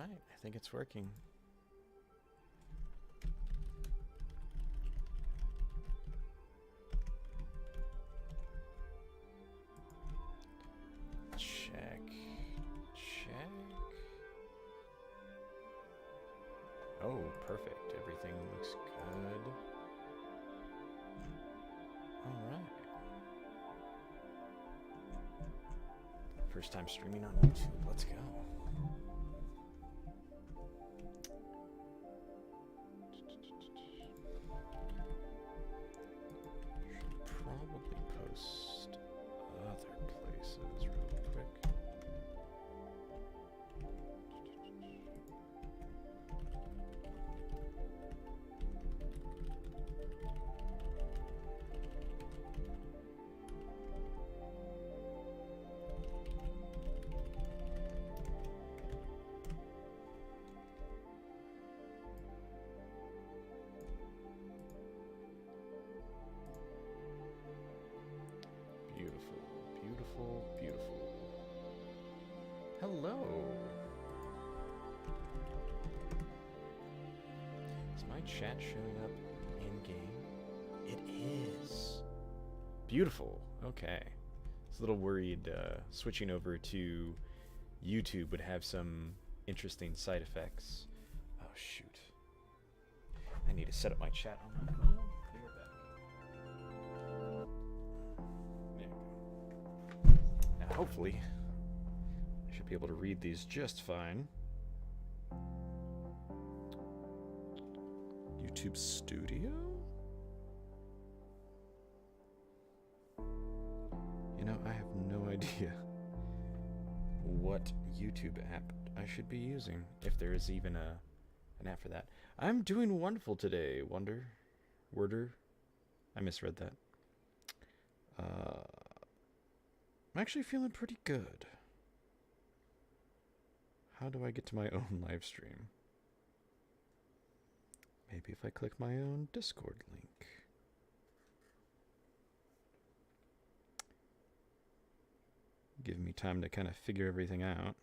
right, I think it's working. Check. Check. Oh, perfect. Everything looks good. Alright. First time streaming on YouTube. Let's go. Should probably post other places real quick. Beautiful, beautiful, beautiful. Hello. Is my chat showing up in game? It is. Beautiful. Okay. I was a little worried switching over to YouTube would have some interesting side effects. Oh shoot. I need to set up my chat on my phone. Be right back. There we go. Now hopefully I should be able to read these just fine. YouTube Studio? You know, I have no idea what YouTube app I should be using, if there is even an app for that. I'm doing wonderful today, Worder. I misread that. I'm actually feeling pretty good. How do I get to my own live stream? Maybe if I click my own Discord link. Give me time to kind of figure everything out. How do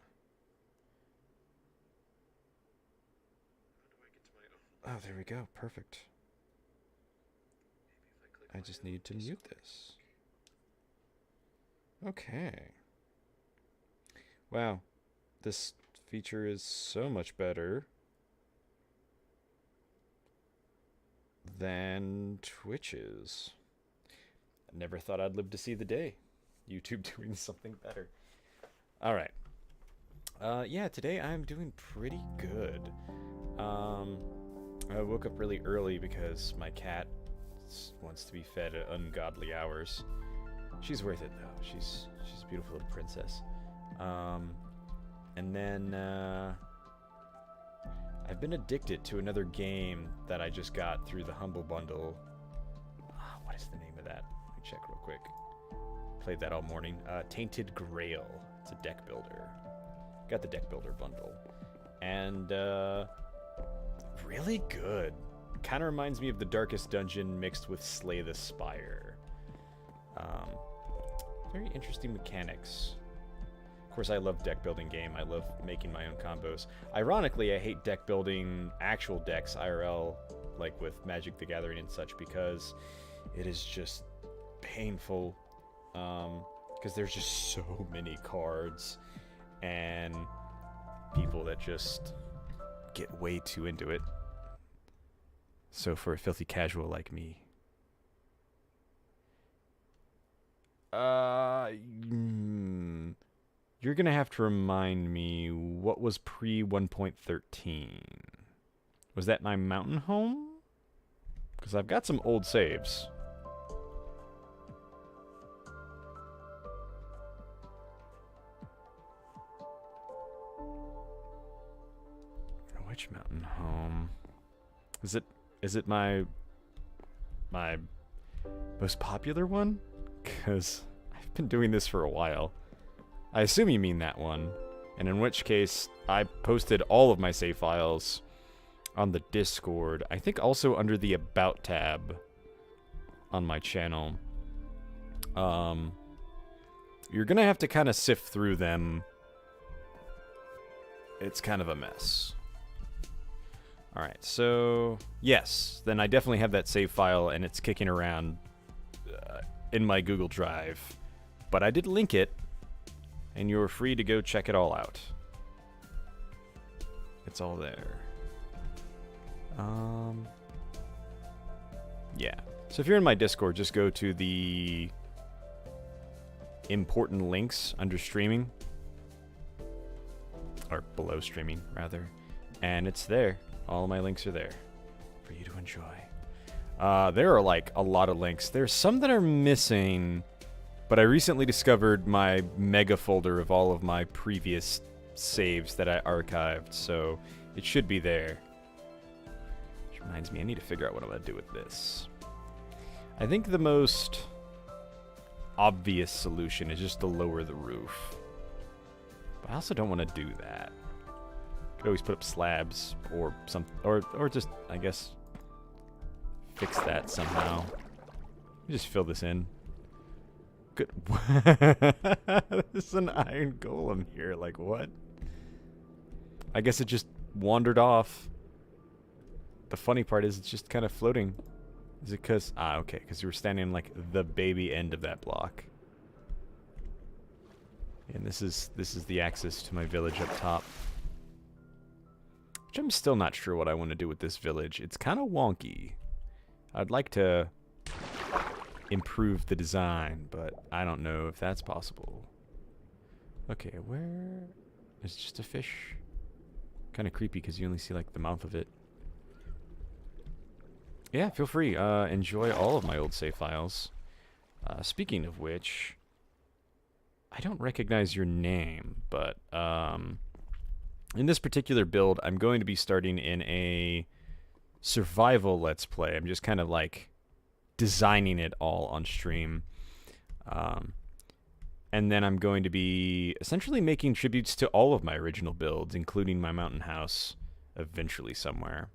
I get to my own? Oh, there we go. Perfect. I just need to mute this. Okay. Wow. This feature is so much better than Twitch's. I never thought I'd live to see the day. YouTube doing something better. All right. Yeah, today I'm doing pretty good. I woke up really early because my cat wants to be fed at ungodly hours. She's worth it though. She's a beautiful little princess. And then I've been addicted to another game that I just got through the Humble Bundle. What is the name of that? Let me check real quick. Played that all morning. Tainted Grail. It's a deck builder. Got the deck builder bundle. And really good. Kind of reminds me of the Darkest Dungeon mixed with Slay the Spire. Very interesting mechanics. Of course, I love deck building game. I love making my own combos. Ironically, I hate deck building actual decks IRL, like with Magic the Gathering and such, because it is just painful. Because there's just so many cards and people that just get way too into it. So for a filthy casual like me, you're gonna have to remind me what was pre 1.13. Was that my mountain home? Because I've got some old saves. Which mountain home? Is it my most popular one? Because I've been doing this for a while. I assume you mean that one. And in which case, I posted all of my save files on the Discord. I think also under the About tab on my channel. You're gonna have to kind of sift through them it's kind of a mess. Alright, so yes, then I definitely have that save file and it's kicking around in my Google Drive. But I did link it, and you're free to go check it all out. It's all there. Yeah. So if you're in my Discord, just go to the important links under streaming. Or below streaming, rather. And it's there. All my links are there for you to enjoy. There are like a lot of links. There's some that are missing, but I recently discovered my mega folder of all of my previous saves that I archived, so it should be there. Which reminds me, I need to figure out what I'm going to do with this. I think the most obvious solution is just to lower the roof. But I also don't want to do that. Could always put up slabs or some, or just, I guess, fix that somehow. Just fill this in. Good. There's an iron golem here. Like, what? I guess it just wandered off. The funny part is it's just kind of floating. Is it because... Ah, okay. Because you were standing like the baby end of that block. And this is the access to my village up top. Which I'm still not sure what I want to do with this village. It's kind of wonky. I'd like to improve the design, but I don't know if that's possible. Okay, where... It's just a fish. Kind of creepy because you only see like the mouth of it. Yeah, feel free. Enjoy all of my old save files. Speaking of which, I don't recognize your name, but in this particular build, I'm going to be starting in a survival let's play. I'm just kind of like designing it all on stream. And then I'm going to be essentially making tributes to all of my original builds, including my mountain house, eventually somewhere.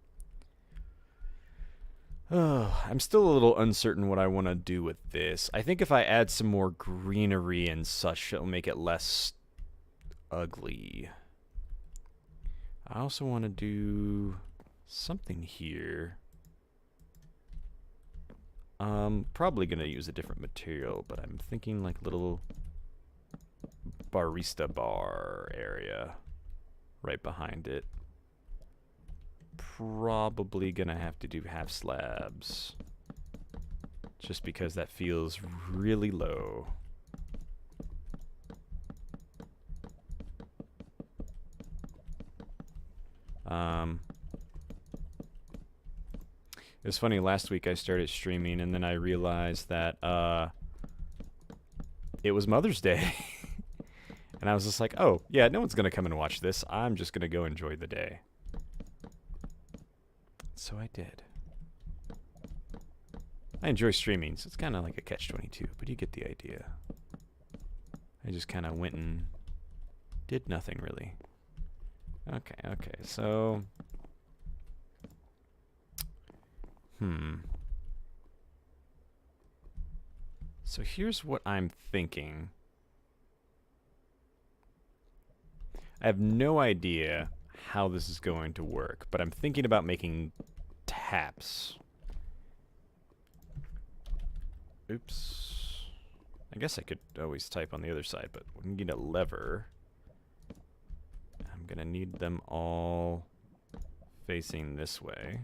I'm still a little uncertain what I want to do with this. I think if I add some more greenery and such, it'll make it less ugly. I also want to do something here. Probably going to use a different material, but I'm thinking like little barista bar area right behind it. Probably gonna have to do half slabs just because that feels really low. It was funny, last week I started streaming and then I realized that it was Mother's Day. And I was just like, oh yeah, no one's gonna come and watch this, I'm just gonna go enjoy the day. So I did. I enjoy streaming, so it's kind of like a catch-22, but you get the idea. I just kind of went and did nothing, really. Okay, so... So here's what I'm thinking. I have no idea how this is going to work, but I'm thinking about making taps. Oops. I guess I could always type on the other side, but we need a lever. I'm gonna need them all facing this way.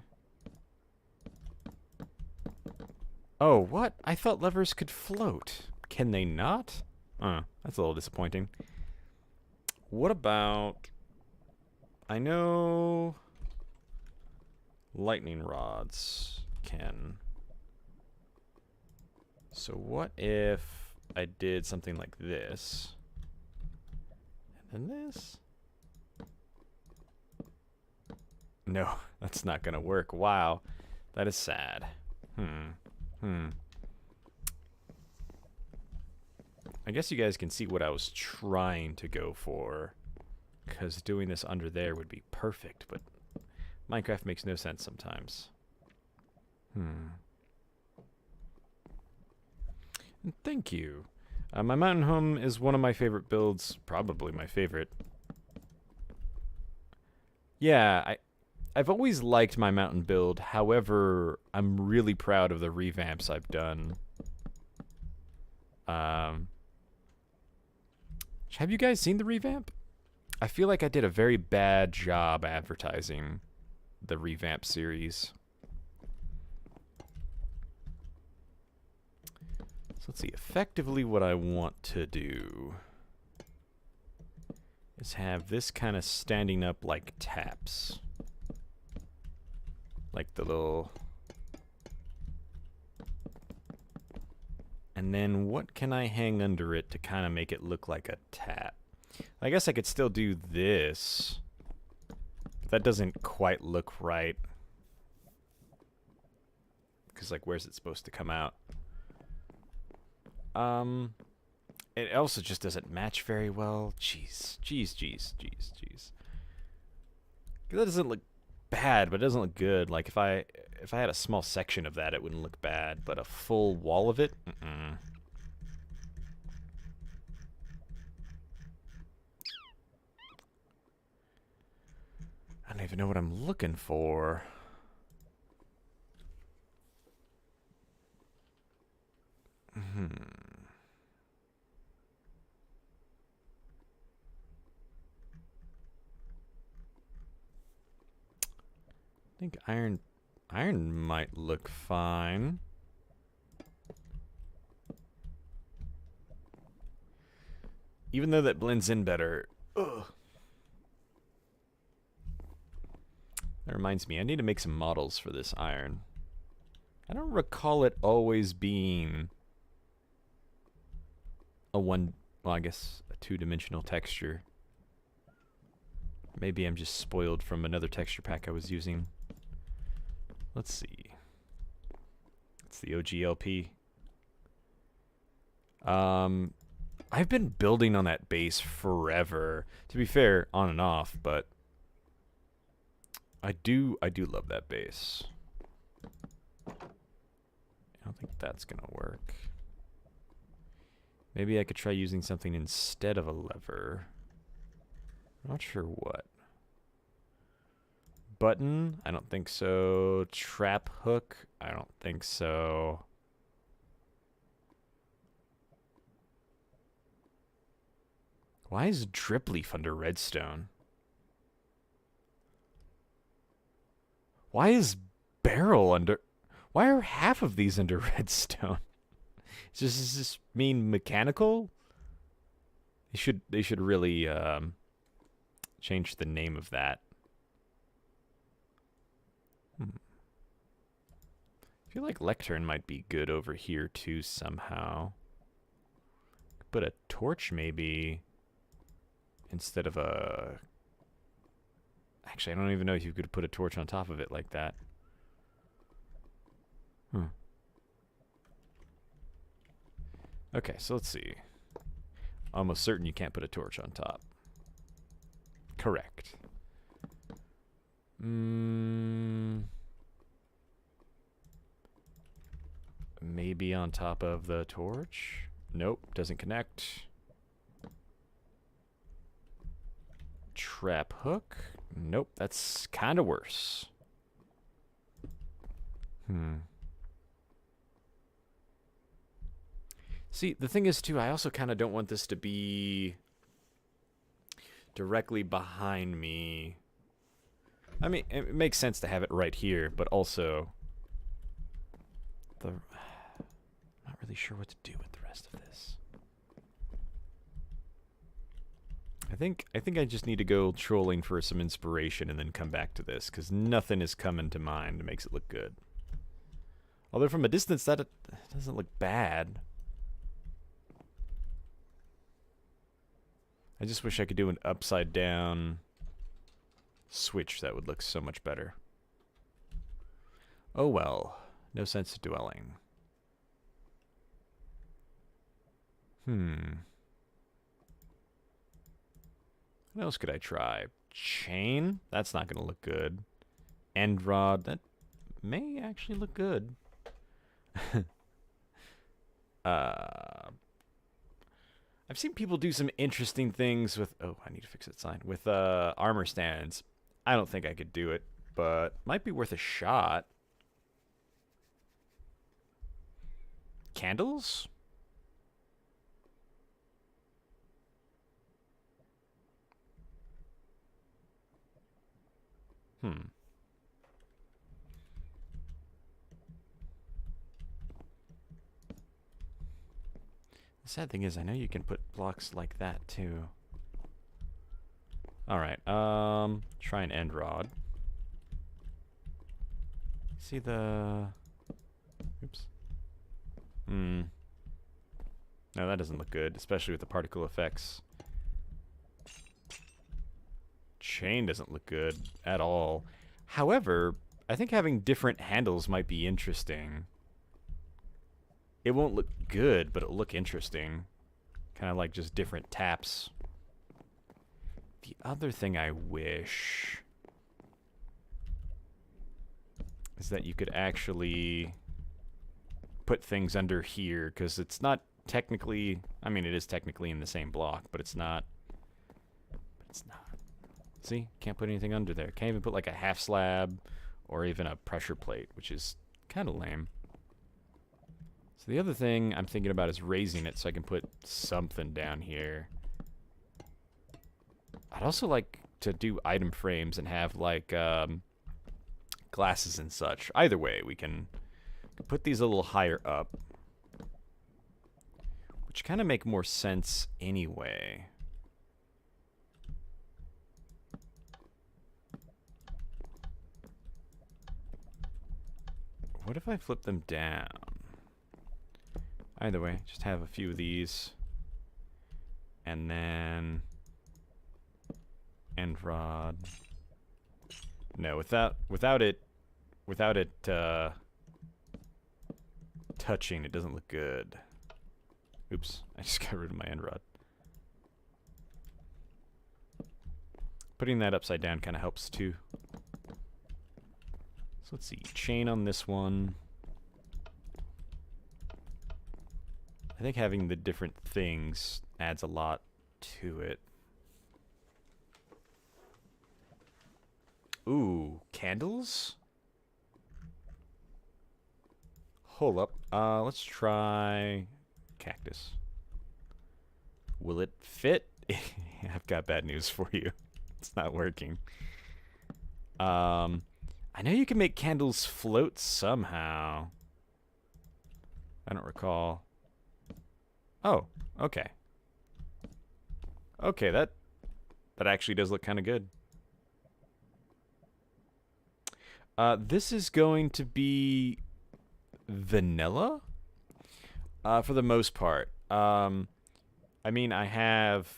Oh, what? I thought levers could float. Can they not? That's a little disappointing. What about... I know lightning rods can. So what if I did something like this? And then this? No, that's not gonna work. Wow, that is sad. I guess you guys can see what I was trying to go for. Because doing this under there would be perfect, but Minecraft makes no sense sometimes. And thank you. My mountain home is one of my favorite builds, probably my favorite. Yeah, I've always liked my mountain build. However, I'm really proud of the revamps I've done. Um, have you guys seen the revamp? I feel like I did a very bad job advertising the revamp series. So let's see. Effectively, what I want to do is have this kind of standing up like taps. Like the little... And then what can I hang under it to kind of make it look like a tap? I guess I could still do this. That doesn't quite look right. Because, like, where's it supposed to come out? It also just doesn't match very well. Jeez. That doesn't look bad, but it doesn't look good. Like, if I had a small section of that, it wouldn't look bad. But a full wall of it? Mm-mm. I don't even know what I'm looking for. I think iron might look fine. Even though that blends in better. Ugh. That reminds me, I need to make some models for this iron. I don't recall it always being a I guess a two-dimensional texture. Maybe I'm just spoiled from another texture pack I was using. Let's see. It's the OGLP. I've been building on that base forever. To be fair, on and off, but I do love that base. I don't think that's gonna work. Maybe I could try using something instead of a lever. I'm not sure what. Button? I don't think so. Trap hook? I don't think so. Why is drip leaf under redstone? Why is barrel under... Why are half of these under redstone? Does this mean mechanical? They should really change the name of that. I feel like lectern might be good over here too somehow. Put a torch maybe instead of a... Actually, I don't even know if you could put a torch on top of it like that. Okay, so let's see. Almost certain you can't put a torch on top. Correct. Maybe on top of the torch? Nope, doesn't connect. Trap hook? Nope, that's kind of worse. See, the thing is, too, I also kind of don't want this to be directly behind me. I mean, it makes sense to have it right here, but also... I'm not really sure what to do with the rest of this. I think I just need to go trolling for some inspiration and then come back to this, because nothing is coming to mind that makes it look good. Although from a distance, that doesn't look bad. I just wish I could do an upside down switch. That would look so much better. Oh well. No sense of dwelling. What else could I try? Chain? That's not going to look good. End rod? That may actually look good. I've seen people do some interesting things with... Oh, I need to fix that sign. With armor stands. I don't think I could do it, but might be worth a shot. Candles? Hmm. The sad thing is, I know you can put blocks like that too. Alright, try an end rod. See the... Oops. No, that doesn't look good, especially with the particle effects. Chain doesn't look good at all. However, I think having different handles might be interesting. It won't look good, but it'll look interesting. Kind of like just different taps. The other thing I wish is that you could actually put things under here, because it's not technically, I mean, it is technically in the same block, but it's not. See? Can't put anything under there. Can't even put like a half slab or even a pressure plate, which is kind of lame. So the other thing I'm thinking about is raising it so I can put something down here. I'd also like to do item frames and have like glasses and such. Either way, we can put these a little higher up, which kind of make more sense anyway. What if I flip them down? Either way, just have a few of these. And then... end rod. No, without it touching, it doesn't look good. Oops, I just got rid of my end rod. Putting that upside down kind of helps too. So let's see, chain on this one. I think having the different things adds a lot to it. Ooh, candles? Hold up. Let's try cactus. Will it fit? I've got bad news for you. It's not working. I know you can make candles float somehow. I don't recall. Oh, okay. Okay, that actually does look kind of good. This is going to be vanilla, for the most part. I mean, I have,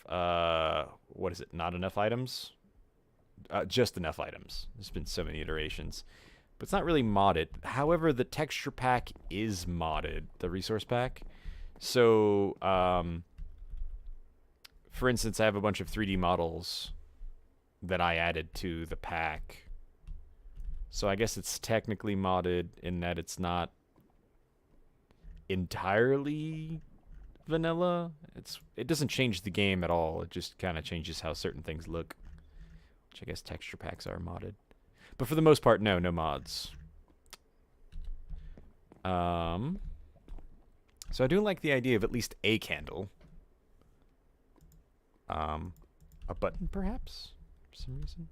what is it, not enough items? Just enough items. There's been so many iterations. But it's not really modded. However, the texture pack is modded, the resource pack. So, for instance, I have a bunch of 3D models that I added to the pack. So I guess it's technically modded in that it's not entirely vanilla. It doesn't change the game at all. It just kind of changes how certain things look, which I guess texture packs are modded. But for the most part, no mods. So I do like the idea of at least a candle. A button, perhaps, for some reason.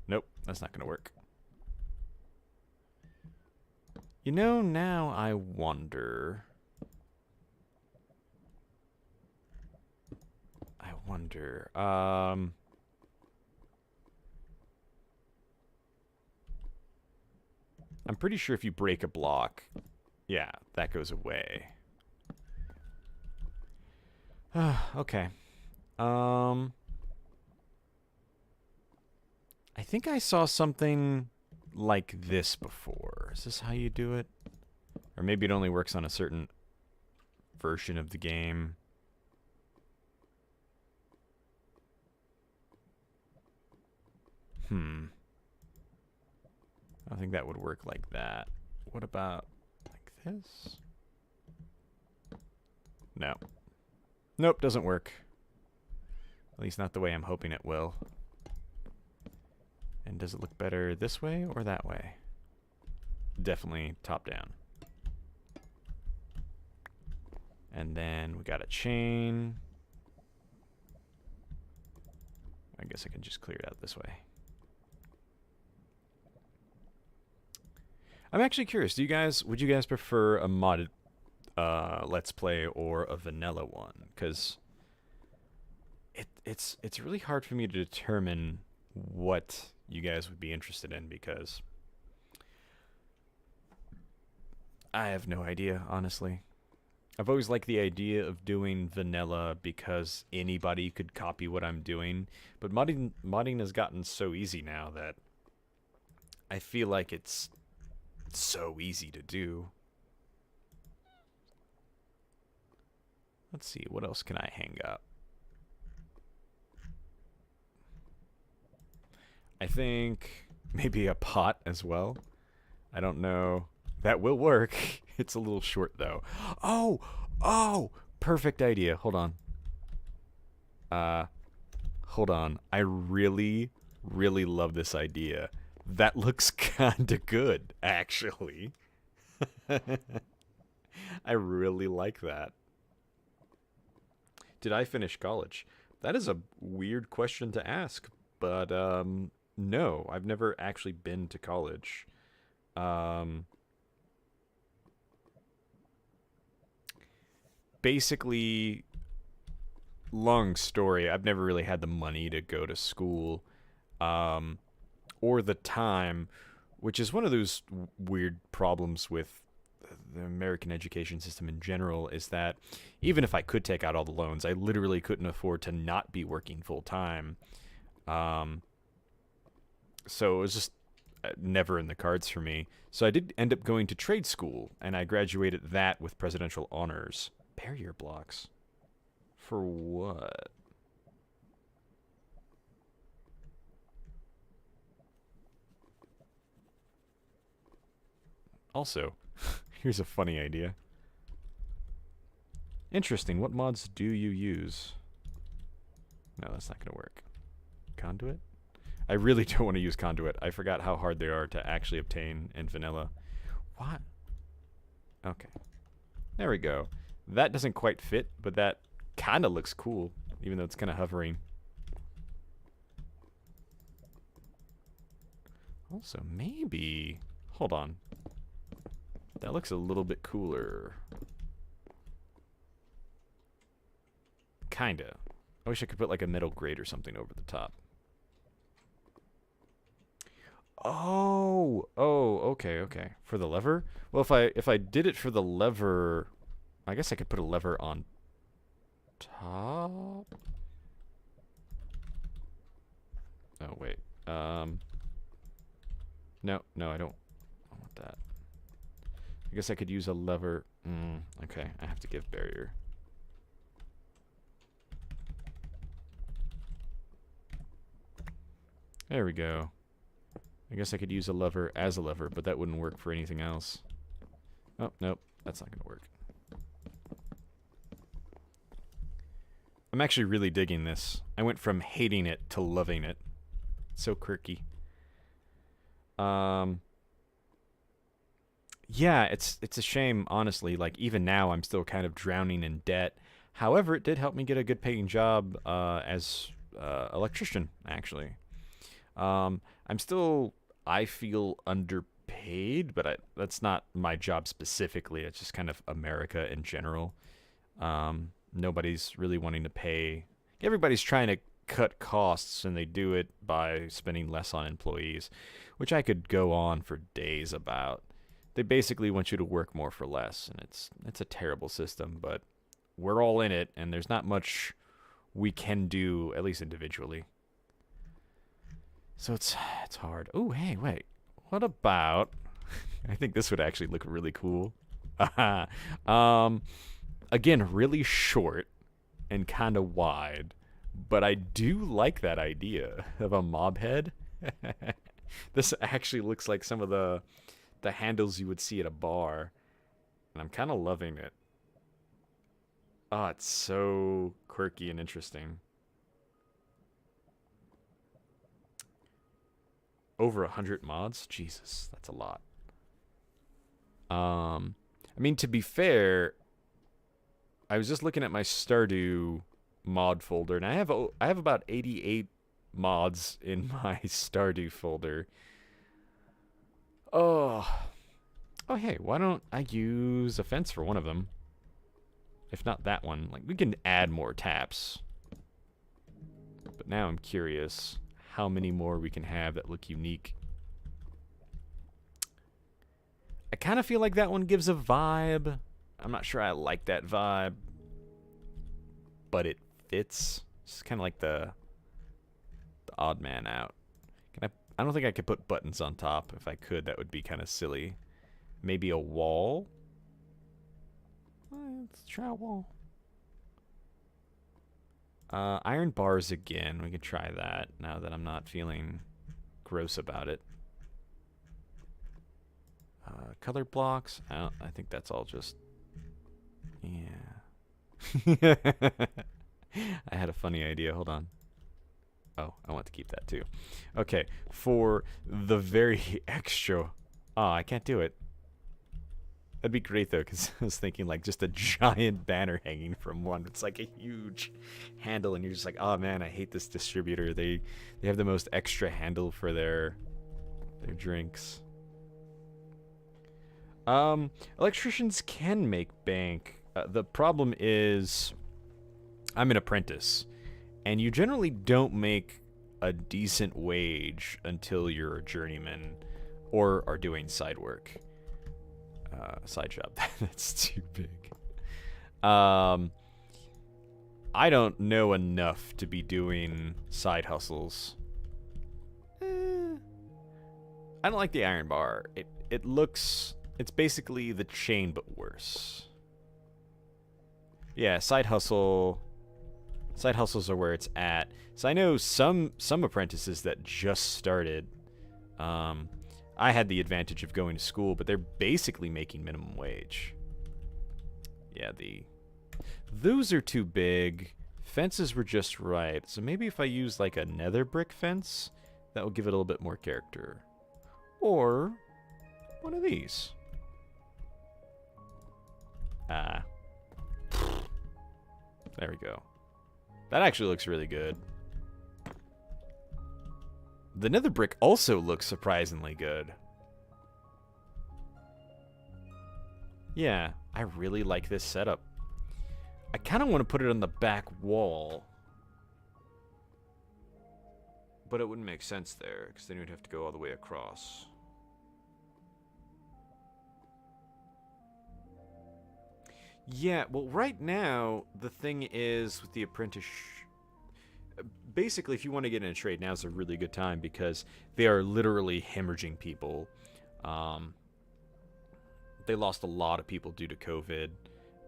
Nope, that's not gonna work. You know, now I wonder. I'm pretty sure if you break a block, yeah, that goes away. Okay. I think I saw something like this before. Is this how you do it? Or maybe it only works on a certain version of the game. I think that would work like that. What about like this? No. Nope, doesn't work. At least not the way I'm hoping it will. And does it look better this way or that way? Definitely top down. And then we got a chain. I guess I can just clear it out this way. I'm actually curious. Would you guys prefer a modded Let's Play or a vanilla one? Because it's really hard for me to determine what you guys would be interested in, because I have no idea, honestly. I've always liked the idea of doing vanilla because anybody could copy what I'm doing, but modding has gotten so easy now that I feel like it's so easy to do. Let's see, what else can I hang up? I think maybe a pot as well. I don't know. That will work. It's a little short though. Oh, perfect idea. Hold on. Hold on. I really, really love this idea. That looks kinda good, actually. I really like that. Did I finish college? That is a weird question to ask, but no, I've never actually been to college. Basically, long story, I've never really had the money to go to school, or the time, which is one of those weird problems with the American education system in general, is that even if I could take out all the loans, I literally couldn't afford to not be working full time. So it was just never in the cards for me. So I did end up going to trade school, and I graduated that with presidential honors. Barrier blocks? For what? Also, here's a funny idea. Interesting, what mods do you use? No, that's not going to work. Conduit? I really don't want to use Conduit. I forgot how hard they are to actually obtain in vanilla. What? Okay. There we go. That doesn't quite fit, but that kind of looks cool, even though it's kind of hovering. Also, maybe... Hold on. That looks a little bit cooler. Kinda. I wish I could put like a metal grate or something over the top. Oh, okay. For the lever? Well, if I did it for the lever, I guess I could put a lever on top. Oh, wait. No, I don't want that. I guess I could use a lever. Okay, I have to give barrier. There we go. I guess I could use a lever as a lever, but that wouldn't work for anything else. Oh, nope. That's not going to work. I'm actually really digging this. I went from hating it to loving it. It's so quirky. Yeah, it's a shame, honestly. Like, even now, I'm still kind of drowning in debt. However, it did help me get a good paying job as electrician, actually. I'm still, I feel underpaid, but that's not my job specifically. It's just kind of America in general. Nobody's really wanting to pay. Everybody's trying to cut costs, and they do it by spending less on employees, which I could go on for days about. They basically want you to work more for less, and it's a terrible system, but we're all in it, and there's not much we can do, at least individually. So it's hard. Oh, hey, wait. What about... I think this would actually look really cool. Again, really short and kind of wide, but I do like that idea of a mob head. This actually looks like some of the handles you would see at a bar, and I'm kind of loving it. Oh, it's so quirky and interesting. over 100 mods? Jesus, that's a lot. I mean, to be fair, I was just looking at my Stardew mod folder, and I have about 88 mods in my Stardew folder. Oh, hey, why don't I use a fence for one of them? If not that one, like, we can add more taps. But now I'm curious how many more we can have that look unique. I kind of feel like that one gives a vibe. I'm not sure I like that vibe, but it fits. It's kind of like the odd man out. I don't think I could put buttons on top. If I could, that would be kind of silly. Maybe a wall? Let's try a wall. Iron bars again. We could try that now that I'm not feeling gross about it. Color blocks. I think that's all just... Yeah. I had a funny idea. Hold on. Oh, I want to keep that too. Okay, for the very extra... Oh, I can't do it. That'd be great though, because I was thinking like just a giant banner hanging from one. It's like a huge handle, and you're just like, oh man, I hate this distributor. They have the most extra handle for their drinks. Electricians can make bank. The problem is, I'm an apprentice, and you generally don't make a decent wage until you're a journeyman or are doing side work. Side job. That's too big. I don't know enough to be doing side hustles. I don't like the iron bar. It looks... It's basically the chain, but worse. Yeah, side hustle... Side hustles are where it's at. So I know some apprentices that just started... I had the advantage of going to school, but they're basically making minimum wage. Yeah, those are too big. Fences were just right. So maybe if I use like a nether brick fence, that will give it a little bit more character. Or one of these. There we go. That actually looks really good. The nether brick also looks surprisingly good. Yeah, I really like this setup. I kind of want to put it on the back wall. But it wouldn't make sense there, because then you'd have to go all the way across. Yeah, well, right now, the thing is with the apprentice... Basically, if you want to get in a trade, now's a really good time because they are literally hemorrhaging people. They lost a lot of people due to COVID,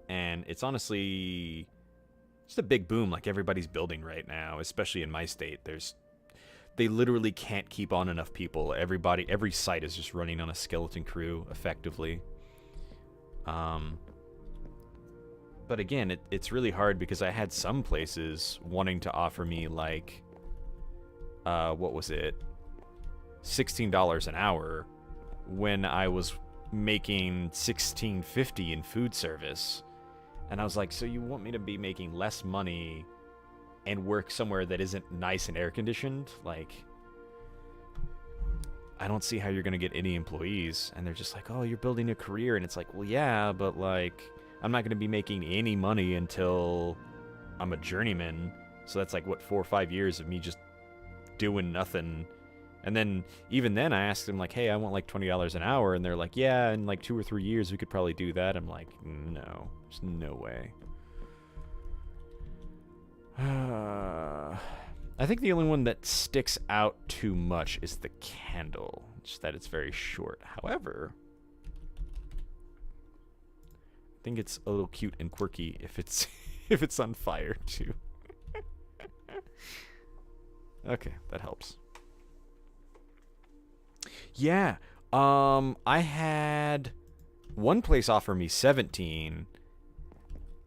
and it's honestly just a big boom like everybody's building right now, especially in my state. They literally can't keep on enough people. Every site is just running on a skeleton crew effectively. But again, it's really hard because I had some places wanting to offer me like, what was it? $16 an hour when I was making $16.50 in food service. And I was like, so you want me to be making less money and work somewhere that isn't nice and air conditioned? Like, I don't see how you're going to get any employees. And they're just like, oh, you're building a career. And it's like, well, yeah, but like... I'm not going to be making any money until I'm a journeyman. So that's like, what, 4 or 5 years of me just doing nothing. And then, even then, I asked them, like, hey, I want like $20 an hour. And they're like, yeah, in like 2 or 3 years, we could probably do that. I'm like, no, there's no way. I think the only one that sticks out too much is the candle. Just that it's very short. However... I think it's a little cute and quirky if it's if it's on fire too. Okay, that helps. Yeah, I had one place offer me 17,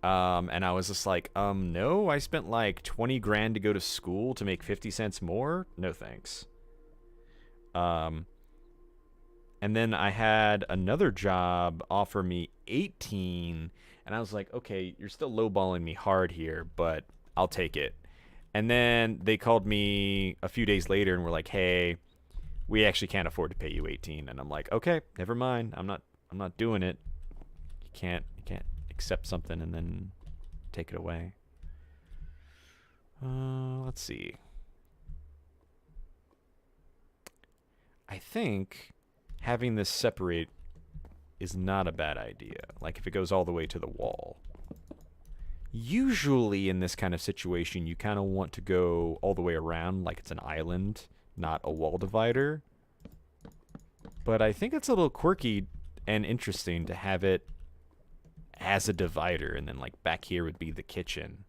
and I was just like, no, I spent like 20 grand to go to school to make 50 cents more. No thanks. Um, and then I had another job offer me 18, and I was like, okay, you're still lowballing me hard here, but I'll take it. And then they called me a few days later and were like, hey, we actually can't afford to pay you 18. And I'm like, okay, never mind. I'm not doing it. You can't accept something and then take it away. Let's see. I think having this separate is not a bad idea. Like if it goes all the way to the wall. Usually in this kind of situation, you kind of want to go all the way around like it's an island, not a wall divider. But I think it's a little quirky and interesting to have it as a divider, and then like back here would be the kitchen.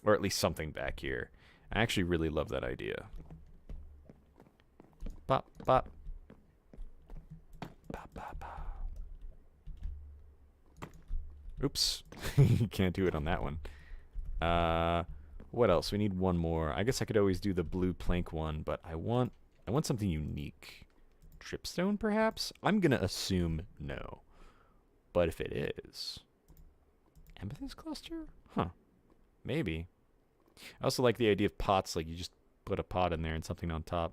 Or at least something back here. I actually really love that idea. Bop, bop. Bop, bop, bop. Oops. You can't do it on that one. What else? We need one more. I guess I could always do the blue plank one, but I want something unique. Tripstone, perhaps? I'm gonna assume no. But if it is... Amethyst cluster? Huh. Maybe. I also like the idea of pots, like you just put a pot in there and something on top.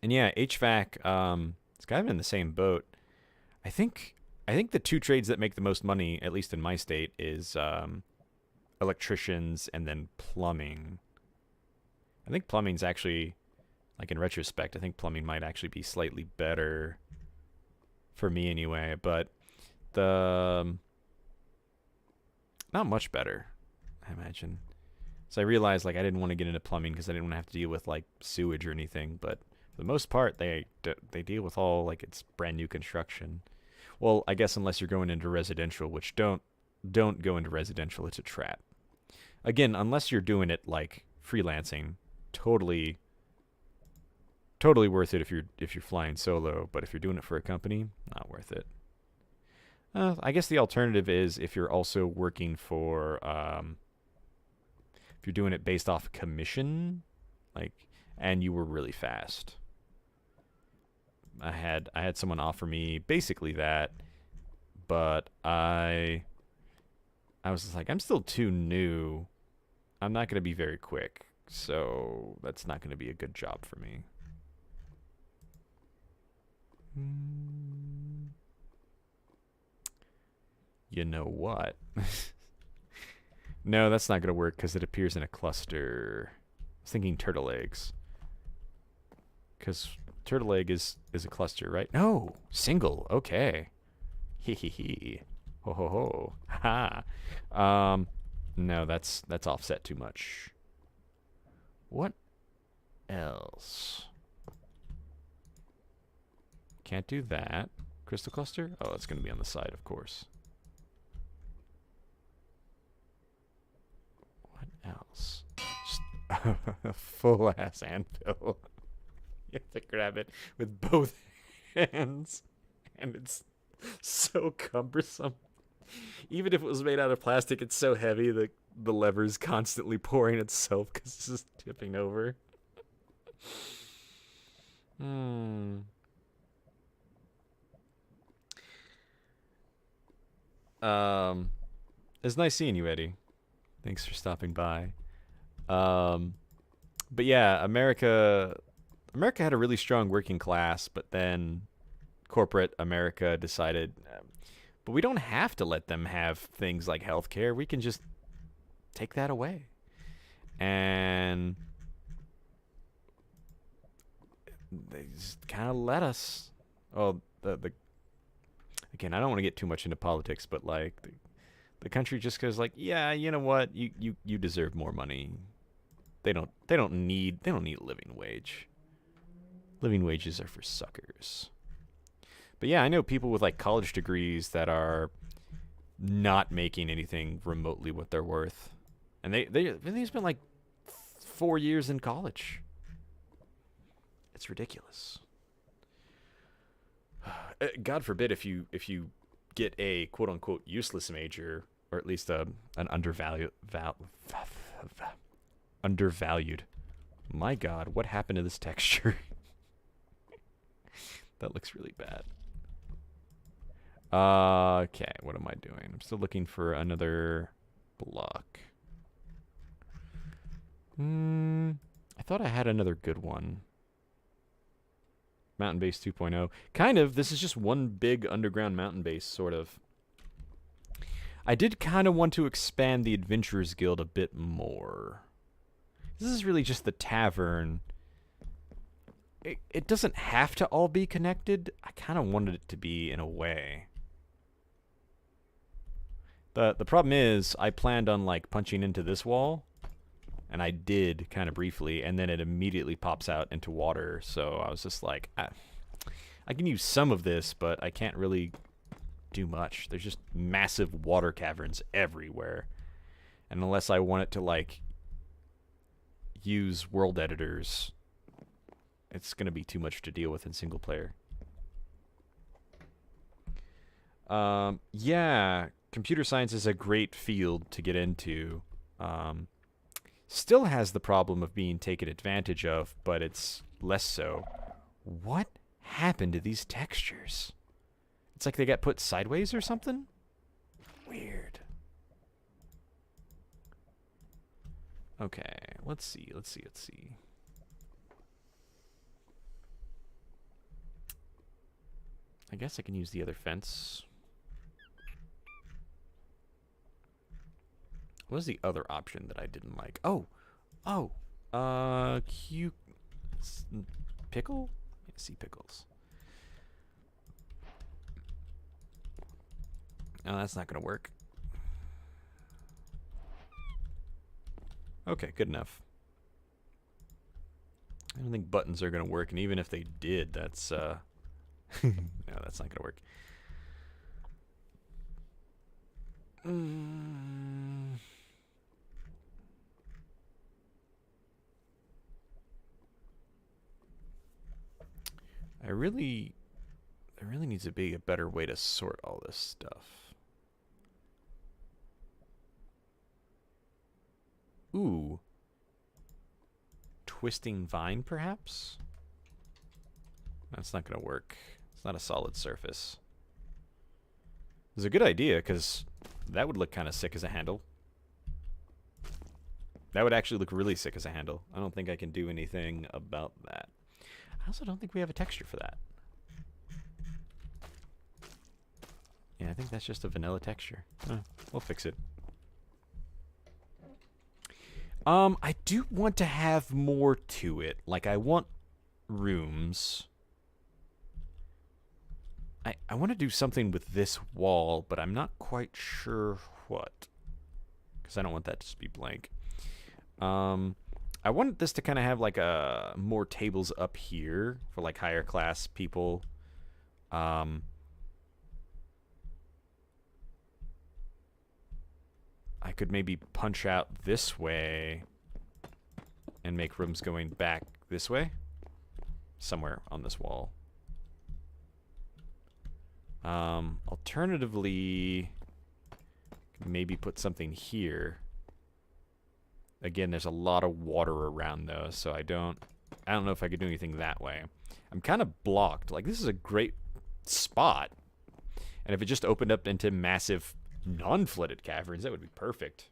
And yeah, HVAC, it's kind of in the same boat. I think the two trades that make the most money, at least in my state, is electricians and then plumbing. I think plumbing's actually, like in retrospect, I think plumbing might actually be slightly better for me anyway, but not much better, I imagine. So I realized like I didn't want to get into plumbing because I didn't want to have to deal with like sewage or anything, but for the most part they deal with all like it's brand new construction. Well, I guess unless you're going into residential, which don't go into residential, it's a trap. Again, unless you're doing it like freelancing, totally worth it if you're flying solo, but if you're doing it for a company, not worth it. I guess the alternative is if you're also working for if you're doing it based off commission, like, and you were really fast. I had someone offer me basically that, but I was just like, I'm still too new. I'm not going to be very quick, so that's not going to be a good job for me. You know what? No, that's not going to work because it appears in a cluster. I was thinking turtle eggs. Because turtle egg is a cluster, right? No, single. Okay. Hee hee hee. Ho ho ho. Ha. No, that's offset too much. What else? Can't do that. Crystal cluster? Oh, it's going to be on the side, of course. What else? Just a full-ass anvil. You have to grab it with both hands. And it's so cumbersome. Even if it was made out of plastic, it's so heavy that the lever's constantly pouring itself because it's just tipping over. It's nice seeing you, Eddie. Thanks for stopping by. But yeah, America had a really strong working class, but then corporate America decided, but we don't have to let them have things like healthcare. We can just take that away. And they just kind of let us. Oh, again, I don't want to get too much into politics, but like the country just goes like, yeah, you know what, you deserve more money. They don't need living wage. Living wages are for suckers. But yeah, I know people with like college degrees that are not making anything remotely what they're worth, and they spent like 4 years in college. It's ridiculous. God forbid if you get a quote unquote useless major or at least an undervalued. My God, what happened to this texture? That looks really bad. Okay, what am I doing? I'm still looking for another block. I thought I had another good one. Mountain Base 2.0. Kind of. This is just one big underground mountain base, sort of. I did kind of want to expand the Adventurers Guild a bit more. This is really just the tavern. It doesn't have to all be connected. I kind of wanted it to be in a way. The problem is, I planned on like punching into this wall, and I did kind of briefly, and then it immediately pops out into water. So I was just like, I can use some of this, but I can't really do much. There's just massive water caverns everywhere, and unless I want it to like use world editors, it's gonna be too much to deal with in single player. Yeah, computer science is a great field to get into. Still has the problem of being taken advantage of, but it's less so. What happened to these textures? It's like they got put sideways or something? Weird. Okay, let's see. I guess I can use the other fence. What was the other option that I didn't like? Pickle? Yeah, sea pickles. Oh, that's not gonna work. Okay, good enough. I don't think buttons are gonna work, and even if they did, that's no, that's not gonna work. There really needs to be a better way to sort all this stuff. Ooh. Twisting vine, perhaps? That's not going to work. It's not a solid surface. It's a good idea, because that would look kind of sick as a handle. That would actually look really sick as a handle. I don't think I can do anything about that. I also don't think we have a texture for that. Yeah, I think that's just a vanilla texture. We'll fix it. I do want to have more to it. Like, I want rooms. I want to do something with this wall, but I'm not quite sure what. Because I don't want that to just be blank. I want this to kind of have like more tables up here for like higher class people. I could maybe punch out this way and make rooms going back this way, somewhere on this wall. Alternatively, maybe put something here. Again, there's a lot of water around though, so I don't know if I could do anything that way. I'm kind of blocked. Like, this is a great spot, and if it just opened up into massive non-flooded caverns, that would be perfect.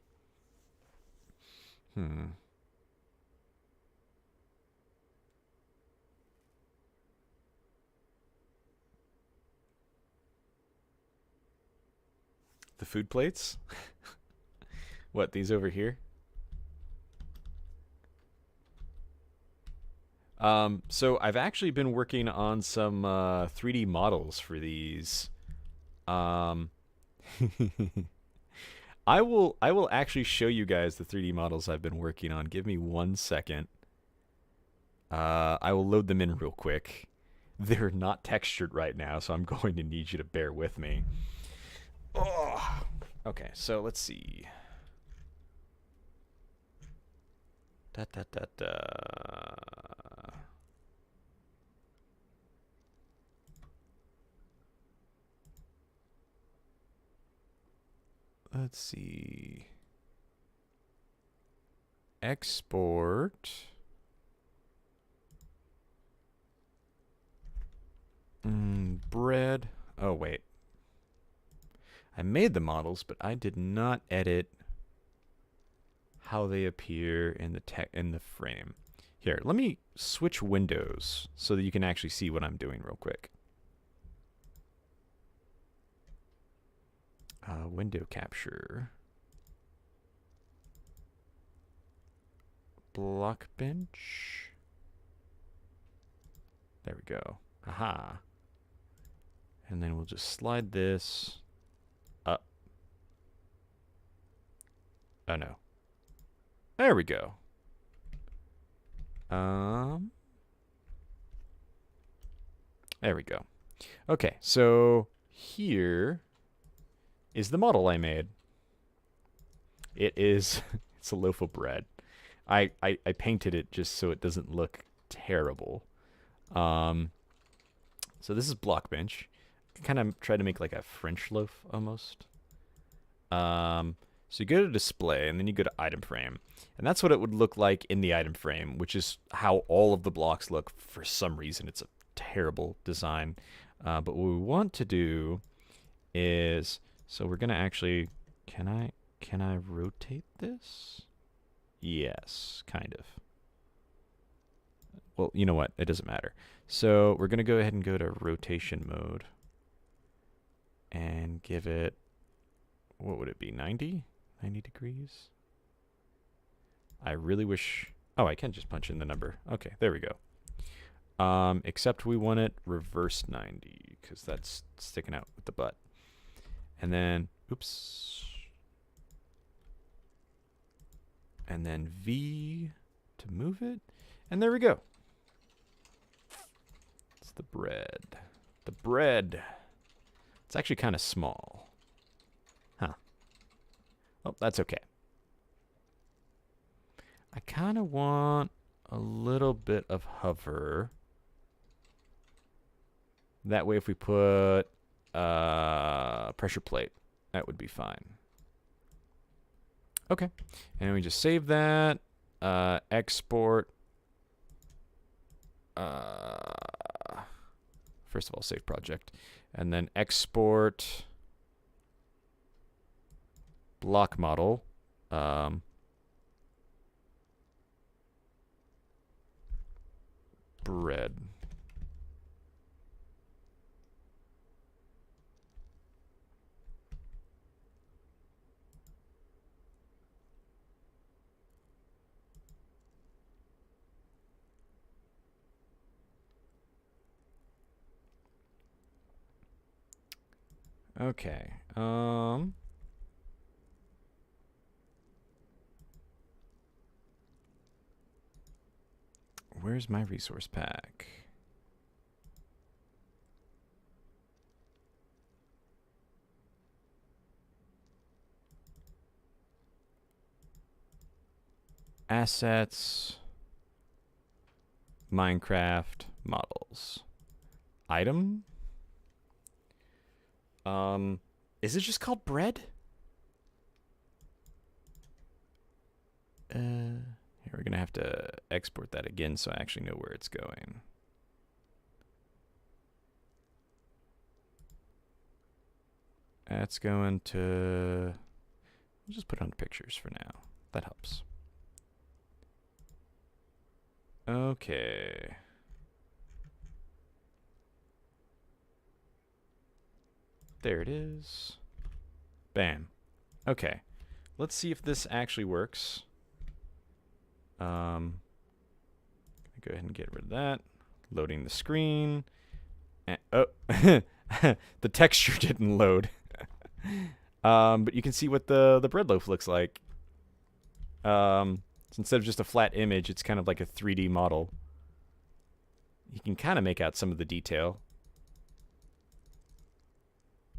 The food plates? What, these over here? So I've actually been working on some 3D models for these. I will actually show you guys the 3D models I've been working on. Give me 1 second. I will load them in real quick. They're not textured right now, so I'm going to need you to bear with me. Oh. Okay, so let's see. let's see. Export. Bread. Oh, wait. I made the models, but I did not edit how they appear in the frame. Here, let me switch windows so that you can actually see what I'm doing real quick. Window capture. Blockbench. There we go. Aha. And then we'll just slide this up. Oh no. There we go. There we go. Okay, so here is the model I made. It is, it's a loaf of bread. I painted it just so it doesn't look terrible. So this is Blockbench. Kind of try to make like a French loaf almost. So you go to display and then you go to item frame. And that's what it would look like in the item frame, which is how all of the blocks look. For some reason, it's a terrible design. But what we want to do is, so we're going to actually, can I rotate this? Yes, kind of. Well, you know what? It doesn't matter. So we're going to go ahead and go to rotation mode and give it, what would it be, 90? 90 degrees? I really wish, oh, I can just punch in the number. Okay, there we go. Except we want it reverse 90 because that's sticking out with the butt. And then, oops. And then V to move it. And there we go. It's the bread. The bread. It's actually kind of small. Huh. Oh, that's okay. I kind of want a little bit of hover. That way if we put pressure plate, that would be fine. Okay. And we just save that. Export. First of all, save project. And then export block model. Bread. Okay. Where's my resource pack? Assets. Minecraft models. Item. Is it just called bread? Here, we're gonna have to export that again so I actually know where it's going. That's going to, we'll just put it on pictures for now. That helps. Okay. There it is. Bam. Okay. Let's see if this actually works. Go ahead and get rid of that. Loading the screen. And, oh, the texture didn't load. But you can see what the bread loaf looks like. So instead of just a flat image, it's kind of like a 3D model. You can kind of make out some of the detail.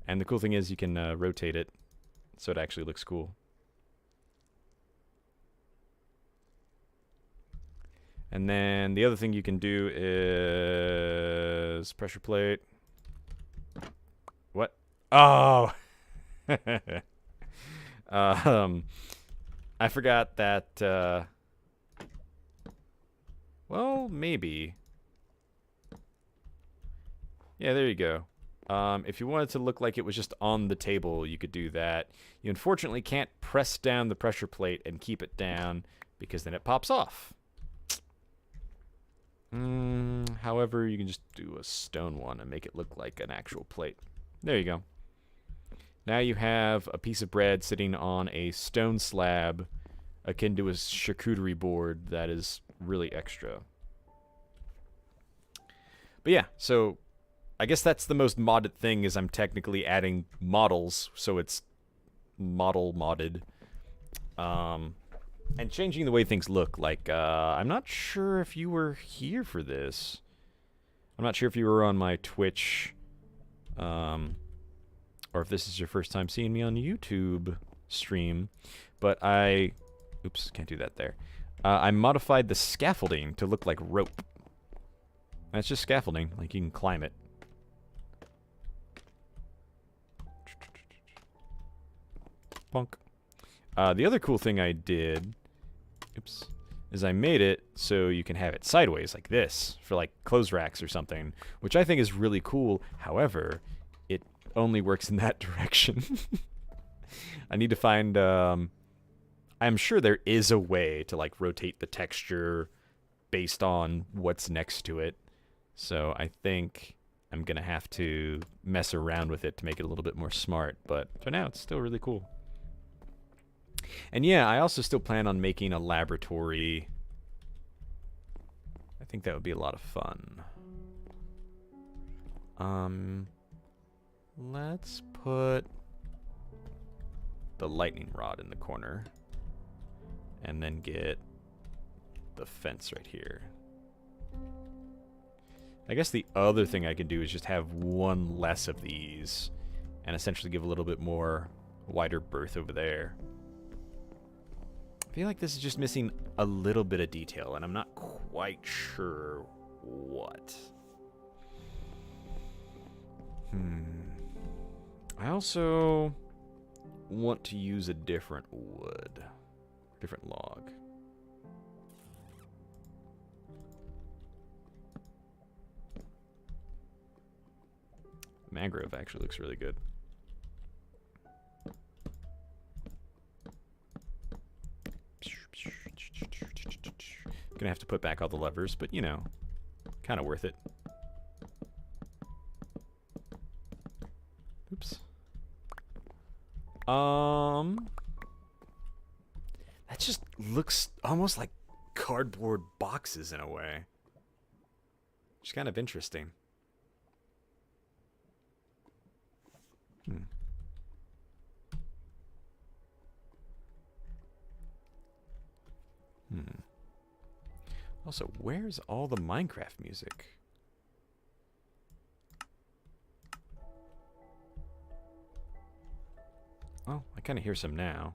And the cool thing is you can rotate it so it actually looks cool. And then the other thing you can do is pressure plate. What? Oh! I forgot that, well, maybe. Yeah, there you go. If you wanted to look like it was just on the table, you could do that. You unfortunately can't press down the pressure plate and keep it down because then it pops off. However, you can just do a stone one and make it look like an actual plate. There you go. Now you have a piece of bread sitting on a stone slab akin to a charcuterie board that is really extra. But yeah, so I guess that's the most modded thing is I'm technically adding models, so it's modded. And changing the way things look. Like, I'm not sure if you were here for this. I'm not sure if you were on my Twitch, or if this is your first time seeing me on YouTube stream. But oops, can't do that there. I modified the scaffolding to look like rope. That's just scaffolding, like you can climb it. Bonk. The other cool thing I did, is I made it so you can have it sideways like this for like clothes racks or something, which I think is really cool. However, it only works in that direction. I need to find, I'm sure there is a way to like rotate the texture based on what's next to it. So I think I'm going to have to mess around with it to make it a little bit more smart. But for now, it's still really cool. And yeah, I also still plan on making a laboratory. I think that would be a lot of fun. Let's put the lightning rod in the corner. And then get the fence right here. I guess the other thing I could do is just have one less of these and essentially give a little bit more wider berth over there. I feel like this is just missing a little bit of detail, and I'm not quite sure what. I also want to use a different wood, different log. Mangrove actually looks really good. Gonna have to put back all the levers, but you know, kind of worth it. Oops. That just looks almost like cardboard boxes in a way. Which is kind of interesting. Also, where's all the Minecraft music? Oh, I kind of hear some now.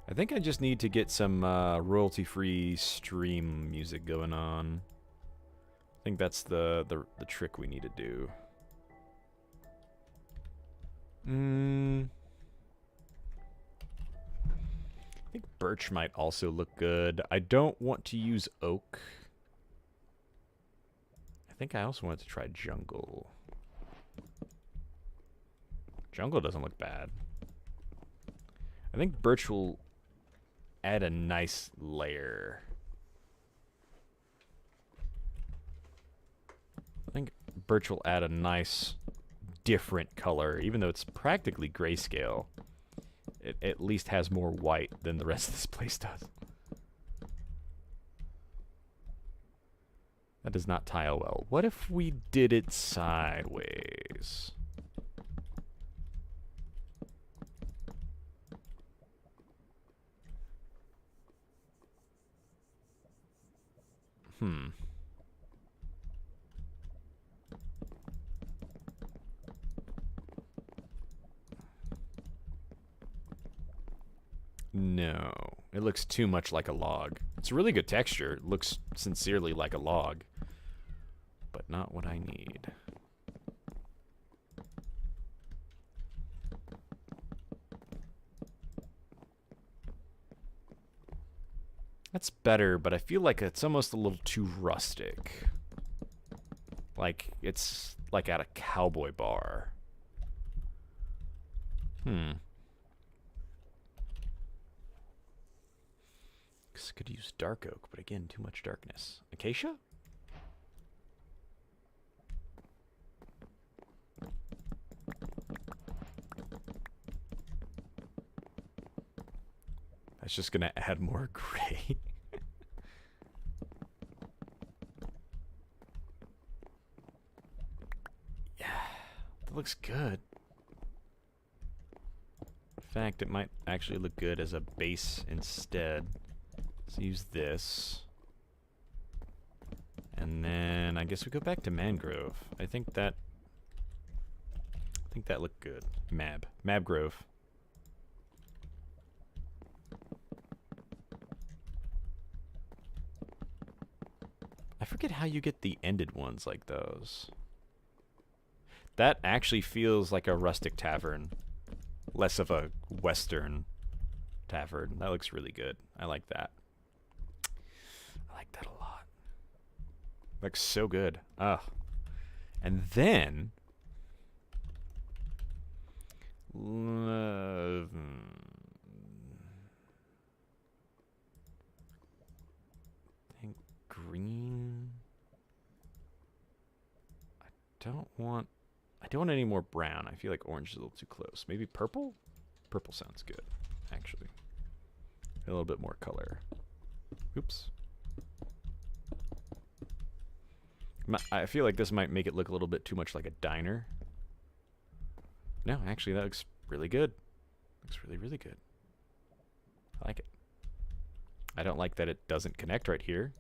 I think I just need to get some royalty-free stream music going on. I think that's the trick we need to do. I think birch might also look good. I don't want to use oak. I think I also wanted to try jungle. Jungle doesn't look bad. I think birch will add a nice layer. I think birch will add a nice different color, even though it's practically grayscale. It at least has more white than the rest of this place does. That does not tile well. What if we did it sideways? No, it looks too much like a log. It's a really good texture. It looks sincerely like a log, but not what I need. That's better, but I feel like it's almost a little too rustic. Like, it's like at a cowboy bar. Could use dark oak, but again, too much darkness. Acacia? That's just gonna add more gray. Yeah, that looks good. In fact, it might actually look good as a base instead. Let's use this. And then I guess we go back to mangrove. I think that looked good. Mab Grove. I forget how you get the ended ones like those. That actually feels like a rustic tavern. Less of a western tavern. That looks really good. I like that. I like that a lot. Looks so good. Ugh. And then... I think green... I don't want any more brown. I feel like orange is a little too close. Maybe purple? Purple sounds good, actually. A little bit more color. Oops. I feel like this might make it look a little bit too much like a diner. No, actually, that looks really good. Looks really, really good. I like it. I don't like that it doesn't connect right here.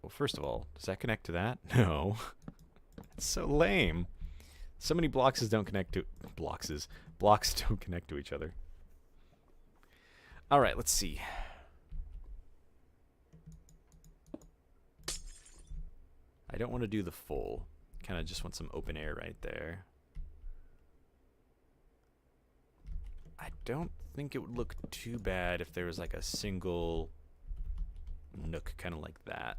Well, first of all, does that connect to that? No. It's so lame. So many blocks don't connect to... Blocks don't connect to each other. Alright, let's see. I don't want to do the full. Kind of just want some open air right there. I don't think it would look too bad if there was like a single nook kind of like that.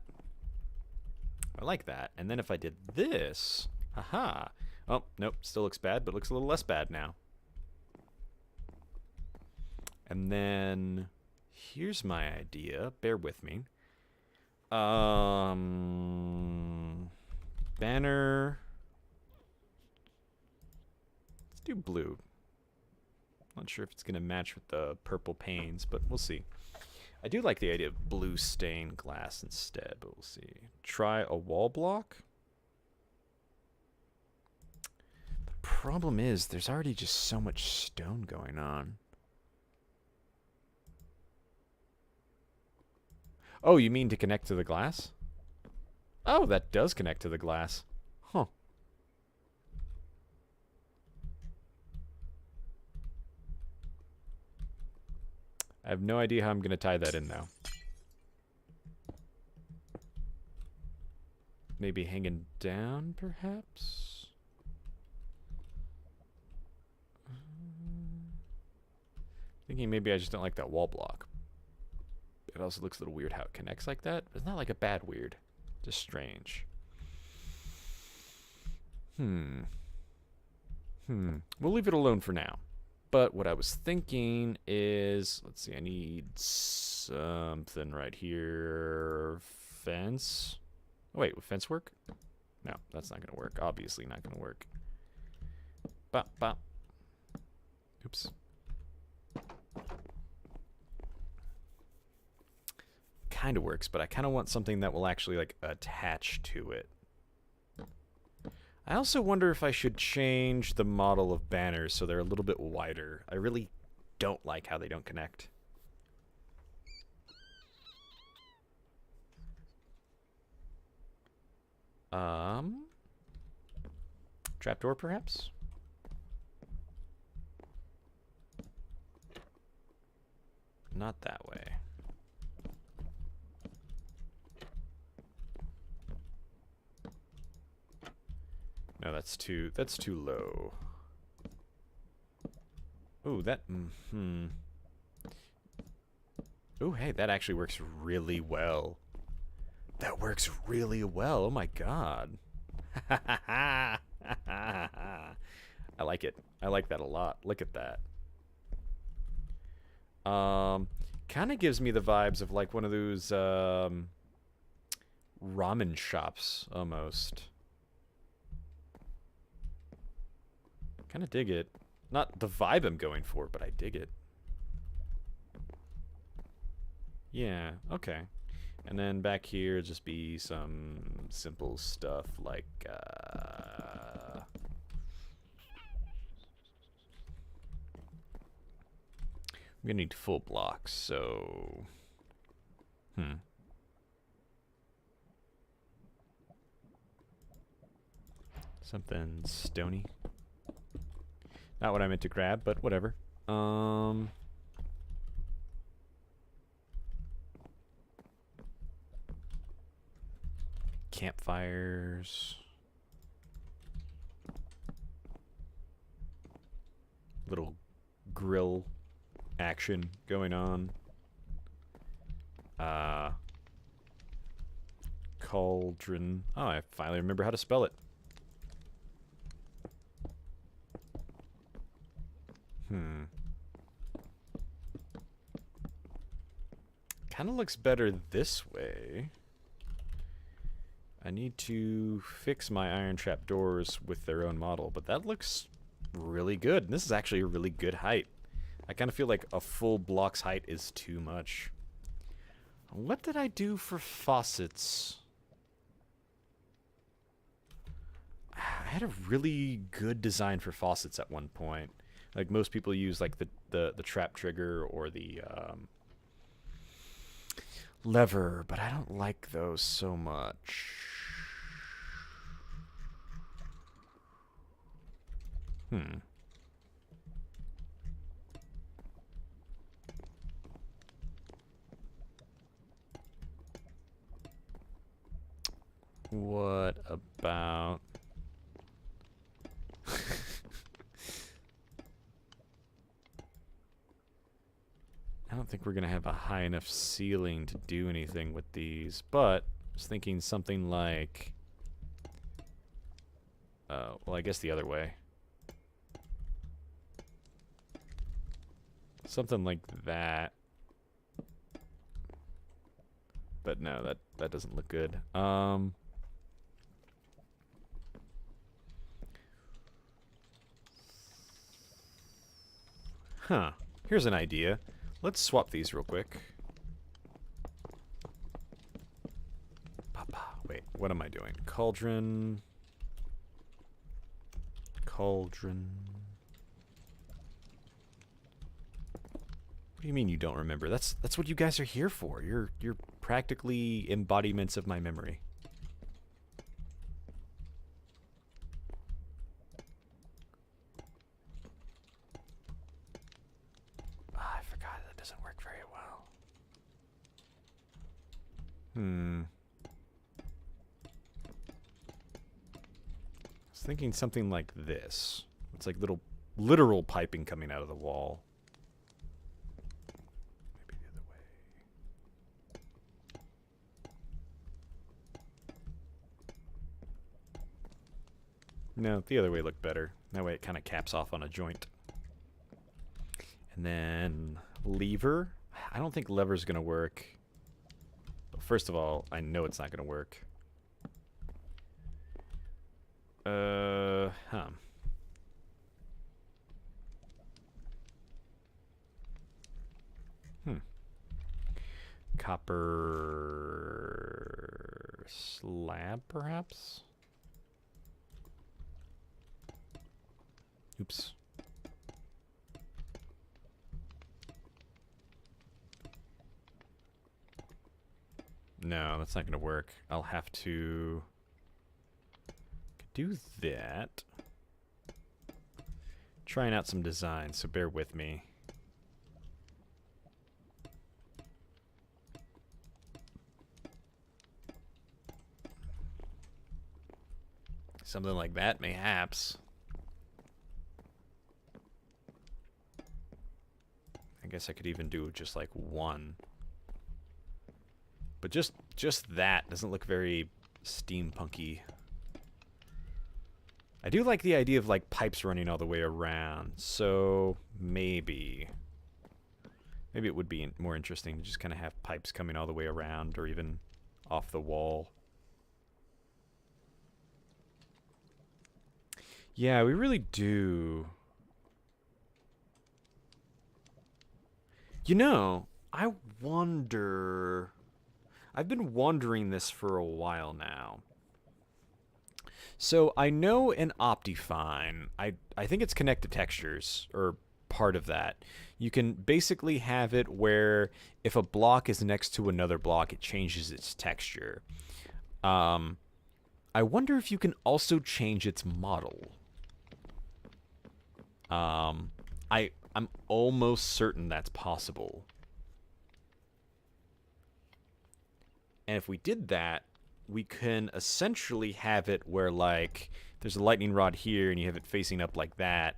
I like that. And then if I did this, haha. Oh, nope, still looks bad, but looks a little less bad now. And then here's my idea. Bear with me. Banner. Let's do blue. Not sure if it's going to match with the purple panes, but we'll see. I do like the idea of blue stained glass instead, but we'll see. Try a wall block. The problem is there's already just so much stone going on. Oh, you mean to connect to the glass? Oh, that does connect to the glass. Huh. I have no idea how I'm going to tie that in, though. Maybe hanging down, perhaps? Thinking maybe I just don't like that wall block. It also looks a little weird how it connects like that. It's not like a bad weird. Just strange. We'll leave it alone for now. But what I was thinking is, let's see, I need something right here. Fence. Oh, wait, would fence work? No, that's not going to work. Obviously not going to work. Bop, bop. Oops. Kind of works, but I kind of want something that will actually, like, attach to it. I also wonder if I should change the model of banners so they're a little bit wider. I really don't like how they don't connect. Trapdoor, perhaps? Not that way. No, that's too low. Ooh, that Ooh, hey, that actually works really well. That works really well. Oh my god. I like it. I like that a lot. Look at that. Kind of gives me the vibes of like one of those ramen shops almost. Kind of dig it. Not the vibe I'm going for, but I dig it. Yeah, okay. And then back here just be some simple stuff like I'm gonna need full blocks, so something stony. Not what I meant to grab, but whatever. Campfires. Little grill action going on. Cauldron. Oh, I finally remember how to spell it. Kind of looks better this way. I need to fix my iron trap doors with their own model, but that looks really good. And this is actually a really good height. I kind of feel like a full block's height is too much. What did I do for faucets? I had a really good design for faucets at one point. Like most people use like the trap trigger or the lever, but I don't like those so much. What about... I don't think we're going to have a high enough ceiling to do anything with these, but I was thinking something like... well, I guess the other way. Something like that. But no, that doesn't look good. Huh. Here's an idea. Let's swap these real quick. Wait, what am I doing? Cauldron. Cauldron. What do you mean you don't remember? That's what you guys are here for. You're practically embodiments of my memory. I forgot that doesn't work very well. I was thinking something like this. It's like little literal piping coming out of the wall. Maybe the other way. No, the other way looked better. That way it kind of caps off on a joint. And then lever. I don't think lever's going to work. But first of all, I know it's not going to work. Copper slab, perhaps? Oops. No, that's not going to work. I'll have to do that. Trying out some designs, so bear with me. Something like that, mayhaps. I guess I could even do just like one. But just that doesn't look very steampunky. I do like the idea of like pipes running all the way around, so maybe it would be more interesting to just kind of have pipes coming all the way around or even off the wall. Yeah, we really do. You know, I wonder... I've been wondering this for a while now. So I know in Optifine, I think it's connected textures, or part of that. You can basically have it where if a block is next to another block, it changes its texture. I wonder if you can also change its model. I'm almost certain that's possible. And if we did that, we can essentially have it where, like, there's a lightning rod here and you have it facing up like that.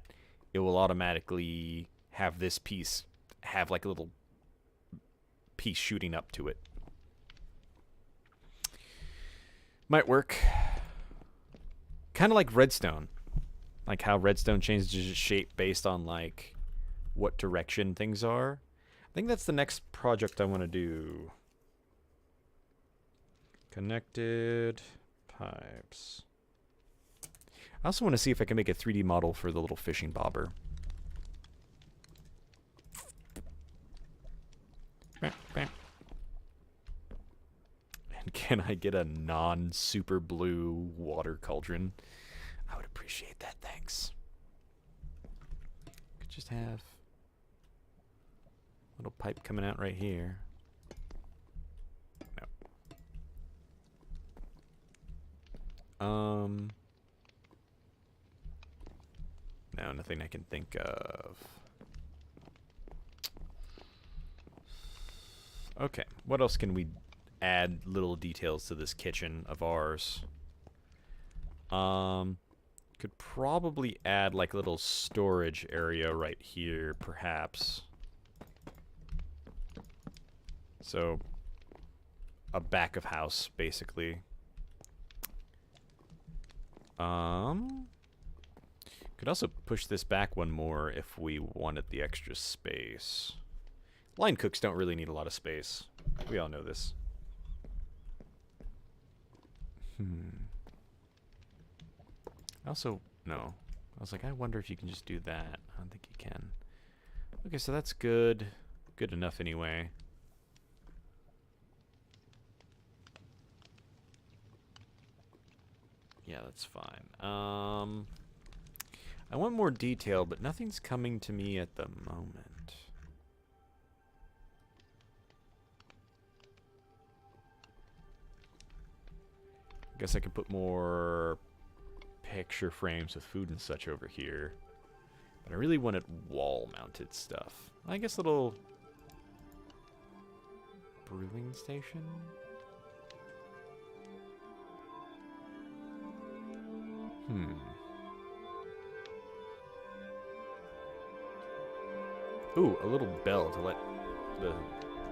It will automatically have this piece have, like, a little piece shooting up to it. Might work. Kind of like Redstone. Like how Redstone changes its shape based on, like, what direction things are. I think that's the next project I want to do. Connected pipes. I also want to see if I can make a 3D model for the little fishing bobber. And can I get a non-super blue water cauldron? I would appreciate that, thanks. Could just have a little pipe coming out right here. No, nothing I can think of. Okay, what else can we add little details to this kitchen of ours? Could probably add like a little storage area right here, perhaps. So, a back of house, basically. Could also push this back one more if we wanted the extra space. Line cooks don't really need a lot of space. We all know this. Also, no. I was like, I wonder if you can just do that. I don't think you can. Okay, so that's good. Good enough anyway. Yeah, that's fine. I want more detail, but nothing's coming to me at the moment. I guess I can put more picture frames with food and such over here. But I really wanted wall-mounted stuff. I guess a little brewing station? Ooh, a little bell to let the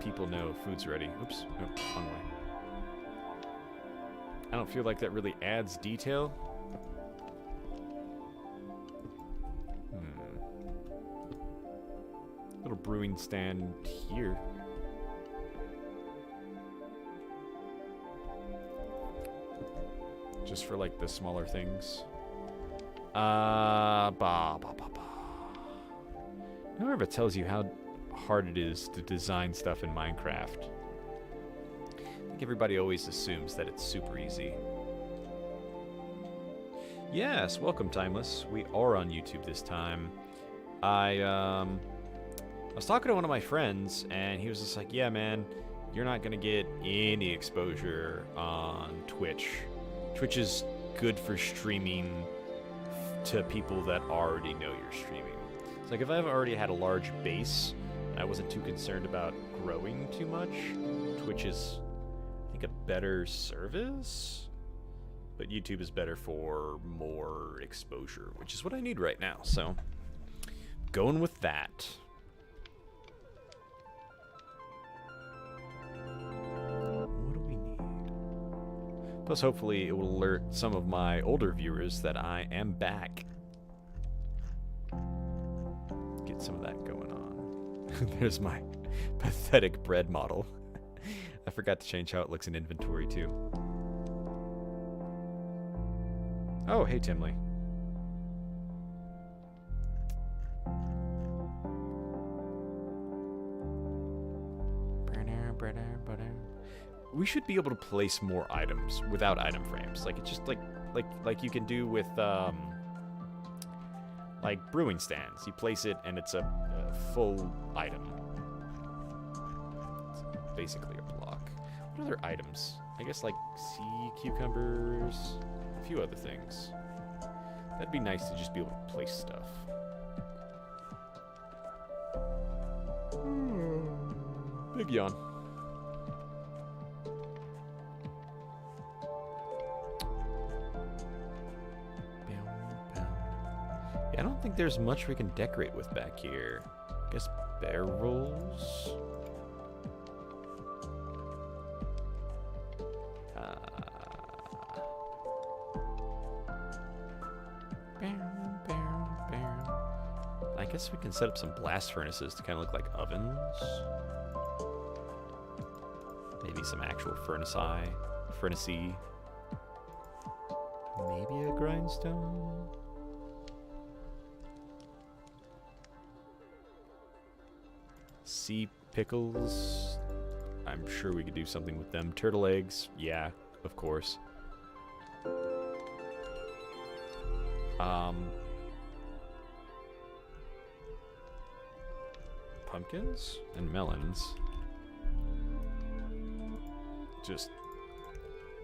people know food's ready. Oops, nope, wrong way. I don't feel like that really adds detail. Little brewing stand here. Just for like the smaller things. Whoever tells you how hard it is to design stuff in Minecraft. I think everybody always assumes that it's super easy. Yes, welcome, Timeless. We are on YouTube this time. I was talking to one of my friends, and he was just like, yeah, man, you're not going to get any exposure on Twitch. Twitch is good for streaming to people that already know you're streaming. It's like if I've already had a large base and I wasn't too concerned about growing too much, Twitch is, I think, a better service. But YouTube is better for more exposure, which is what I need right now. So, going with that. What do we need? Plus, hopefully, it will alert some of my older viewers that I am back. Get some of that going on. There's my pathetic bread model. I forgot to change how it looks in inventory, too. Oh, hey, Timley. We should be able to place more items without item frames. Like, it's just like you can do with, like brewing stands. You place it and it's a full item. It's basically a block. What other items? I guess like sea cucumbers, a few other things. That'd be nice to just be able to place stuff. Big yawn. Yeah, I don't think there's much we can decorate with back here. I guess barrels. I guess we can set up some blast furnaces to kind of look like ovens. Maybe some actual furnace-y. Maybe a grindstone. Sea pickles. I'm sure we could do something with them. Turtle eggs. Yeah, of course. Pumpkins and melons. Just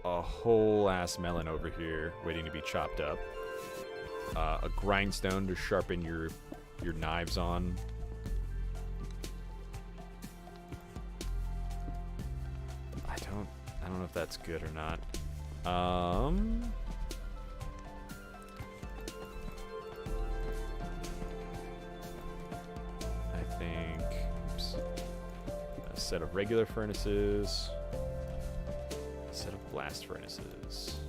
a whole ass melon over here waiting to be chopped up. A grindstone to sharpen your knives on. I don't know if that's good or not. I think a set of regular furnaces, a set of blast furnaces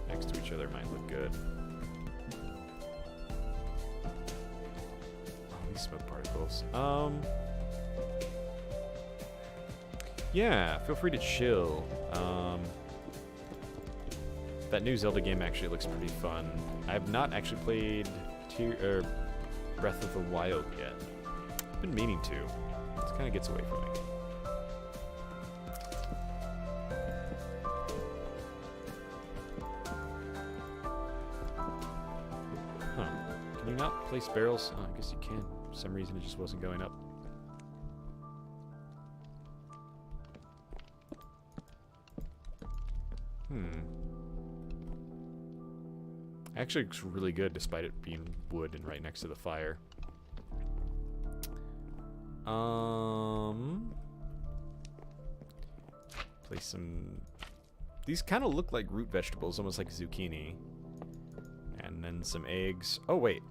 next to each other might look good. Oh, these smoke particles. Yeah, feel free to chill. That new Zelda game actually looks pretty fun. I have not actually played Breath of the Wild yet. I've been meaning to. It kind of gets away from me. Huh. Can you not place barrels? Oh, I guess you can. For some reason it just wasn't going up. Actually looks really good despite it being wood and right next to the fire. Place some... These kind of look like root vegetables, almost like zucchini. And then some eggs. Oh, wait.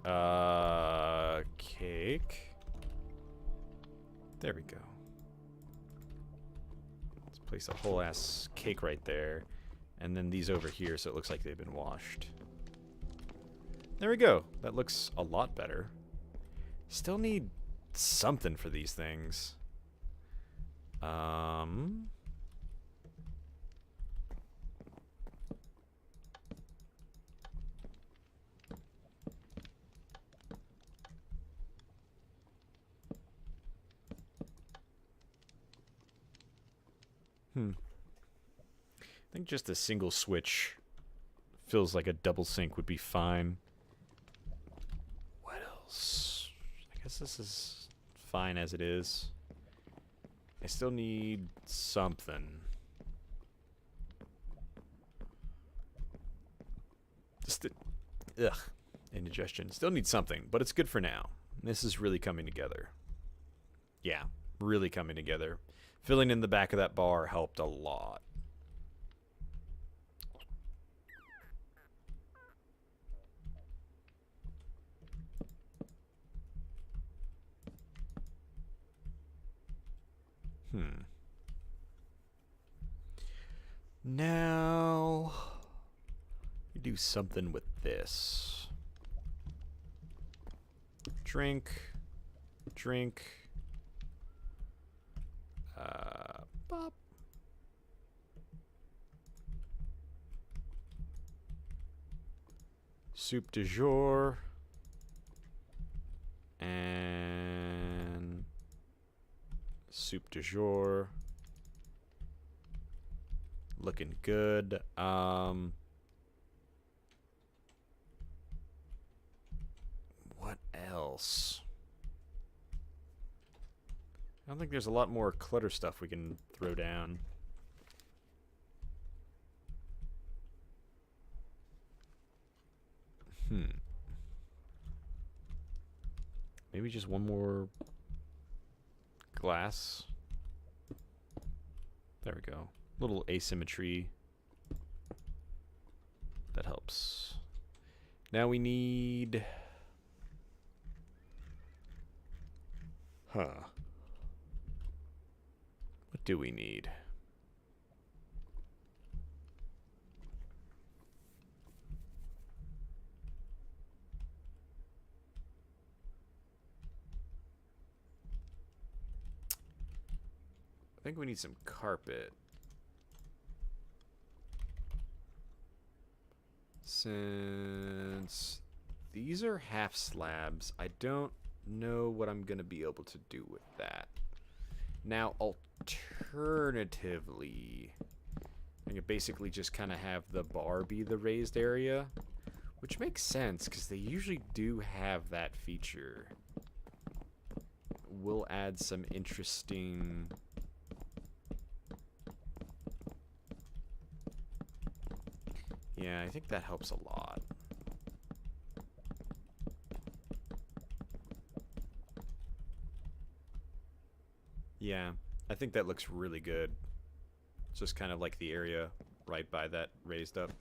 Cake. There we go. Let's place a whole ass cake right there. And then these over here so it looks like they've been washed. There we go. That looks a lot better. Still need something for these things. I think just a single switch feels like a double sink would be fine. What else? I guess this is fine as it is. I still need something. Just indigestion. Still need something, but it's good for now. This is really coming together. Yeah, really coming together. Filling in the back of that bar helped a lot. Now, we do something with this. Drink. Pop. Soup du jour. And soup du jour. Looking good. What else? I don't think there's a lot more clutter stuff we can throw down. Maybe just one more glass. There we go. Little asymmetry. That helps. Now we need... What do we need? I think we need some carpet. Since these are half slabs, I don't know what I'm gonna be able to do with that. Now, alternatively, I could basically just kind of have the bar be the raised area, which makes sense because they usually do have that feature. We'll add some interesting... Yeah, I think that helps a lot. Yeah, I think that looks really good. It's just kind of like the area right by that raised up.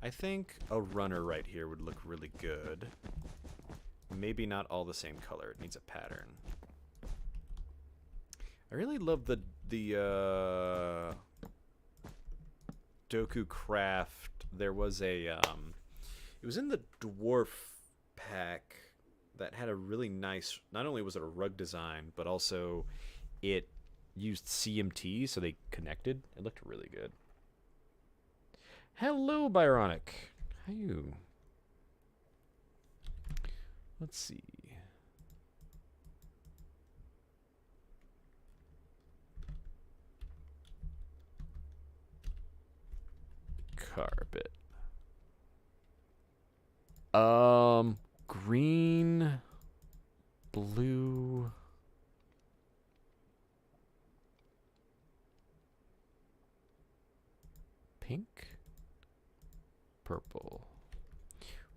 I think a runner right here would look really good. Maybe not all the same color. It needs a pattern. I really love the Doku Craft. There was a it was in the dwarf pack that had a really nice, not only was it a rug design, but also it used CMT, so they connected. It looked really good. Hello, Byronic. How you? Let's see. Carpet. Green, blue. Pink, purple.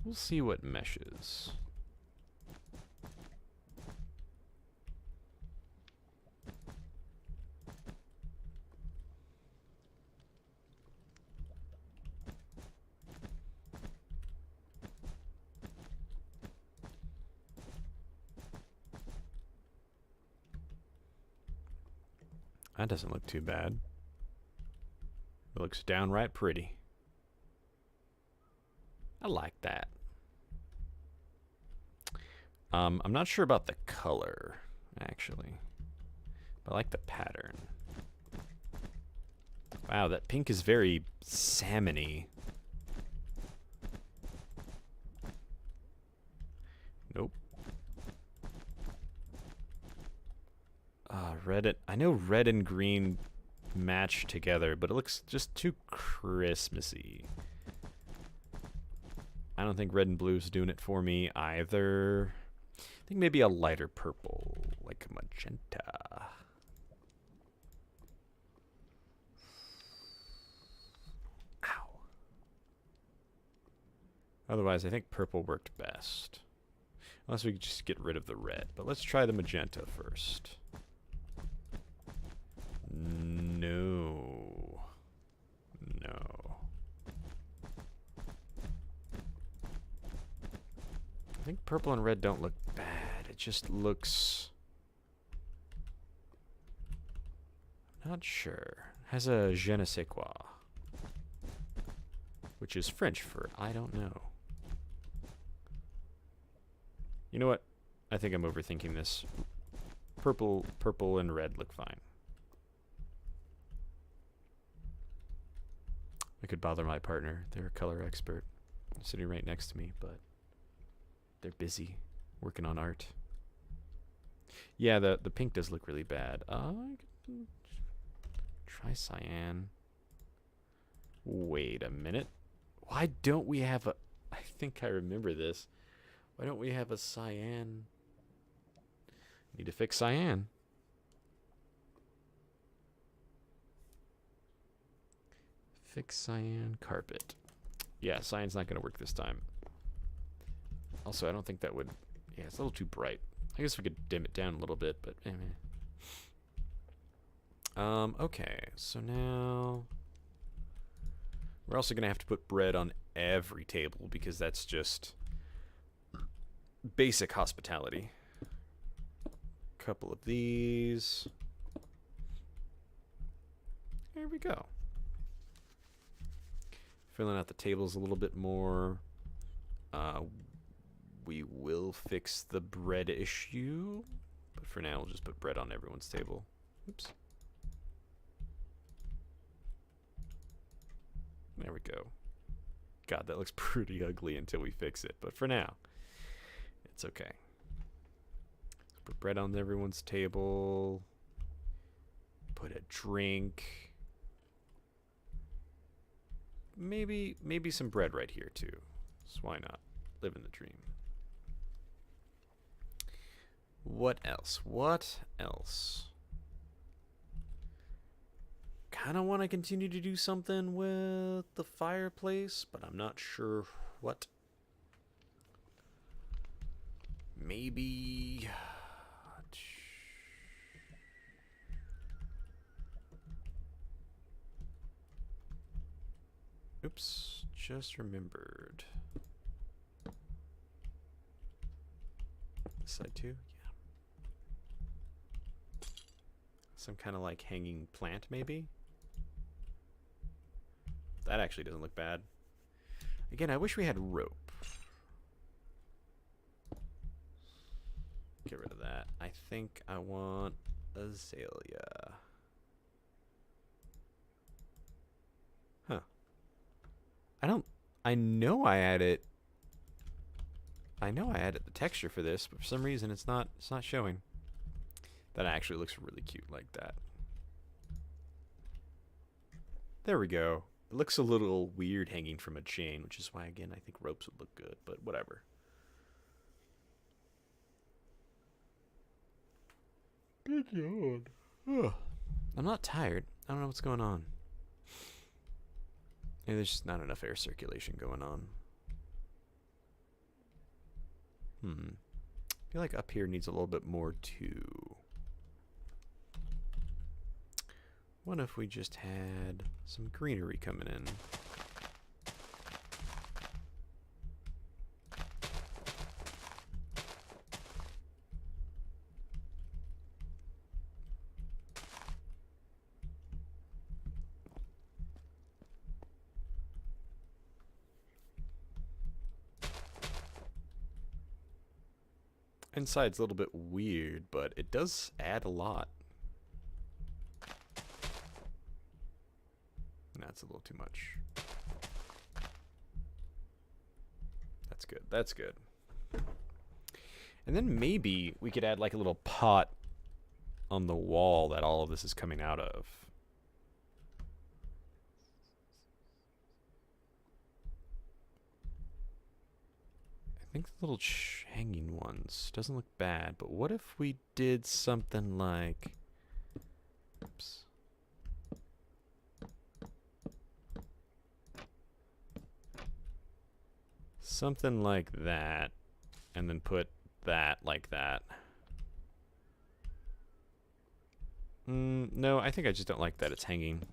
We'll see what meshes. That doesn't look too bad. It looks downright pretty. I like that. I'm not sure about the color, actually. But I like the pattern. Wow, that pink is very salmon-y. Nope. I know red and green match together, but it looks just too Christmassy. I don't think red and blue is doing it for me either. I think maybe a lighter purple, like magenta. Ow. Otherwise, I think purple worked best. Unless we could just get rid of the red. But let's try the magenta first. No. No. I think purple and red don't look bad. It just looks... not sure. Has a je ne sais quoi. Which is French for I don't know. You know what? I think I'm overthinking this. Purple and red look fine. I could bother my partner. They're a color expert. Sitting right next to me, but they're busy working on art. Yeah, the pink does look really bad. Try cyan. Wait a minute. Why don't we have a... I think I remember this. Why don't we have a cyan? Need to fix cyan. Fix cyan carpet. Yeah, cyan's not going to work this time. Also, I don't think that would... yeah, it's a little too bright. I guess we could dim it down a little bit, but... okay, so now... we're also going to have to put bread on every table because that's just basic hospitality. Couple of these. There we go. Filling out the tables a little bit more. We will fix the bread issue, but for now we'll just put bread on everyone's table. Oops. There we go. God, that looks pretty ugly until we fix it, but for now, it's okay. Put bread on everyone's table. Put a drink. Maybe some bread right here too. So why not? Living the dream. What else? What else? Kind of want to continue to do something with the fireplace, but I'm not sure what. Maybe... oops, just remembered. This side too? Yeah. Some kind of like hanging plant, maybe? That actually doesn't look bad. Again, I wish we had rope. Get rid of that. I think I want azalea. Huh. I know I added the texture for this, but for some reason it's not showing. That actually looks really cute like that. There we go. It looks a little weird hanging from a chain, which is why, again, I think ropes would look good, but whatever. Good God. Ugh. I'm not tired. I don't know what's going on. Maybe there's just not enough air circulation going on. I feel like up here needs a little bit more too. What if we just had some greenery coming in? Inside's a little bit weird, but it does add a lot. That's a little too much. That's good. That's good. And then maybe we could add like a little pot on the wall that all of this is coming out of. I think the little hanging ones doesn't look bad, but what if we did something like... oops. Something like that, and then put that like that. No, I think I just don't like that it's hanging.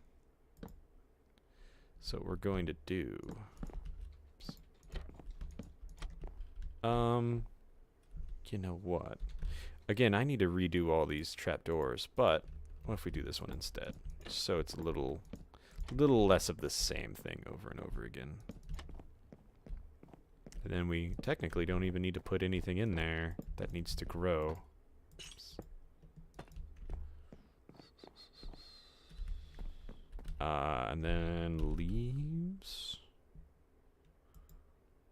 So what we're going to do... oops. You know what? Again, I need to redo all these trapdoors, but what if we do this one instead? So it's a little less of the same thing over and over again. And then we technically don't even need to put anything in there that needs to grow. Oops. And then leaves.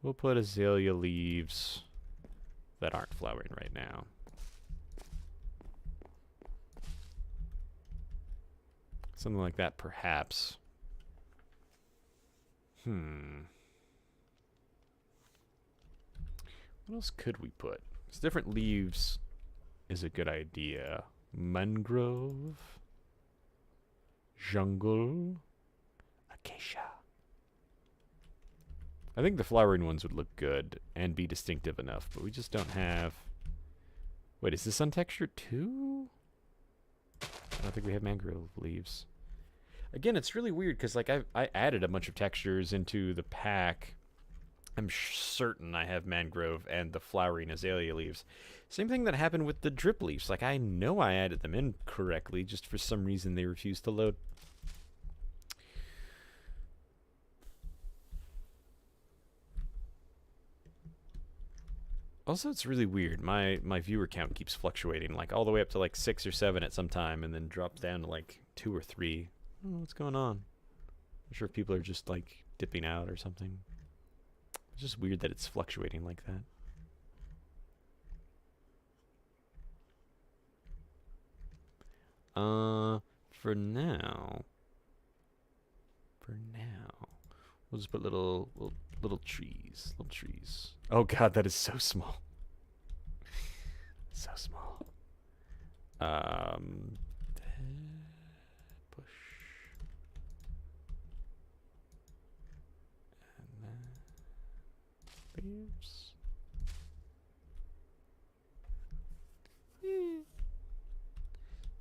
We'll put azalea leaves that aren't flowering right now. Something like that, perhaps. What else could we put? Different leaves is a good idea. Mangrove. Jungle. Acacia. I think the flowering ones would look good and be distinctive enough, but we just don't have... Wait, is this untextured too? I don't think we have mangrove leaves. Again, it's really weird because like I added a bunch of textures into the pack. I'm certain I have mangrove and the flowering azalea leaves. Same thing that happened with the drip leaves. Like I know I added them in correctly, just for some reason they refused to load. Also, it's really weird. My viewer count keeps fluctuating, like all the way up to like 6 or 7 at some time, and then drops down to like 2 or 3. I don't know what's going on. I'm sure if people are just like dipping out or something. It's just weird that it's fluctuating like that. For now, we'll just put little trees, Oh god, that is so small. So small. Push. And then leaves.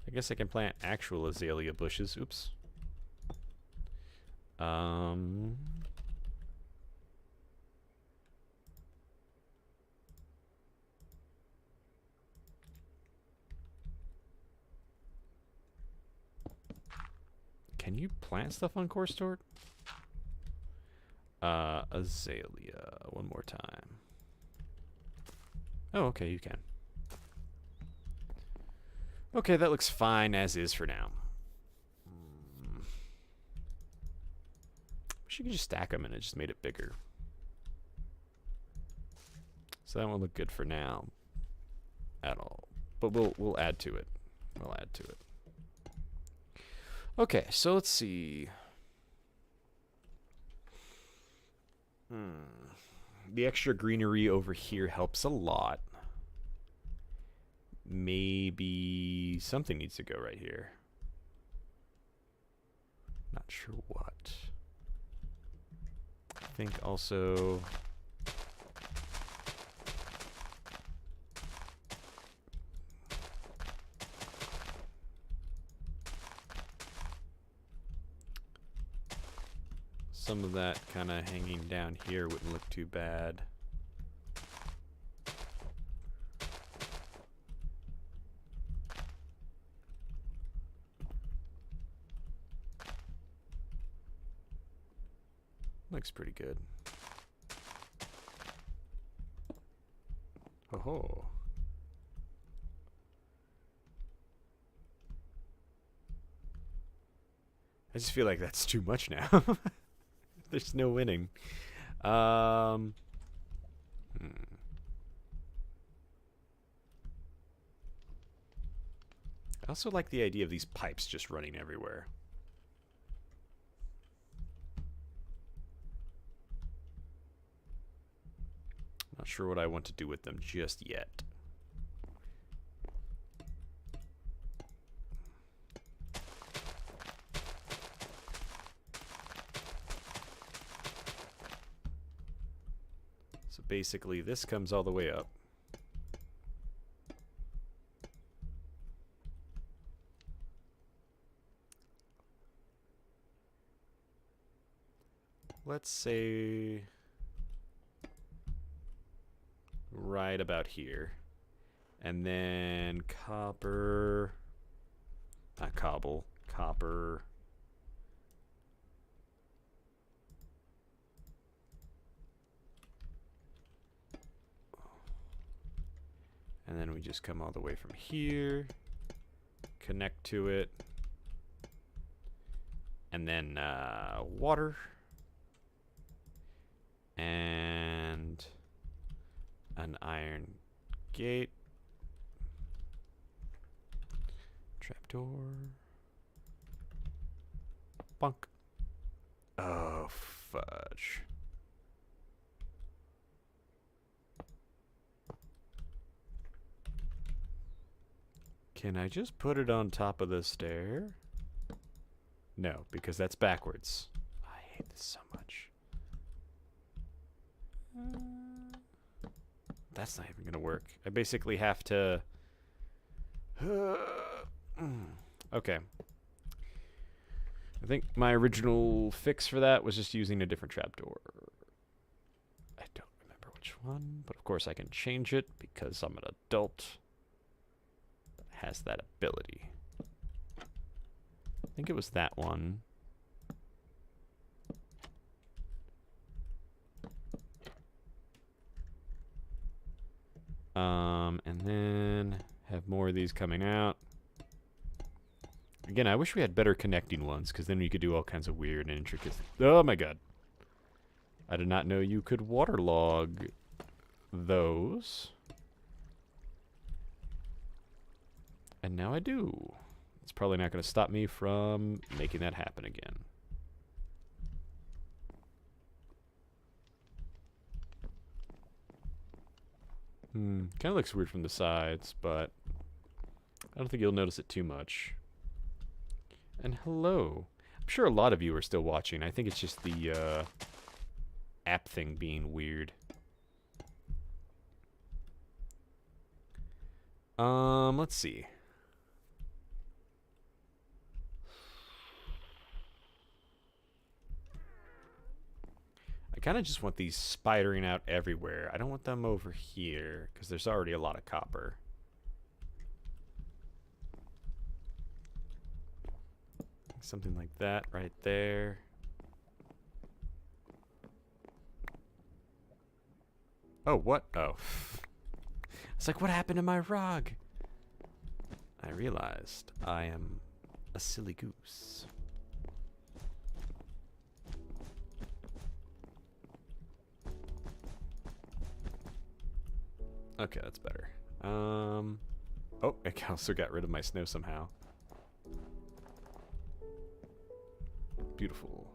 I guess I can plant actual azalea bushes. Oops. Can you plant stuff on Core Stored? Azalea. One more time. Oh, okay, you can. Okay, that looks fine as is for now. Wish you could just stack them and it just made it bigger. So that won't look good for now at all. But we'll add to it. We'll add to it. Okay, so let's see. The extra greenery over here helps a lot. Maybe something needs to go right here. Not sure what. I think also... some of that kind of hanging down here wouldn't look too bad. Looks pretty good. Oh. I just feel like that's too much now. There's no winning. I also like the idea of these pipes just running everywhere. Not sure what I want to do with them just yet. So basically this comes all the way up. Let's say right about here. And then copper, not cobble, copper. And then we just come all the way from here, connect to it, and then water, and an iron gate, trapdoor, bunk. Oh, fudge. Can I just put it on top of the stair? No, because that's backwards. I hate this so much. That's not even gonna work. I basically have to... Okay. I think my original fix for that was just using a different trapdoor. I don't remember which one, but of course I can change it because I'm an adult that has that ability. I think it was that one. And then have more of these coming out. Again, I wish we had better connecting ones, because then we could do all kinds of weird and intricate... Oh my god. I did not know you could waterlog those. And now I do. It's probably not going to stop me from making that happen again. Kind of looks weird from the sides, but I don't think you'll notice it too much. And hello. I'm sure a lot of you are still watching. I think it's just the app thing being weird. Let's see. I kind of just want these spidering out everywhere. I don't want them over here, because there's already a lot of copper. Something like that right there. Oh, what? Oh. It's like, what happened to my rug? I realized I am a silly goose. Okay, that's better. Oh, I also got rid of my snow somehow. Beautiful.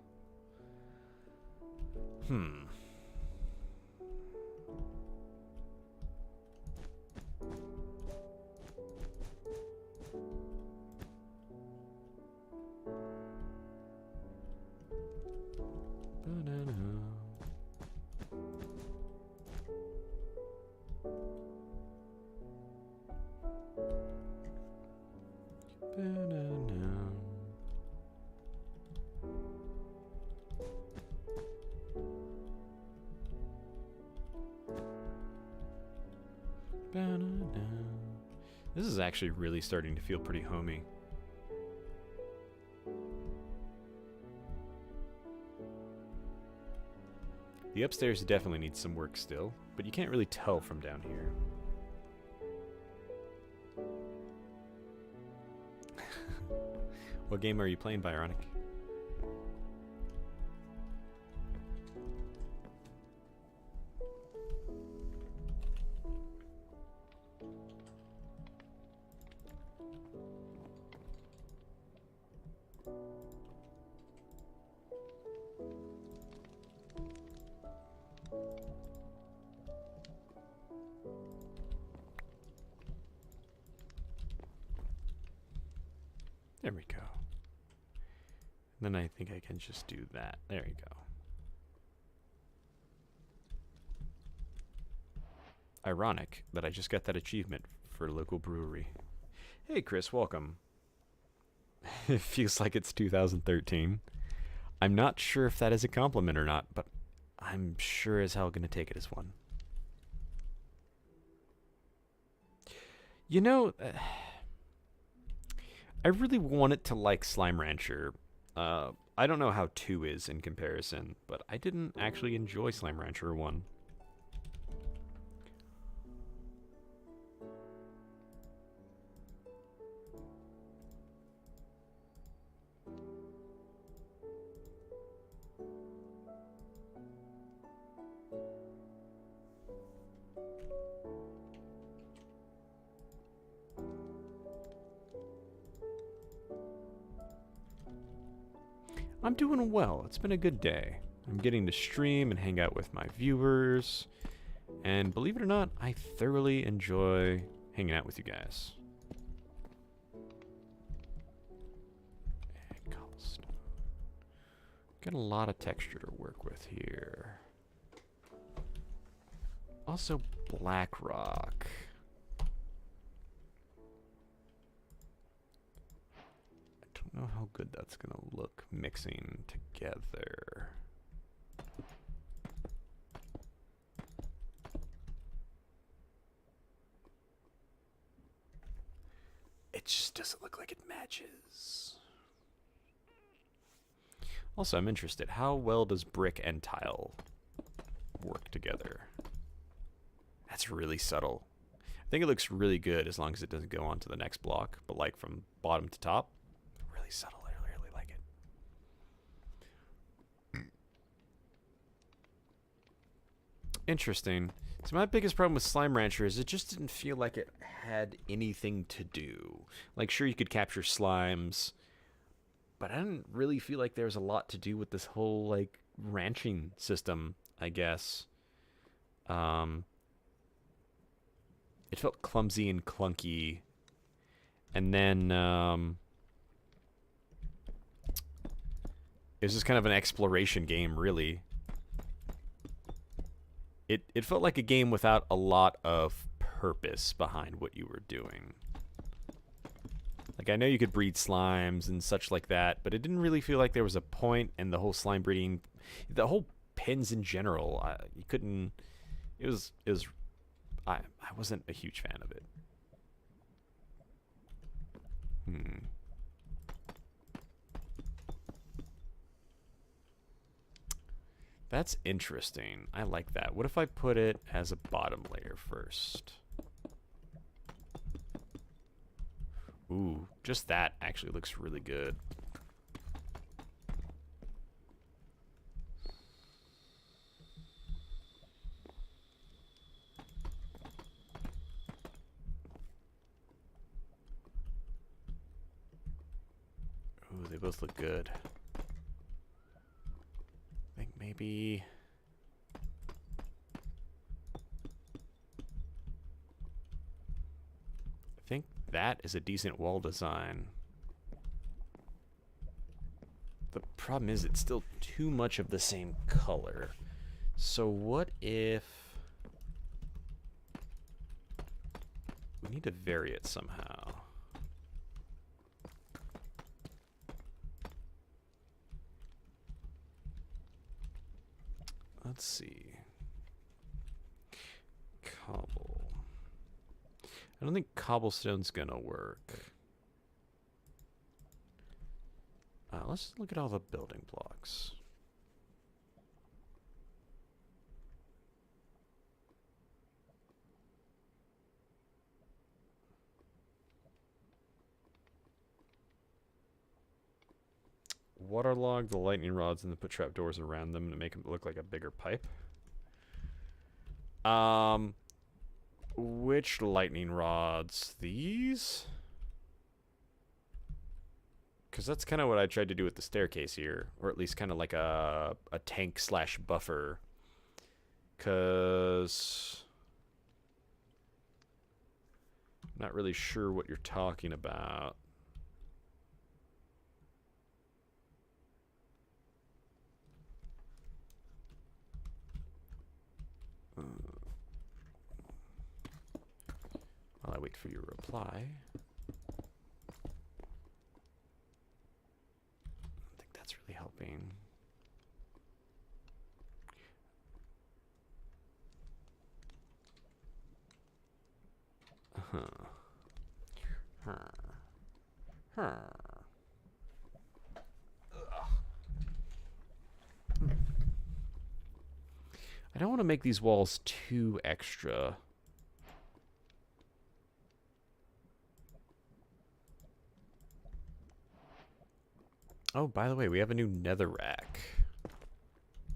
This is actually really starting to feel pretty homey. The upstairs definitely needs some work still, but you can't really tell from down here. What game are you playing, Bionic? There we go. Then I think I can just do that. There you go. Ironic that I just got that achievement for local brewery. Hey Chris, welcome. It feels like it's 2013. I'm not sure if that is a compliment or not, but I'm sure as hell gonna take it as one. You know, I really wanted to like Slime Rancher. I don't know how 2 is in comparison, but I didn't actually enjoy Slime Rancher 1. I'm doing well. It's been a good day. I'm getting to stream and hang out with my viewers. And believe it or not, I thoroughly enjoy hanging out with you guys. And cobblestone. Got a lot of texture to work with here. Also, black rock. I don't know how good that's gonna look mixing together. It just doesn't look like it matches. Also, I'm interested. How well does brick and tile work together? That's really subtle. I think it looks really good as long as it doesn't go on to the next block. But like from bottom to top, really subtle. I really like it. Interesting. So my biggest problem with Slime Rancher is it just didn't feel like it had anything to do. Like, sure, you could capture slimes, but I didn't really feel like there was a lot to do with this whole, like, ranching system, I guess. It felt clumsy and clunky. And then, it was just kind of an exploration game, really. It felt like a game without a lot of purpose behind what you were doing. Like, I know you could breed slimes and such like that, but it didn't really feel like there was a point, and the whole slime breeding, the whole pins in general, you couldn't, I wasn't a huge fan of it. That's interesting. I like that. What if I put it as a bottom layer first? Ooh, just that actually looks really good. Ooh, they both look good. I think maybe... I think that is a decent wall design. The problem is it's still too much of the same color. So what if... we need to vary it somehow. Let's see. Cobble. I don't think cobblestone's gonna work. Let's look at all the building blocks. Waterlog the lightning rods and then put trapdoors around them to make them look like a bigger pipe. Which lightning rods? These? Because that's kind of what I tried to do with the staircase here. Or at least kind of like a tank slash buffer. Because... I'm not really sure what you're talking about. While I wait for your reply. I think that's really helping. Huh. Huh. I don't want to make these walls too extra. Oh, by the way, we have a new netherrack.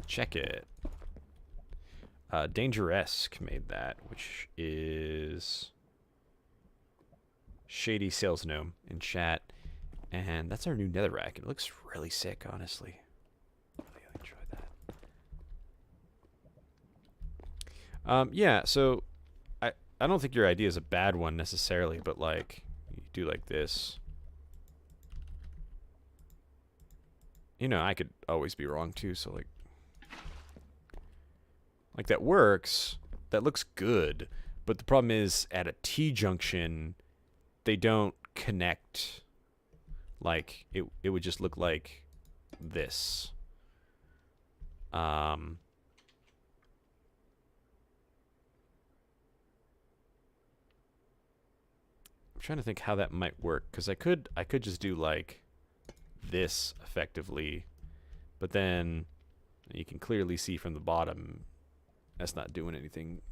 Check it. Dangeresque made that, which is Shady Sales Gnome in chat. And that's our new netherrack. It looks really sick, honestly. Really enjoy that. Yeah, so I don't think your idea is a bad one necessarily, but like you do like this. You know, I could always be wrong too, so like that works. That looks good. But the problem is at a T-junction, they don't connect. Like it would just look like this. I'm trying to think how that might work, because I could just do like this effectively, but then you can clearly see from the bottom that's not doing anything.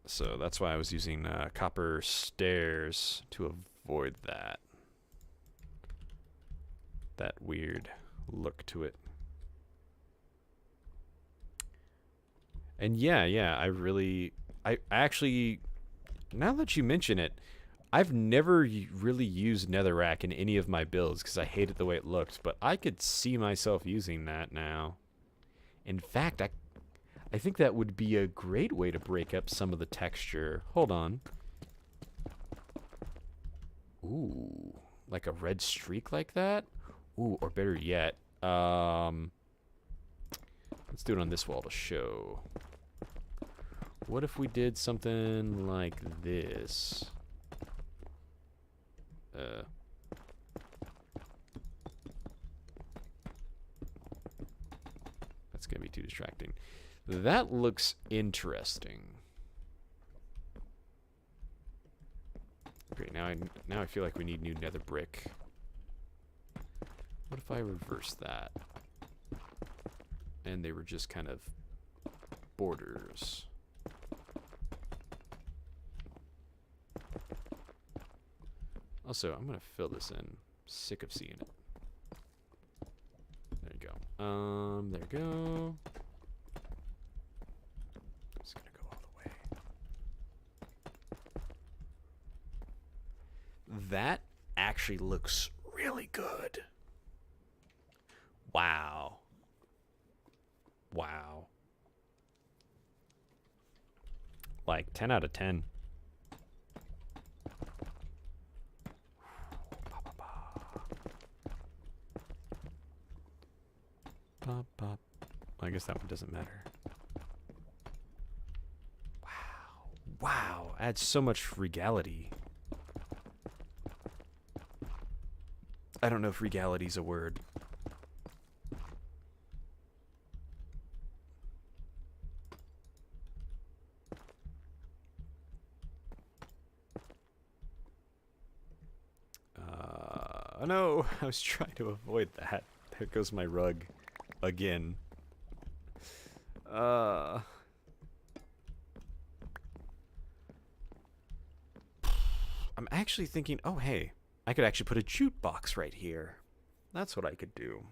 So that's why I was using copper stairs to avoid that weird look to it. And yeah, I actually, now that you mention it, I've never really used netherrack in any of my builds because I hated the way it looked, but I could see myself using that now. In fact, I think that would be a great way to break up some of the texture. Hold on. Ooh, like a red streak like that? Ooh, or better yet, let's do it on this wall to show. What if we did something like this? That's gonna be too distracting. That looks interesting. Great, now I feel like we need new nether brick. What if I reverse that? And they were just kind of borders. Also, I'm gonna fill this in. Sick of seeing it. There you go. There you go. Just gonna go all the way. That actually looks really good. Wow. Wow. Like 10 out of 10. Pop, pop. I guess that one doesn't matter. Wow. Wow. Adds so much regality. I don't know if regality's a word. Oh no, I was trying to avoid that. There goes my rug. Again. I'm actually thinking, oh hey, I could actually put a jute box right here. That's what I could do.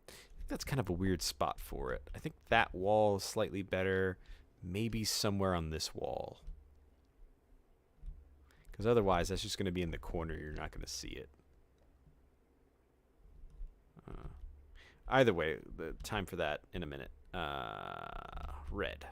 I think that's kind of a weird spot for it. I think that wall is slightly better. Maybe somewhere on this wall. Because otherwise, that's just going to be in the corner. You're not going to see it. Either way, the time for that in a minute. Red.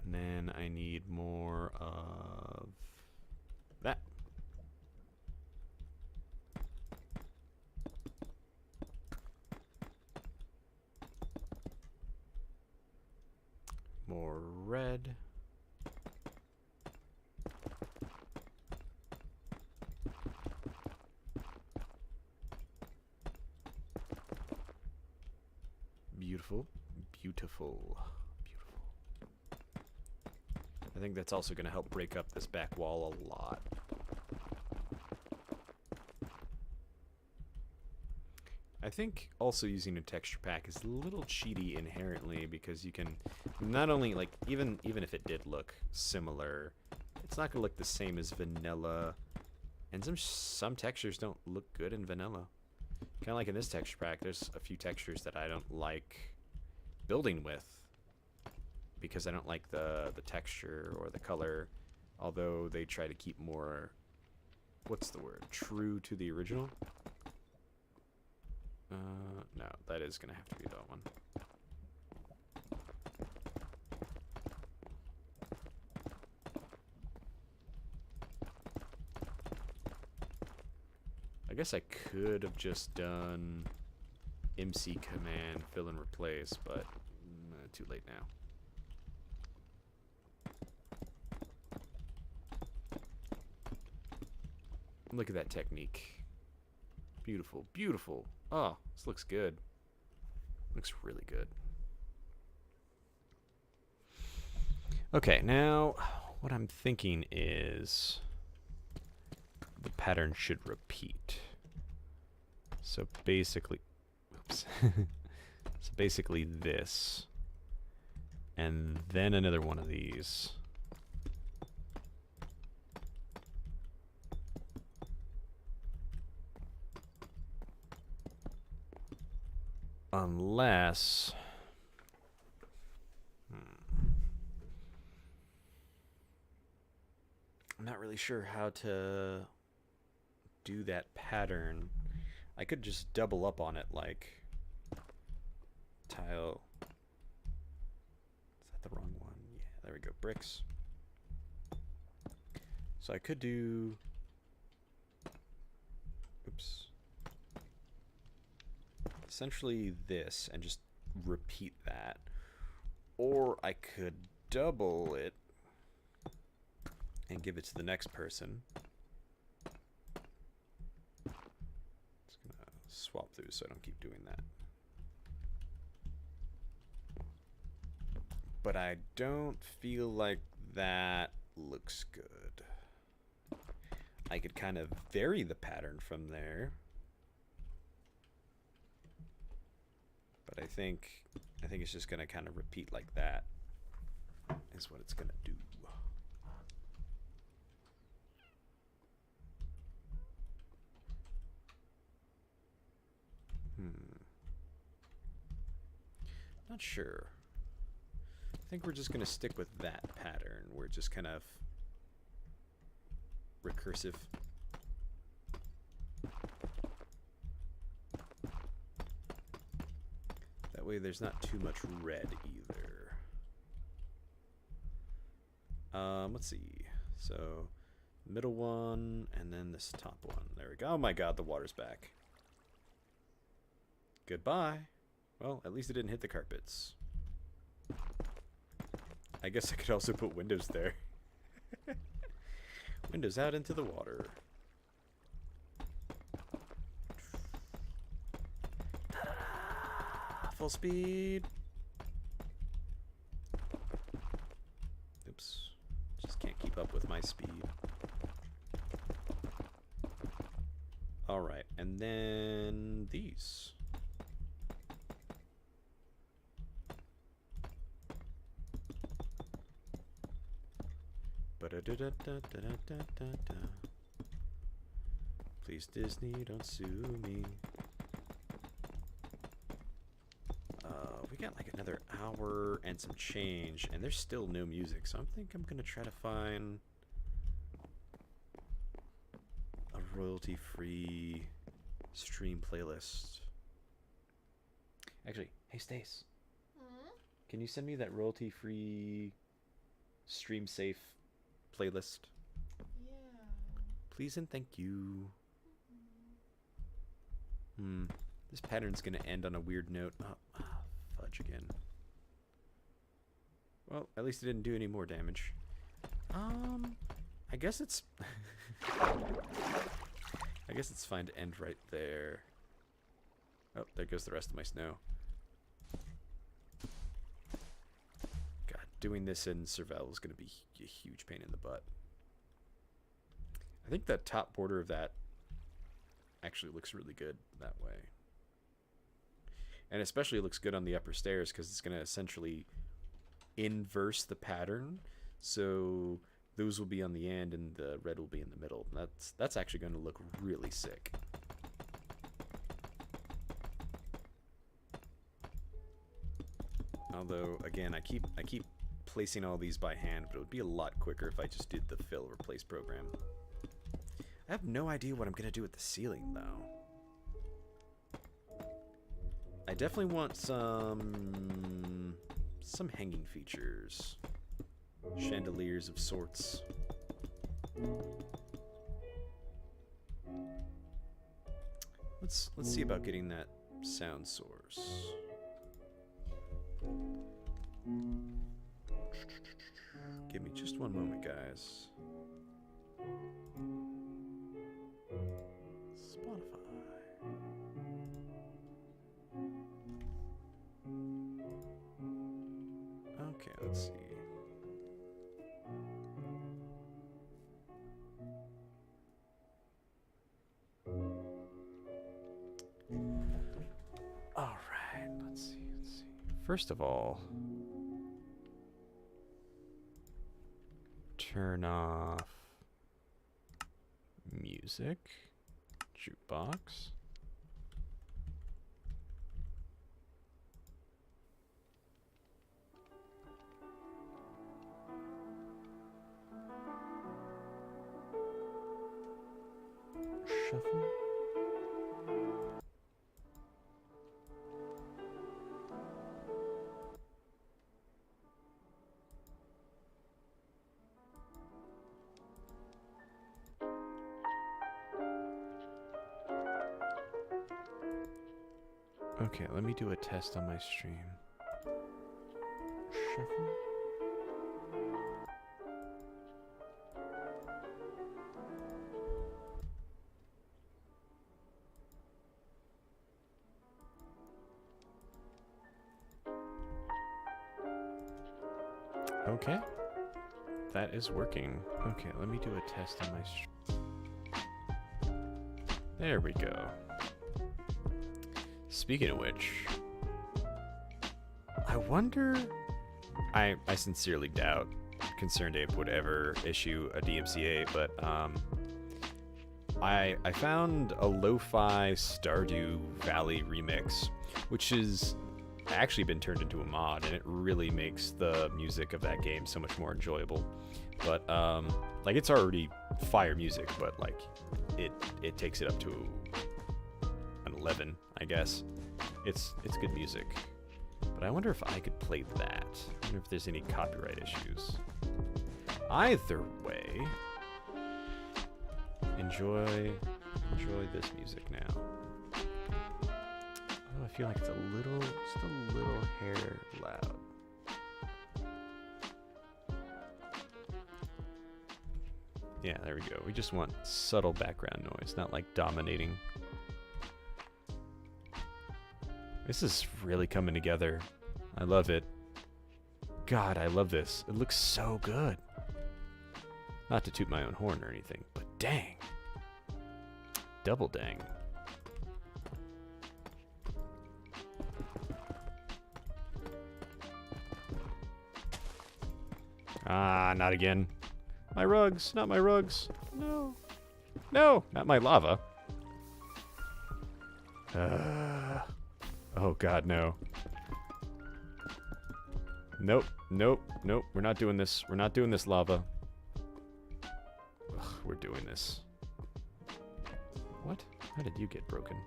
And then I need more of that. more red. Beautiful, beautiful, beautiful. I think that's also going to help break up this back wall a lot. I think also using a texture pack is a little cheaty inherently because you can not only, like, even if it did look similar, it's not going to look the same as vanilla. And some textures don't look good in vanilla. Kind of like in this texture pack, there's a few textures that I don't like building with because I don't like the texture or the color, although they try to keep more, what's the word, true to the original. No, that is gonna have to be that one. I guess I could have just done MC command fill and replace, but too late now. Look at that technique. Beautiful, beautiful. Oh, this looks good. Looks really good. Okay, now what I'm thinking is the pattern should repeat. So basically, oops. So basically this, and then another one of these. Unless... I'm not really sure how to do that pattern. I could just double up on it like tile. Is that the wrong one? Yeah, there we go. Bricks. So I could do... Oops. Essentially this and just repeat that. Or I could double it and give it to the next person. Just gonna swap through so I don't keep doing that. But I don't feel like that looks good. I could kind of vary the pattern from there. But I think it's just gonna kind of repeat like that is what it's gonna do. Not sure. I think we're just gonna stick with that pattern. We're just kind of recursive. That way there's not too much red either. Let's see. So, middle one, and then this top one. There we go. Oh my god, the water's back. Goodbye. Well, at least it didn't hit the carpets. I guess I could also put windows there. Windows out into the water. Full speed. Oops. Just can't keep up with my speed. Alright, and then these. Please, Disney, don't sue me. We got like another hour and some change, and there's still no music, so I think I'm gonna try to find a royalty-free stream playlist. Actually, hey Stace, can you send me that royalty-free stream safe playlist? Yeah. Please and thank you. This pattern's gonna end on a weird note. Oh, fudge again. Well, at least it didn't do any more damage. I guess it's... I guess it's fine to end right there. Oh, there goes the rest of my snow. God, doing this in survival is going to be a huge pain in the butt. I think the top border of that actually looks really good that way. And especially looks good on the upper stairs because it's going to essentially inverse the pattern. So those will be on the end and the red will be in the middle. That's actually going to look really sick. Although again, I keep placing all these by hand, but it would be a lot quicker if I just did the fill replace program. I have no idea what I'm going to do with the ceiling though. I definitely want some hanging features. Chandeliers of sorts. Let's see about getting that sound source. Give me just one moment, guys. Spotify. Okay, let's see. All right, let's see. First of all, turn off music, jukebox. Shuffle. Okay, let me do a test on my stream. Shuffle. Okay, that is working. Okay, let me do a test on my stream. There we go. Speaking of which, I wonder... I sincerely doubt ConcernedApe would ever issue a DMCA, but I found a lo-fi Stardew Valley remix, which has actually been turned into a mod, and it really makes the music of that game so much more enjoyable. But like, it's already fire music, but like it takes it up to an 11, I guess. It's good music, but I wonder if I could play that. I wonder if there's any copyright issues. Either way, enjoy this music now. Oh, I feel like it's just a little hair loud. Yeah, there we go. We just want subtle background noise, not like dominating. This is really coming together. I love it. God, I love this. It looks so good. Not to toot my own horn or anything, but dang. Double dang. Ah, not again. My rugs, not my rugs. No. No, not my lava. Oh god, no. Nope, nope, nope. We're not doing this. We're not doing this, lava. Ugh, we're doing this. What? How did you get broken?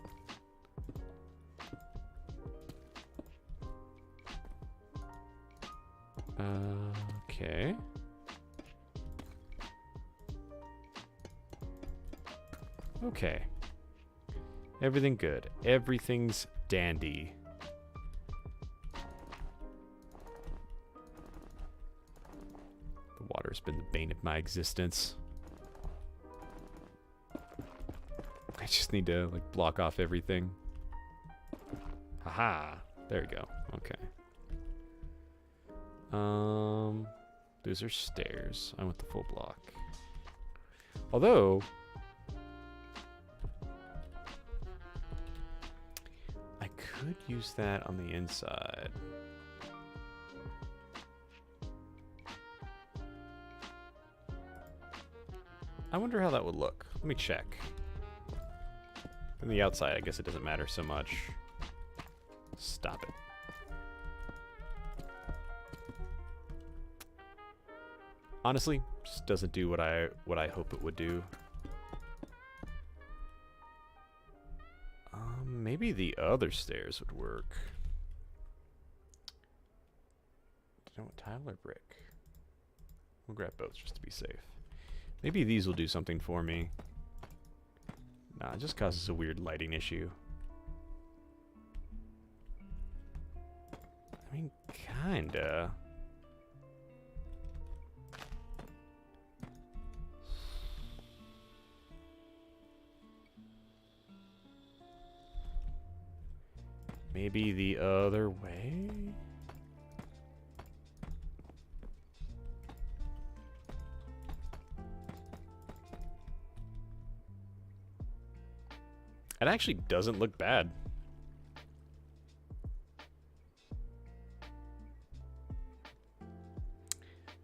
Okay. Okay. Everything good. Everything's dandy. just been the bane of my existence. I just need to, like, block off everything. Haha. There we go. Okay. Those are stairs. I want the full block. Although, I could use that on the inside. I wonder how that would look. Let me check. On the outside, I guess it doesn't matter so much. Stop it. Honestly, just doesn't do what I hope it would do. Maybe the other stairs would work. Do you know what, tile or brick? We'll grab both just to be safe. Maybe these will do something for me. Nah, it just causes a weird lighting issue. I mean, kinda. Maybe the other way? It actually doesn't look bad.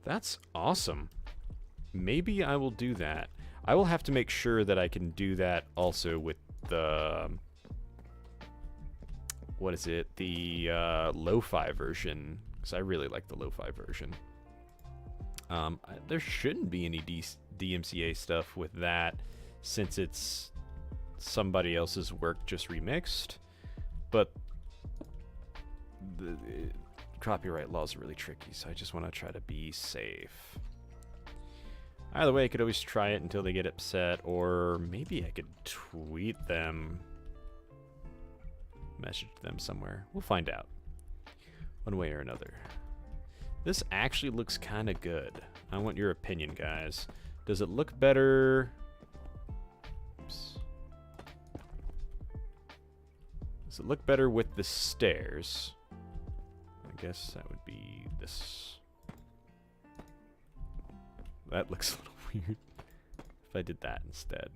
That's awesome. Maybe I will do that. I will have to make sure that I can do that also with the... what is it? The lo-fi version. Because I really like the lo-fi version. There shouldn't be any DMCA stuff with that, since it's somebody else's work just remixed. But the copyright laws are really tricky, so I just want to try to be safe. Either way, I could always try it until they get upset, or maybe I could tweet them. Message them somewhere. We'll find out. One way or another. This actually looks kind of good. I want your opinion, guys. Does it look better? Oops. Does it look better with the stairs? I guess that would be this. That looks a little weird. If I did that instead.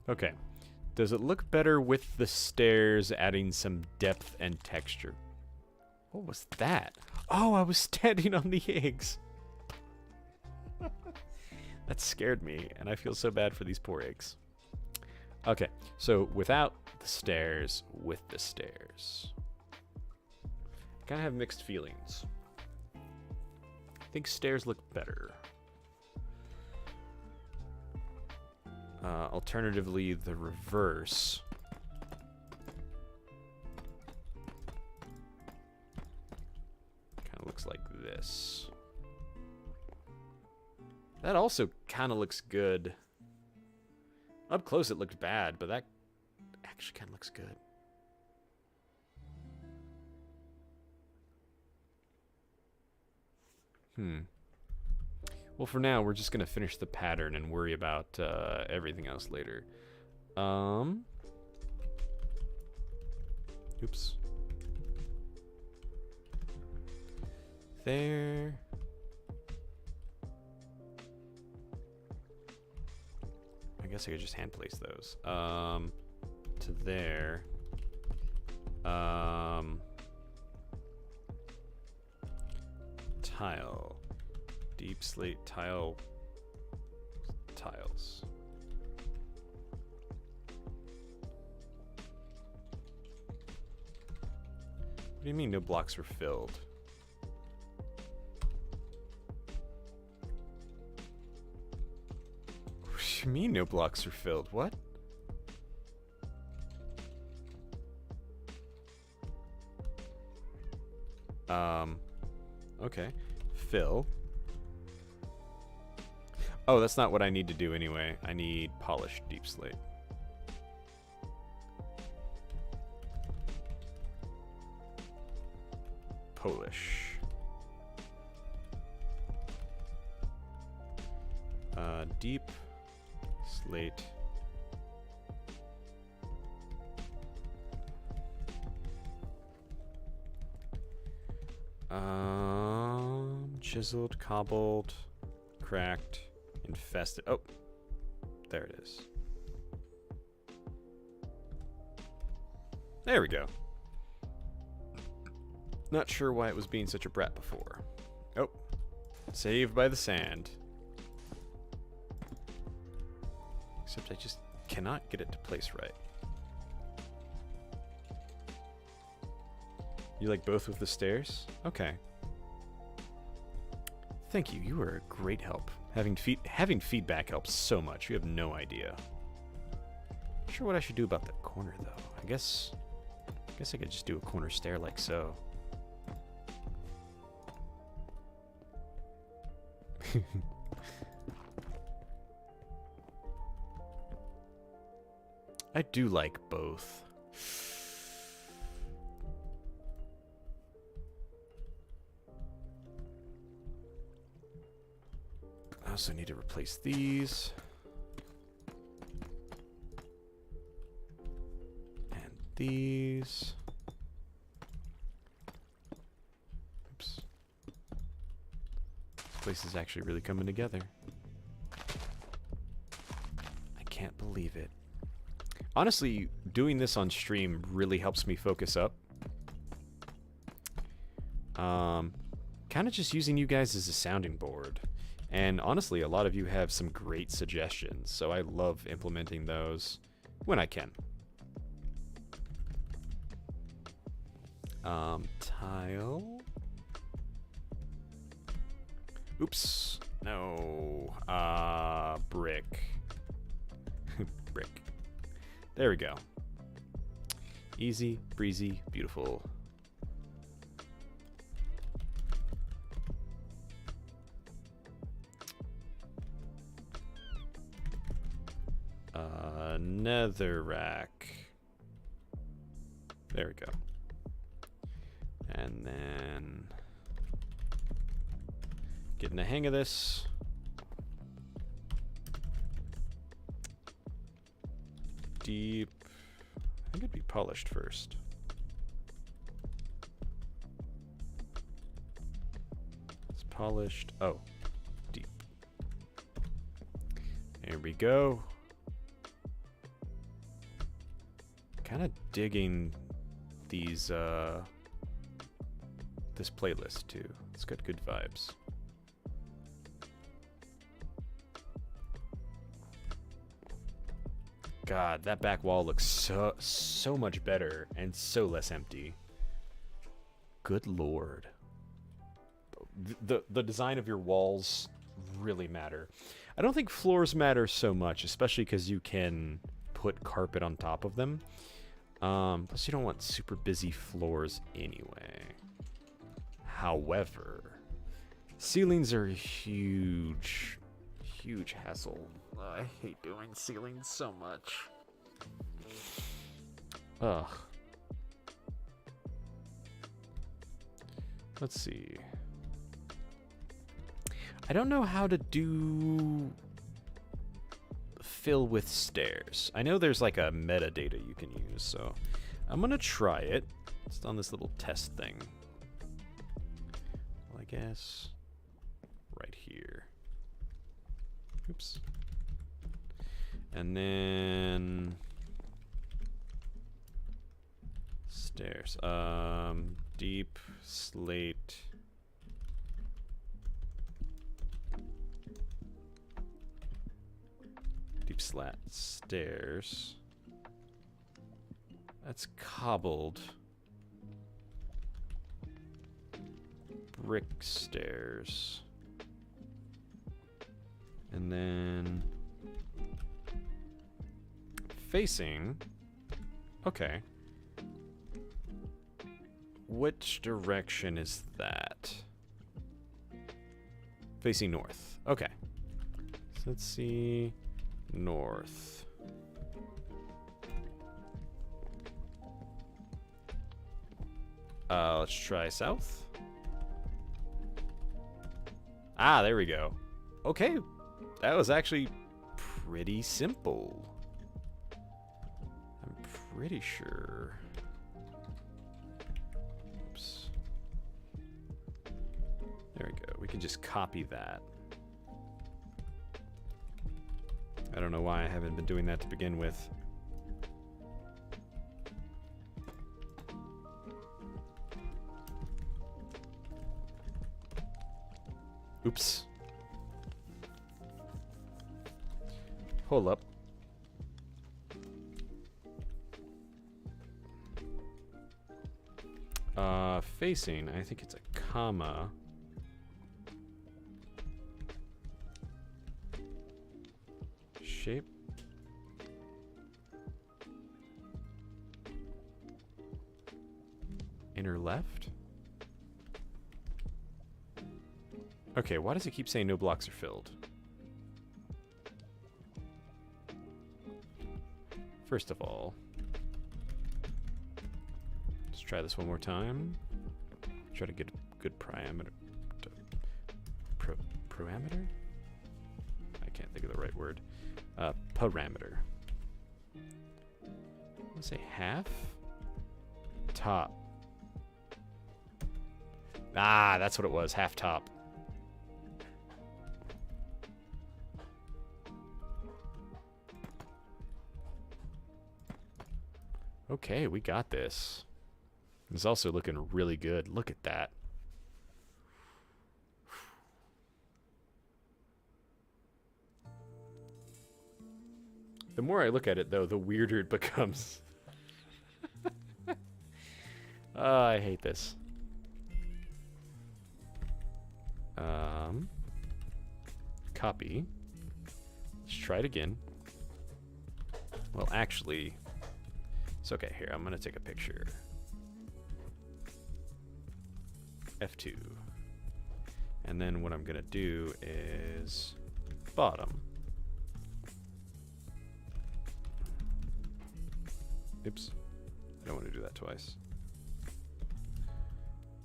Okay. Does it look better with the stairs adding some depth and texture? What was that? Oh, I was standing on the eggs. That scared me, and I feel so bad for these poor eggs. Okay, so without the stairs, with the stairs. I kind of have mixed feelings. I think stairs look better. Alternatively, the reverse. Kind of looks like this. That also kind of looks good. Up close it looked bad, but that actually kind of looks good. Well, for now, we're just going to finish the pattern and worry about everything else later. Oops. There. I guess I could just hand place those. To there. Tile. Deep slate tile. Tiles. What do you mean no blocks were filled? What do you mean no blocks were filled? What? Okay. Fill. Oh, that's not what I need to do anyway. I need polished deep slate. Polish. Deep slate. Chiseled, cobbled, cracked, infested. Oh, there it is. There we go. Not sure why it was being such a brat before. Oh, saved by the sand. Except I just cannot get it to place right. You like both with the stairs? Okay. Thank you. You were a great help. Having feedback helps so much. You have no idea. Not sure what I should do about the corner though. I guess I could just do a corner stair like so. I do like both. I also need to replace these. And these. Oops. This place is actually really coming together. I can't believe it. Honestly, doing this on stream really helps me focus up. Kind of just using you guys as a sounding board. And honestly, a lot of you have some great suggestions, so I love implementing those when I can. Tile. Oops. No. Brick. Brick. There we go. Easy, breezy, beautiful. Netherrack. There we go. And then getting the hang of this. Deep. I think it'd be polished first. It's polished. Oh, deep. There we go. Kind of digging these this playlist too. It's got good vibes. God, that back wall looks so much better and so less empty. Good lord. The design of your walls really matter. I don't think floors matter so much, especially because you can put carpet on top of them. Plus you don't want super busy floors anyway. However, ceilings are a huge hassle. I hate doing ceilings so much. Ugh. Let's see. I don't know how to do fill with stairs. I know there's like a metadata you can use, so I'm gonna try it. It's on this little test thing. Well, I guess right here. Oops. And then stairs. Deep slate. Deep slat stairs. That's cobbled. Brick stairs. And then facing. Okay. Which direction is that? Facing north. Okay. So let's see. North. Let's try south. Ah, there we go. Okay, that was actually pretty simple. I'm pretty sure. Oops. There we go. We can just copy that. I don't know why I haven't been doing that to begin with. Oops. Hold up. Facing, I think it's a comma. Shape. Inner left. Okay, why does it keep saying no blocks are filled? First of all, let's try this one more time. Try to get a good parameter. Parameter? I can't think of the right word. Parameter. Let's say half. Top. Ah, that's what it was. Half top. Okay, we got this. It's also looking really good. Look at that. The more I look at it, though, the weirder it becomes. I hate this. Copy. Let's try it again. Well, actually, it's okay. Here, I'm going to take a picture. F2. And then what I'm going to do is bottom. Oops. I don't want to do that twice.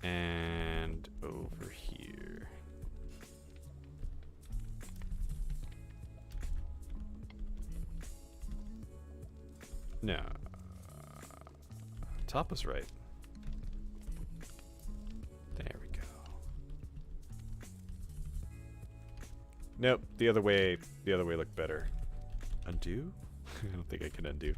And over here. No. Top was right. There we go. Nope, the other way looked better. Undo? I don't think I can undo.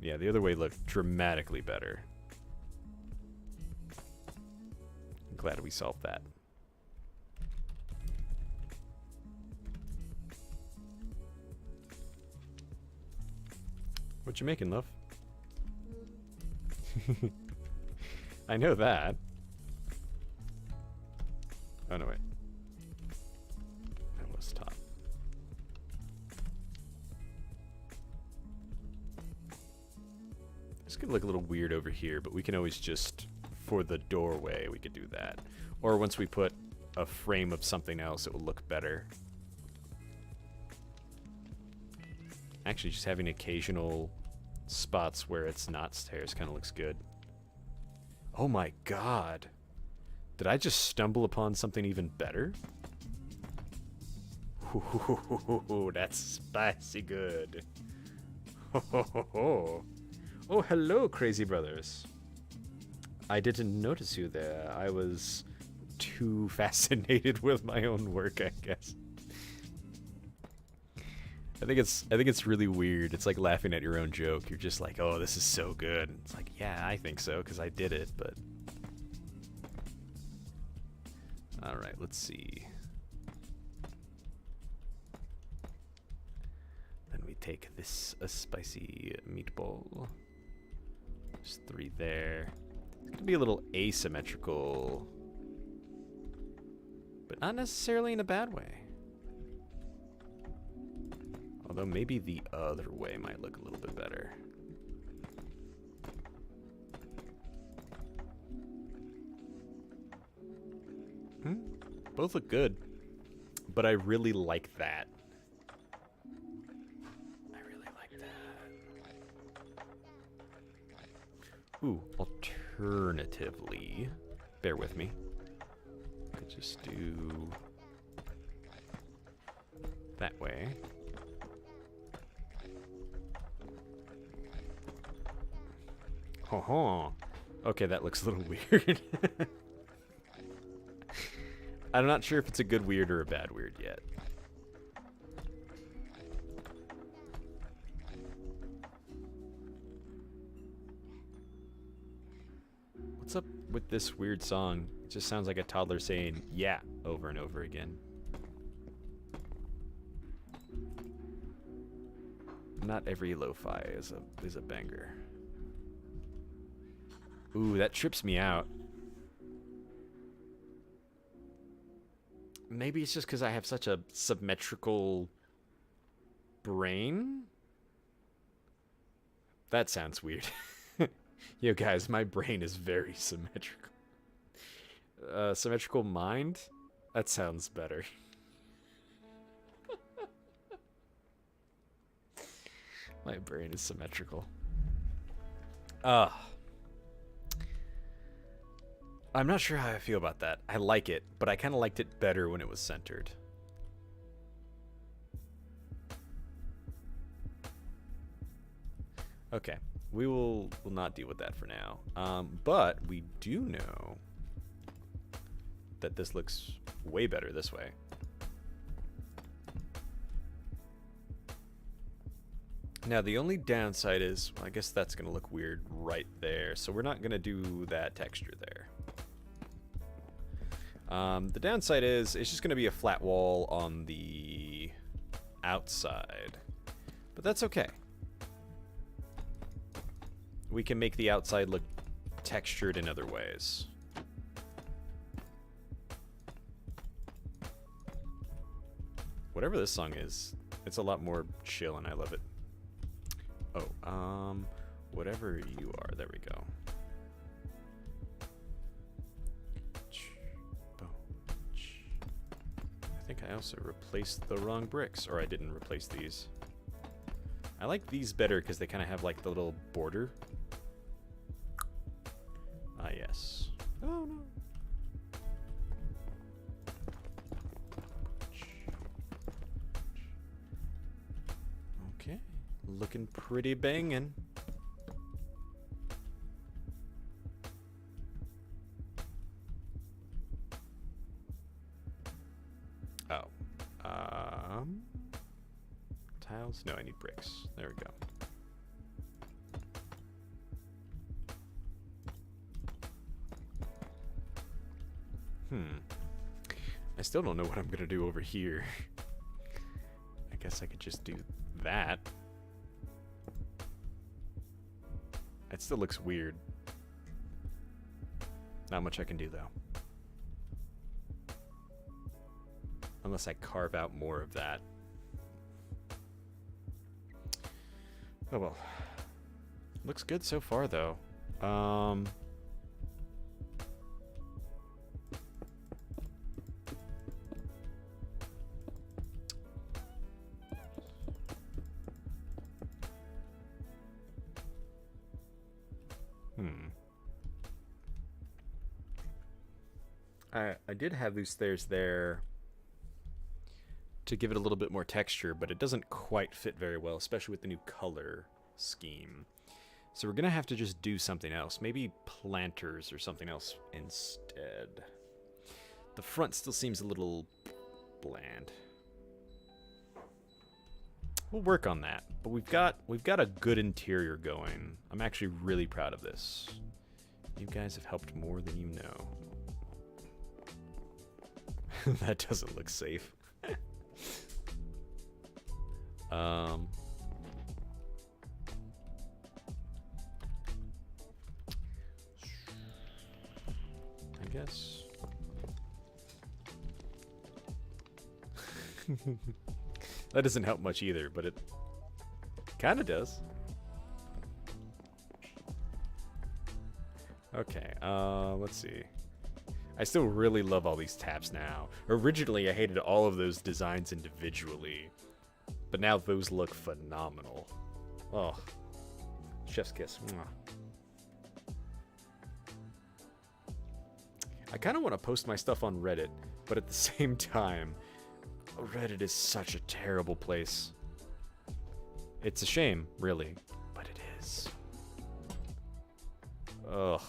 Yeah, the other way looked dramatically better. I'm glad we solved that. What you making, love? I know that. Oh, no, wait. That was top. This could look a little weird over here, but we can always just, for the doorway, we could do that. Or once we put a frame of something else, it will look better. Actually, just having occasional spots where it's not stairs kind of looks good. Oh my god. Did I just stumble upon something even better? Ooh, that's spicy good. Ho, ho, ho, ho. Oh, hello, crazy brothers. I didn't notice you there. I was too fascinated with my own work, I guess. I think it's really weird. It's like laughing at your own joke. You're just like, "Oh, this is so good." It's like, "Yeah, I think so because I did it." But all right, let's see. Then we take this spicy meatball. There's 3 there. It's gonna be a little asymmetrical, but not necessarily in a bad way. Although maybe the other way might look a little bit better. Both look good, but I really like that. I really like that. Ooh, Alternatively, bear with me. Could just do that way. Oh, okay, that looks a little weird. I'm not sure if it's a good weird or a bad weird yet. What's up with this weird song? It just sounds like a toddler saying "yeah" over and over again. Not every lo-fi is a banger. Ooh, that trips me out. Maybe it's just because I have such a symmetrical brain? That sounds weird. Yo, guys, my brain is very symmetrical. Symmetrical mind? That sounds better. My brain is symmetrical. I'm not sure how I feel about that. I like it, but I kind of liked it better when it was centered. Okay, we'll not deal with that for now. But we do know that this looks way better this way. Now, the only downside is, I guess that's going to look weird right there, so we're not going to do that texture there. The downside is, it's just going to be a flat wall on the outside, but that's okay. We can make the outside look textured in other ways. Whatever this song is, it's a lot more chill and I love it. Oh, whatever you are, there we go. I think I also replaced the wrong bricks, or I didn't replace these. I like these better because they kind of have like the little border. Ah, yes. Oh, no. Okay. Looking pretty banging. Oh. Tiles? No, I need bricks. There we go. I still don't know what I'm gonna do over here. I guess I could just do that. It still looks weird. Not much I can do though. Unless I carve out more of that. Oh well. Looks good so far though. I did have these stairs there to give it a little bit more texture, but it doesn't quite fit very well, especially with the new color scheme. So we're gonna have to just do something else. Maybe planters or something else instead. The front still seems a little bland. We'll work on that, but we've got a good interior going. I'm actually really proud of this. You guys have helped more than you know. That doesn't look safe. I guess. That doesn't help much either, but it kind of does. Okay, let's see. I still really love all these taps now. Originally, I hated all of those designs individually, but now those look phenomenal. Oh, chef's kiss. Mwah. I kind of want to post my stuff on Reddit, but at the same time, Reddit is such a terrible place. It's a shame, really, but it is. Ugh,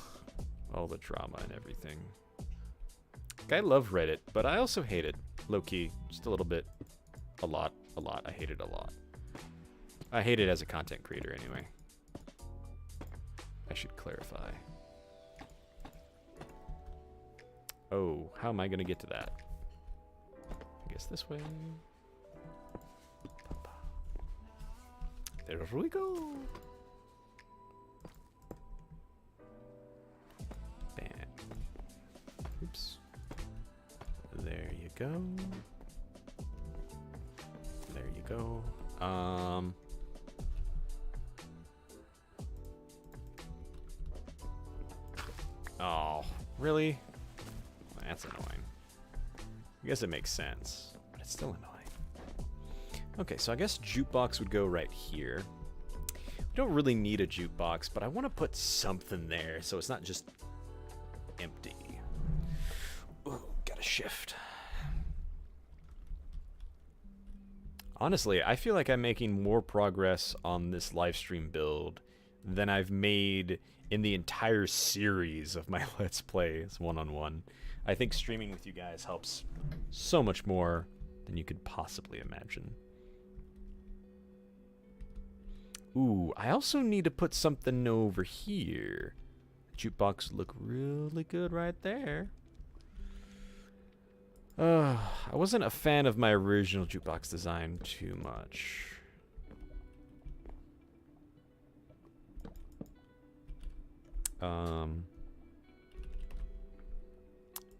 all the drama and everything. I love Reddit, but I also hate it. Low-key, just a little bit. A lot. I hate it a lot. I hate it as a content creator anyway. I should clarify. Oh, how am I going to get to that? I guess this way. There we go. Bam. Oops. There you go. There you go. Oh, really? That's annoying. I guess it makes sense, but it's still annoying. Okay, so I guess jukebox would go right here. We don't really need a jukebox, but I want to put something there so it's not just empty. Ooh, gotta shift. Honestly, I feel like I'm making more progress on this live stream build than I've made in the entire series of my Let's Plays one-on-one. I think streaming with you guys helps so much more than you could possibly imagine. Ooh, I also need to put something over here. The jukebox would look really good right there. I wasn't a fan of my original jukebox design too much.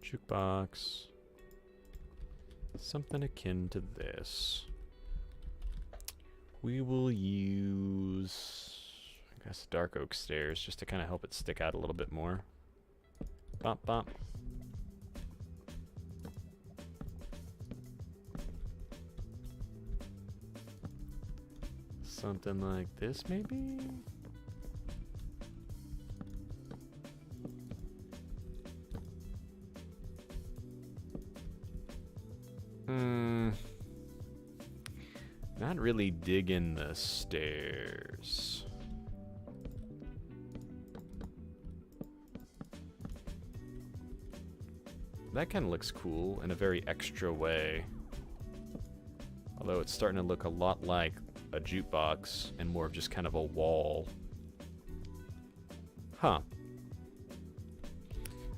Jukebox. Something akin to this. We will use, I guess, dark oak stairs just to kind of help it stick out a little bit more. Bop, bop. Something like this, maybe? Not really digging the stairs. That kind of looks cool in a very extra way. Although it's starting to look a lot like a jukebox and more of just kind of a wall. Huh.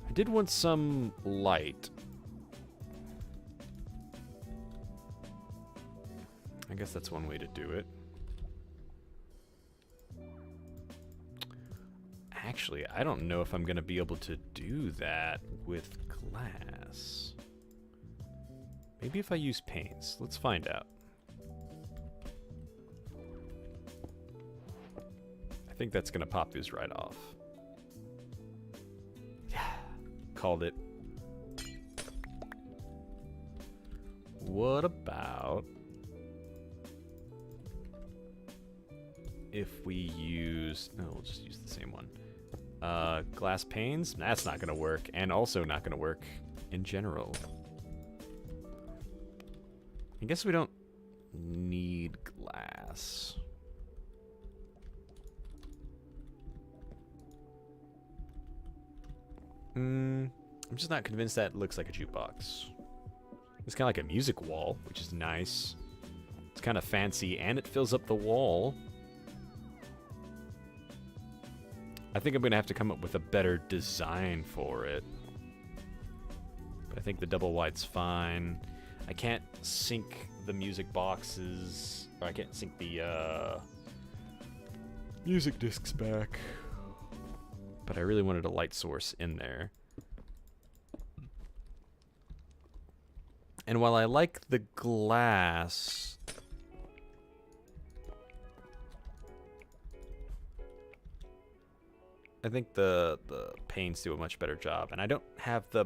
I did want some light. I guess that's one way to do it. Actually, I don't know if I'm going to be able to do that with glass. Maybe if I use paints. Let's find out. I think that's going to pop these right off. Yeah, called it. What about if we use, no, we'll just use the same one. Glass panes? That's not gonna work, and also not gonna work in general. I guess we don't need glass. I'm just not convinced that looks like a jukebox. It's kind of like a music wall, which is nice. It's kind of fancy, and it fills up the wall. I think I'm going to have to come up with a better design for it. But I think the double wide's fine. I can't sync the music boxes, or I can't sync the music discs back. But I really wanted a light source in there. And while I like the glass, I think the paints do a much better job, and I don't have the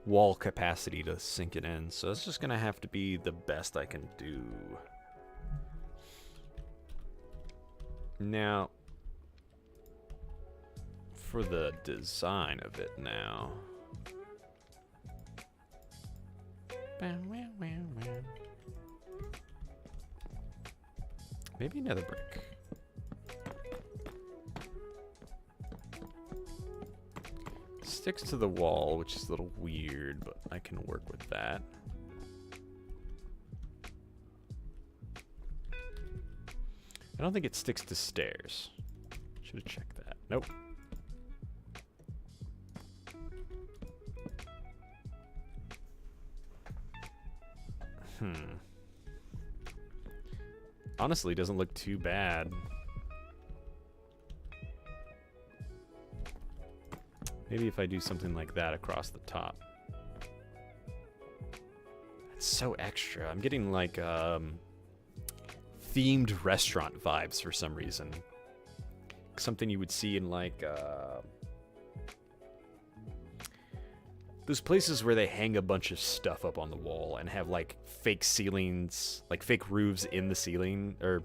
wall capacity to sink it in, so it's just gonna have to be the best I can do. Now, for the design of it now, Maybe another brick. Sticks to the wall, which is a little weird, but I can work with that. I don't think it sticks to stairs. Should have checked that. Nope. Honestly, doesn't look too bad. Maybe if I do something like that across the top. It's so extra. I'm getting like themed restaurant vibes for some reason. Something you would see in like those places where they hang a bunch of stuff up on the wall and have like fake ceilings, like fake roofs in the ceiling, or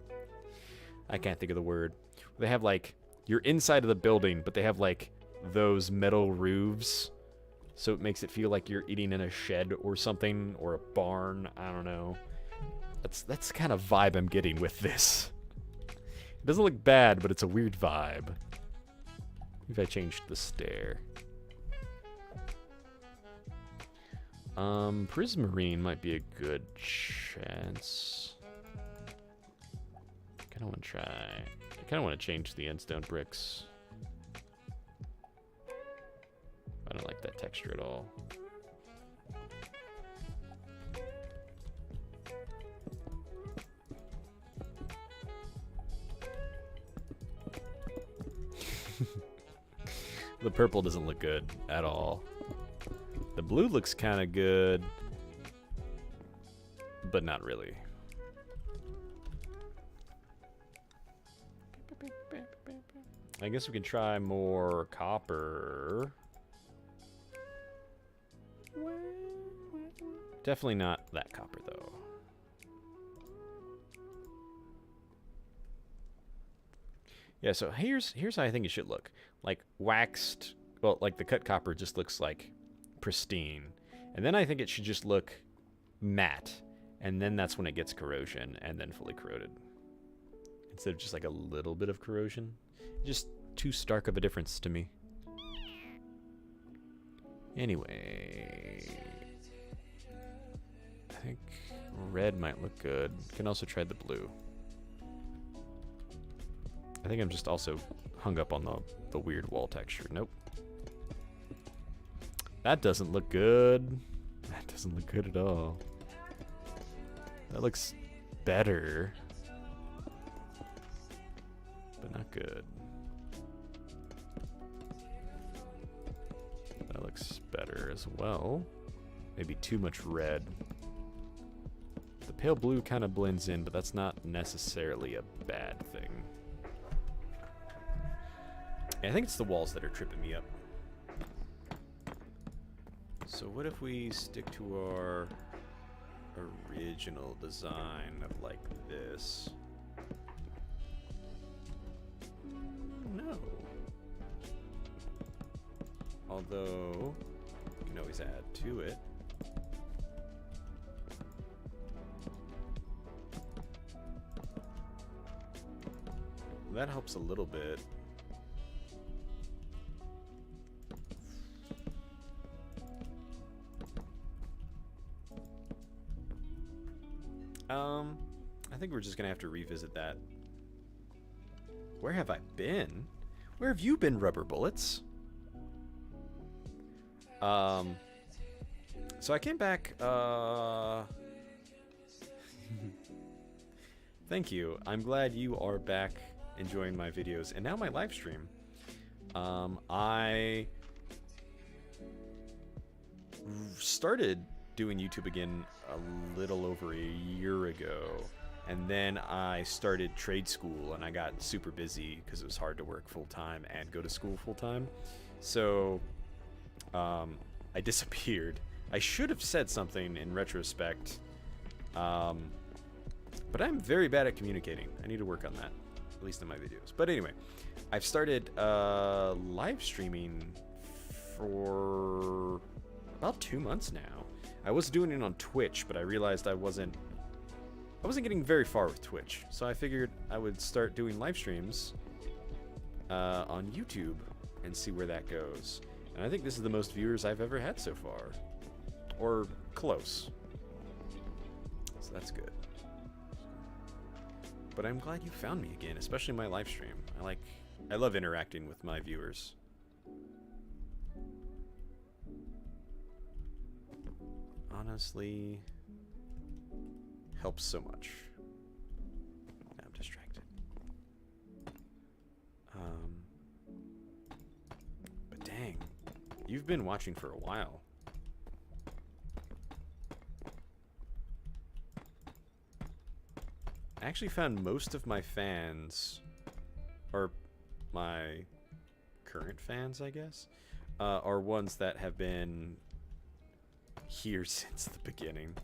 I can't think of the word. They have like, you're inside of the building, but they have like those metal roofs, so it makes it feel like you're eating in a shed or something, or a barn. I don't know. That's the kind of vibe I'm getting with this. It doesn't look bad, but it's a weird vibe. If I changed the stair. Prismarine might be a good chance. I kinda wanna try. I kinda wanna change the endstone bricks. I don't like that texture at all. The purple doesn't look good at all. The blue looks kind of good, but not really. I guess we can try more copper. Definitely not that copper, though. Yeah, so here's how I think it should look. Like waxed, well, like the cut copper just looks like pristine. And then I think it should just look matte. And then that's when it gets corrosion and then fully corroded. Instead of just like a little bit of corrosion. Just too stark of a difference to me. Anyway, I think red might look good. Can also try the blue. I think I'm just also hung up on the weird wall texture. Nope. That doesn't look good. That doesn't look good at all. That looks better, but not good. That looks better as well. Maybe too much red. The pale blue kind of blends in, but that's not necessarily a bad thing. I think it's the walls that are tripping me up. So what if we stick to our original design of like this? No. Although, you can always add to it. That helps a little bit. I think we're just gonna have to revisit that. Where have I been? Where have you been, Rubber Bullets? So I came back, Thank you. I'm glad you are back enjoying my videos and now my live stream. I started doing YouTube again a little over a year ago, and then I started trade school and I got super busy because it was hard to work full-time and go to school full-time. So I disappeared. I should have said something in retrospect, but I'm very bad at communicating. I need to work on that, at least in my videos. But anyway, I've started live streaming for about 2 months now. I was doing it on Twitch, but I realized I wasn't getting very far with Twitch. So I figured I would start doing live streams on YouTube and see where that goes. And I think this is the most viewers I've ever had so far. Or close. So that's good. But I'm glad you found me again, especially my live stream. I love interacting with my viewers. Honestly, helps so much. Now I'm distracted. But dang, you've been watching for a while. I actually found most of my fans, or my current fans, I guess, are ones that have been here since the beginning.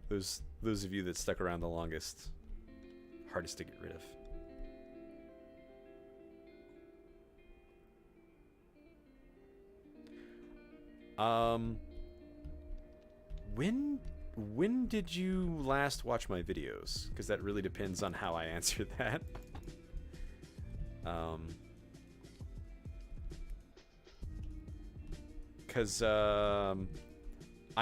Those of you that stuck around the longest, hardest to get rid of. When did you last watch my videos? Because that really depends on how I answer that. Because I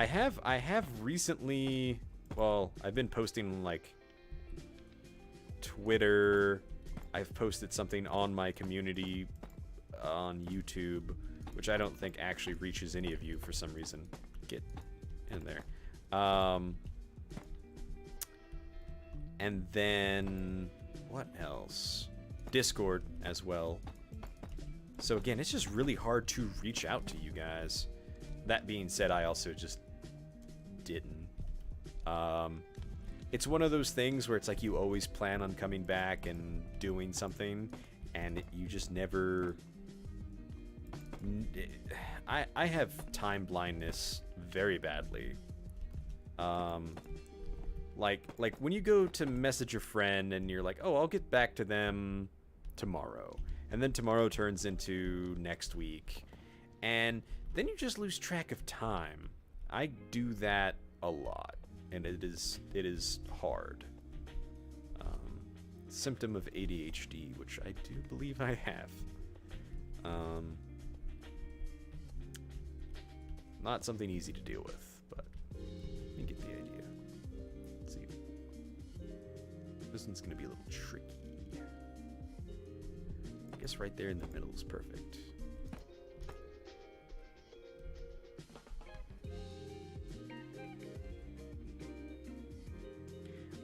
have recently, well, I've been posting like Twitter. I've posted something on my community on YouTube, which I don't think actually reaches any of you for some reason. Get in there. And then what else? Discord as well. So again, it's just really hard to reach out to you guys. That being said, I also just didn't. It's one of those things where it's like you always plan on coming back and doing something, and you just never... I have time blindness very badly. Like when you go to message a friend and you're like, oh, I'll get back to them tomorrow. And then tomorrow turns into next week. And then you just lose track of time. I do that a lot. And it is hard. Symptom of ADHD, which I do believe I have. Not something easy to deal with, but you get the idea. Let's see. This one's gonna be a little tricky. I guess right there in the middle is perfect.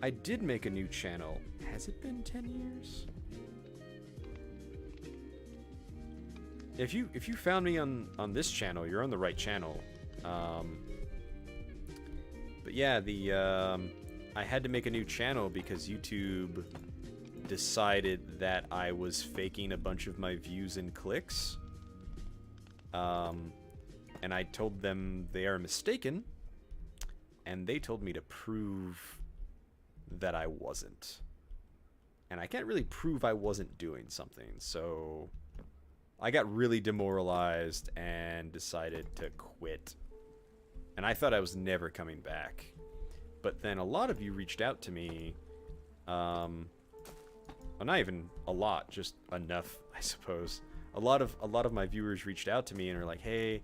I did make a new channel. Has it been 10 years? If you found me on this channel, you're on the right channel. But yeah, I had to make a new channel because YouTube decided that I was faking a bunch of my views and clicks. And I told them they are mistaken, and they told me to prove that I wasn't. And I can't really prove I wasn't doing something, so I got really demoralized and decided to quit. And I thought I was never coming back. But then a lot of you reached out to me. Well, not even a lot, just enough, I suppose. A lot of my viewers reached out to me and were like, hey,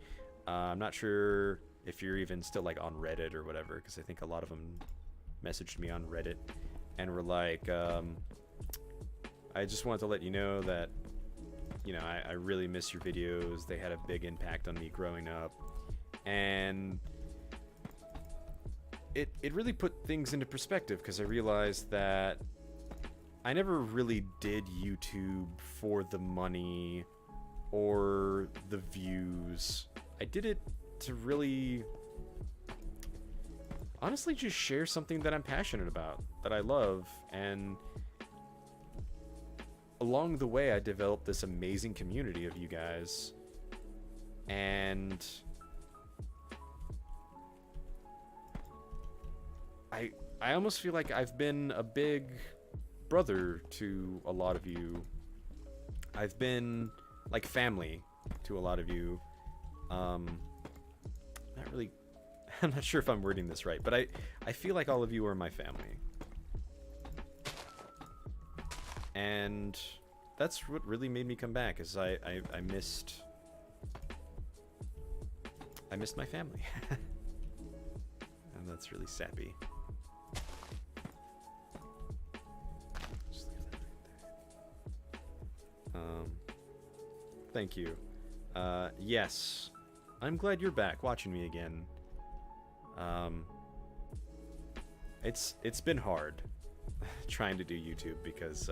I'm not sure if you're even still like on Reddit or whatever, because I think a lot of them messaged me on Reddit and were like, I just wanted to let you know that, you know, I really miss your videos. They had a big impact on me growing up. And it really put things into perspective, because I realized that I never really did YouTube for the money or the views. I did it to really, honestly, just share something that I'm passionate about, that I love. And along the way, I developed this amazing community of you guys. And I almost feel like I've been a big brother to a lot of you. I've been like family to a lot of you. I'm not sure if I'm wording this right, but I feel like all of you are my family. And that's what really made me come back, is I missed my family. And that's really sappy. Just leave that right there. Thank you. Yes. I'm glad you're back watching me again. It's been hard trying to do YouTube because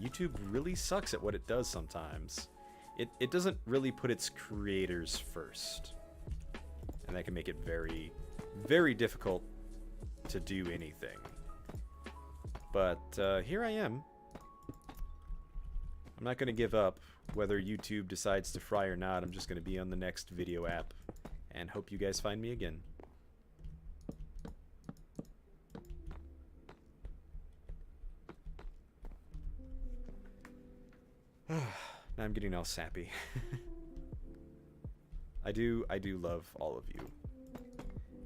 YouTube really sucks at what it does sometimes. It doesn't really put its creators first. And that can make it very, very difficult to do anything. But here I am. I'm not going to give up. Whether YouTube decides to fry or not, I'm just going to be on the next video app. And hope you guys find me again. Now I'm getting all sappy. I do love all of you.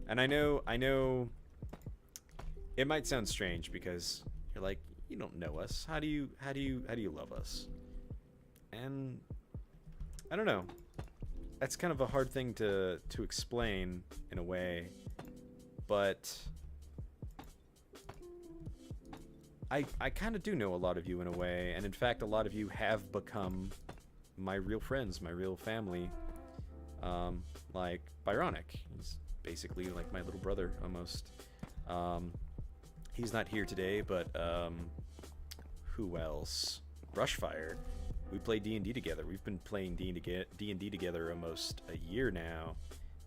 And I know it might sound strange because you're like, you don't know us. How do you love us? And I don't know. That's kind of a hard thing to explain in a way, but I kind of do know a lot of you in a way, and in fact a lot of you have become my real friends, my real family. Like Byronic, he's basically like my little brother almost. He's not here today, but who else? Brushfire. We play D&D together. We've been playing D&D together almost a year now,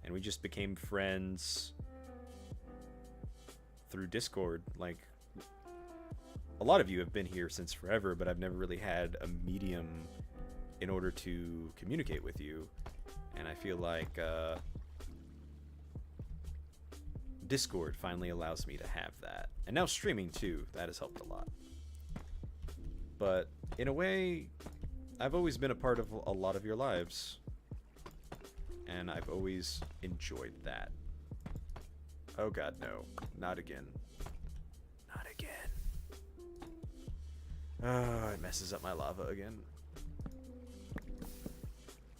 and we just became friends through Discord. Like, a lot of you have been here since forever, but I've never really had a medium in order to communicate with you, and I feel like Discord finally allows me to have that. And now streaming too, that has helped a lot. But in a way, I've always been a part of a lot of your lives, and I've always enjoyed that. Oh god, no. Not again. Not again. Oh, it messes up my lava again.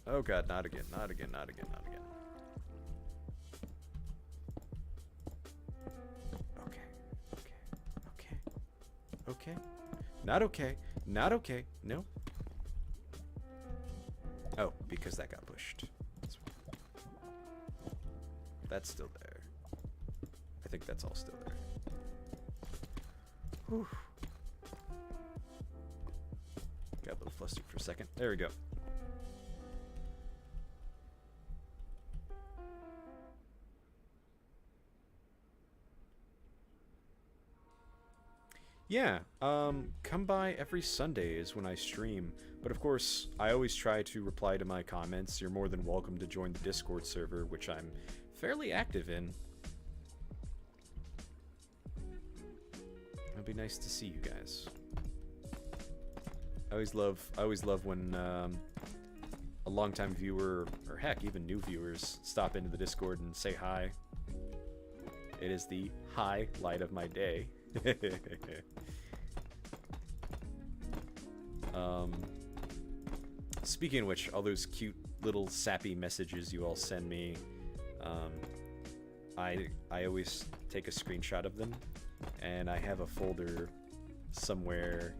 Oh god, not again, not again, not again, not again. Okay. Not okay. Not okay. No. Oh, because that got pushed. That's still there. I think that's all still there. Whew. Got a little flustered for a second. There we go. Yeah, come by every Sunday is when I stream, but of course, I always try to reply to my comments. You're more than welcome to join the Discord server, which I'm fairly active in. It'd be nice to see you guys. I always love when a longtime viewer, or heck, even new viewers, stop into the Discord and say hi. It is the highlight of my day. Speaking of which, all those cute little sappy messages you all send me, I always take a screenshot of them, and I have a folder somewhere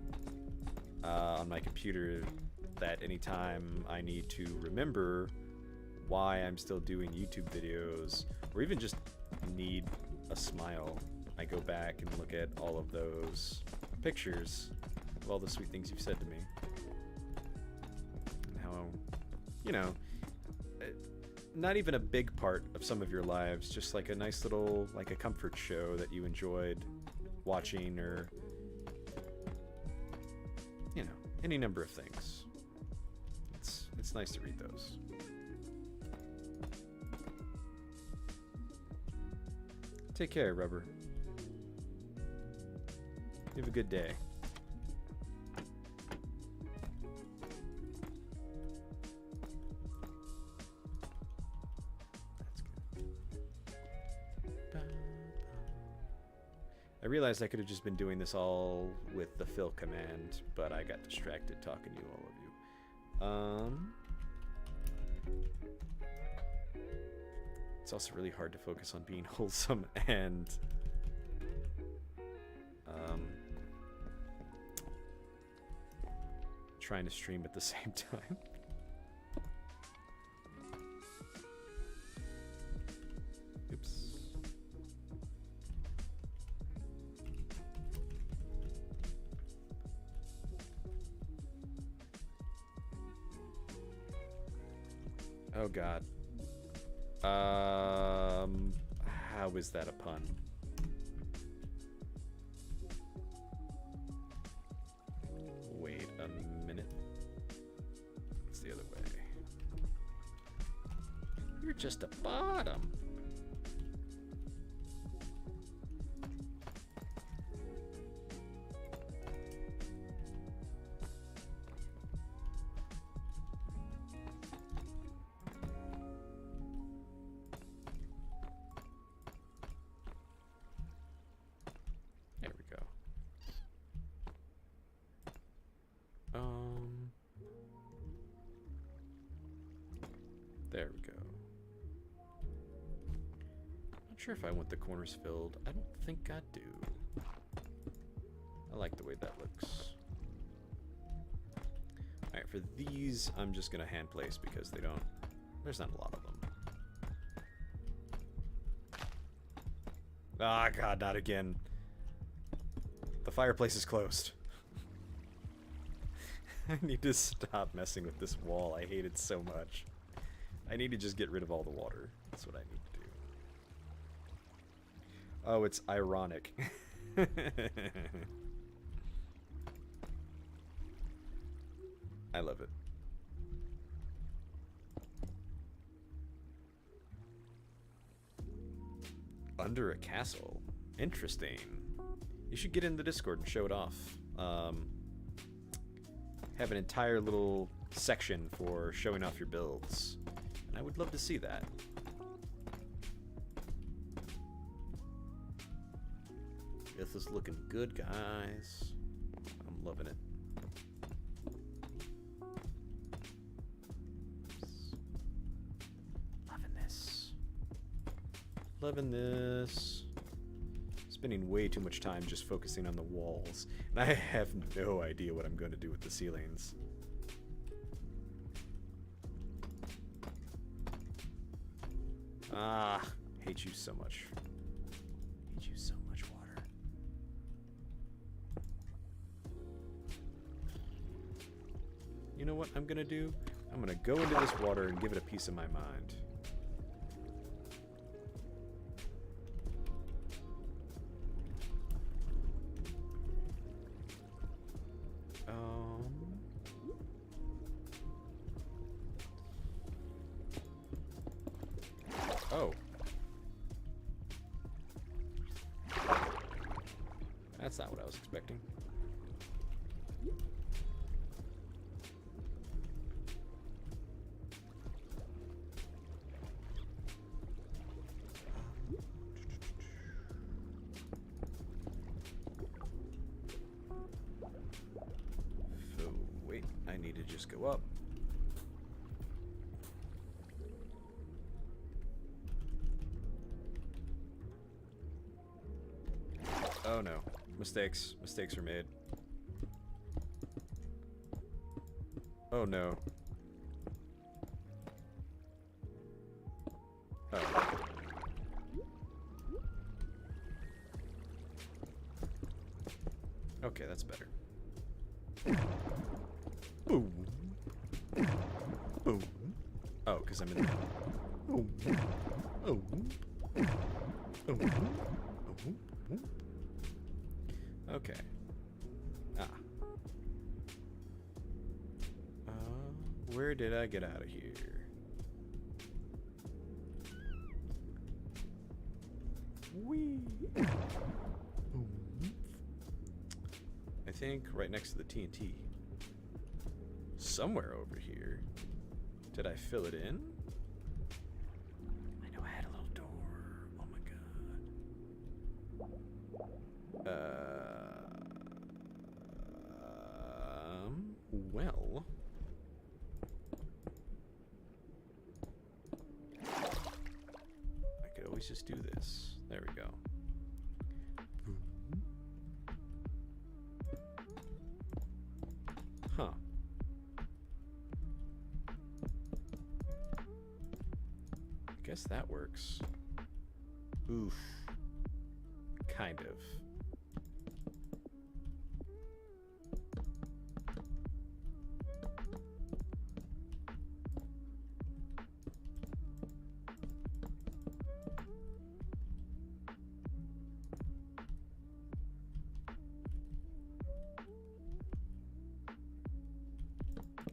on my computer that anytime I need to remember why I'm still doing YouTube videos, or even just need a smile, I go back and look at all of those pictures of all the sweet things you've said to me. And how, you know, not even a big part of some of your lives, just like a nice little, like a comfort show that you enjoyed watching, or, you know, any number of things. It's nice to read those. Take care, Rubber. You have a good day. That's good. I realized I could have just been doing this all with the fill command, but I got distracted talking to all of you. It's also really hard to focus on being wholesome and trying to stream at the same time. Oops. Oh god. How is that a pun? Wait a minute. It's the other way. You're just a bottom. There we go. Not sure if I want the corners filled. I don't think I do. I like the way that looks. Alright, for these, I'm just gonna hand place because they don't... There's not a lot of them. Ah, god, not again. The fireplace is closed. I need to stop messing with this wall. I hate it so much. I need to just get rid of all the water. That's what I need to do. Oh, it's ironic. I love it. Under a castle. Interesting. You should get in the Discord and show it off. Have an entire little section for showing off your builds. And I would love to see that. This is looking good, guys. I'm loving it. Loving this. Loving this. Spending way too much time just focusing on the walls. And I have no idea what I'm going to do with the ceilings. Ah, hate you so much. Hate you so much, water. You know what I'm gonna do? I'm gonna go into this water and give it a piece of my mind. Oh. That's not what I was expecting. So, wait, I need to just go up. Oh no. Mistakes. Mistakes are made. Oh no. Oh. Okay, that's better. Boom. Boom. Oh, because I'm in the... Boom. Oh. Oh. Oh. Okay. Ah. Where did I get out of here? Whee! I think right next to the TNT. Somewhere over here. Did I fill it in? I know I had a little door. Oh my god. Well. I could always just do this. There we go. Huh. I guess that works. Oof. Kind of.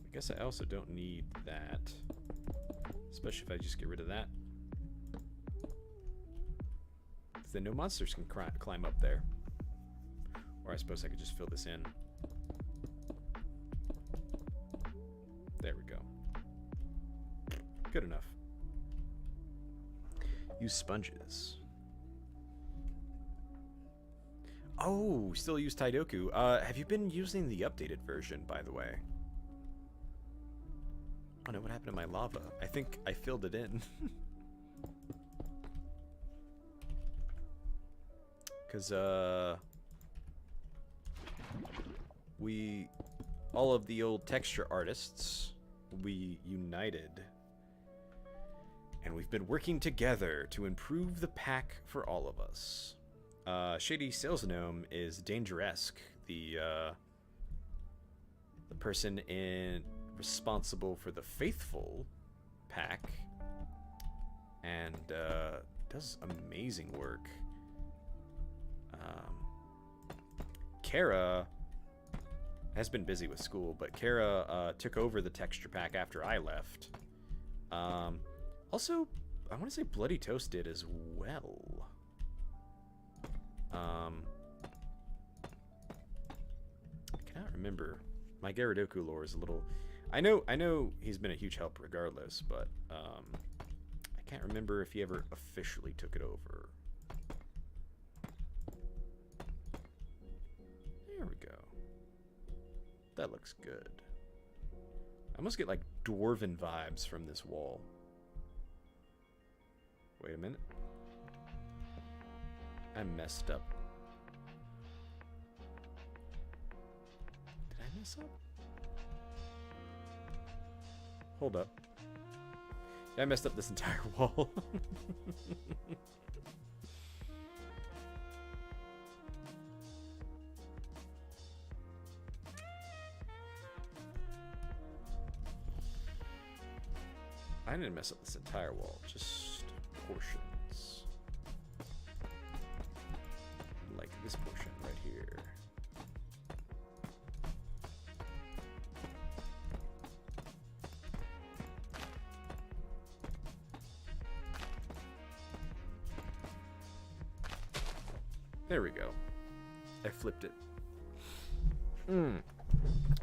I guess I also don't need that, especially if I just get rid of that. Then no monsters can climb up there. Or I suppose I could just fill this in. There we go. Good enough. Use sponges. Oh, still use Taidoku. Have you been using the updated version, by the way? Oh no, what happened to my lava? I think I filled it in. Because, all of the old texture artists, we united. And we've been working together to improve the pack for all of us. Shady Sales Gnome is Dangeresque, the person responsible for the Faithful pack. And, does amazing work. Kara has been busy with school, but Kara took over the texture pack after I left. Also, I want to say Bloody Toast did as well. I cannot remember. My Gyaradoku lore is a little... I know he's been a huge help regardless, but I can't remember if he ever officially took it over. There we go. That looks good. I almost get like dwarven vibes from this wall. Wait a minute. I messed up. Did I mess up? Hold up. Yeah, I messed up this entire wall. I didn't mess up this entire wall, just portions. Like this portion right here. There we go. I flipped it.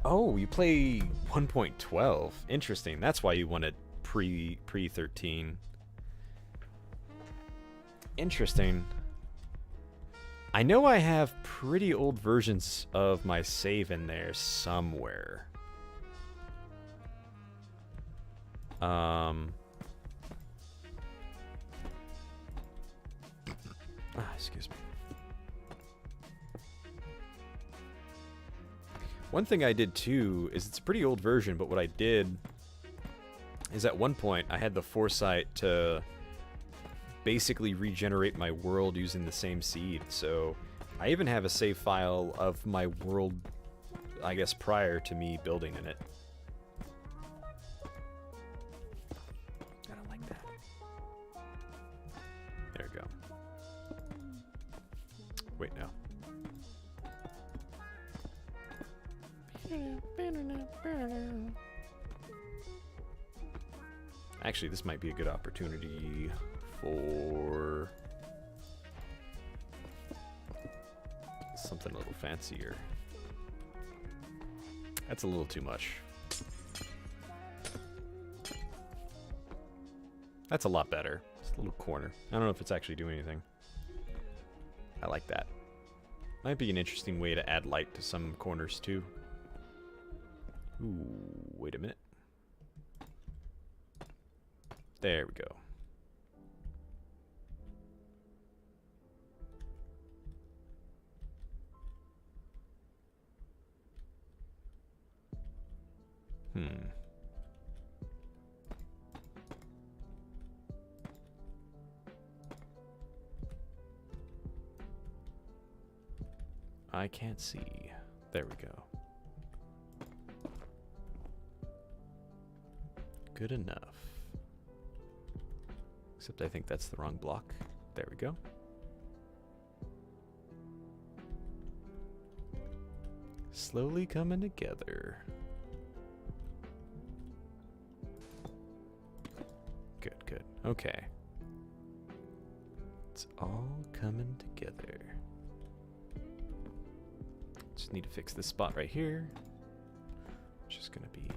Oh, you play 1.12. Interesting. That's why you wanted pre 13. Interesting. I know I have pretty old versions of my save in there somewhere. Excuse me. One thing I did too is it's a pretty old version, but what I did is at one point I had the foresight to basically regenerate my world using the same seed. So I even have a save file of my world, I guess, prior to me building in it. I don't like that. There we go. Wait, no. Actually, this might be a good opportunity for something a little fancier. That's a little too much. That's a lot better. Just a little corner. I don't know if it's actually doing anything. I like that. Might be an interesting way to add light to some corners too. Ooh, wait a minute. There we go. I can't see. There we go. Good enough. Except I think that's the wrong block. There we go. Slowly coming together. Good, good. Okay. It's all coming together. Just need to fix this spot right here. Which is gonna be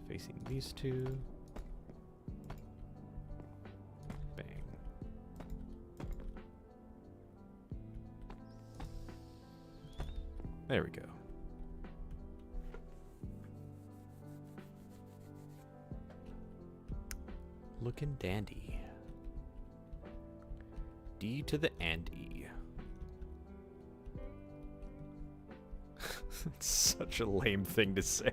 facing these two. Bang. There we go. Looking dandy. D to the Andy. It's such a lame thing to say.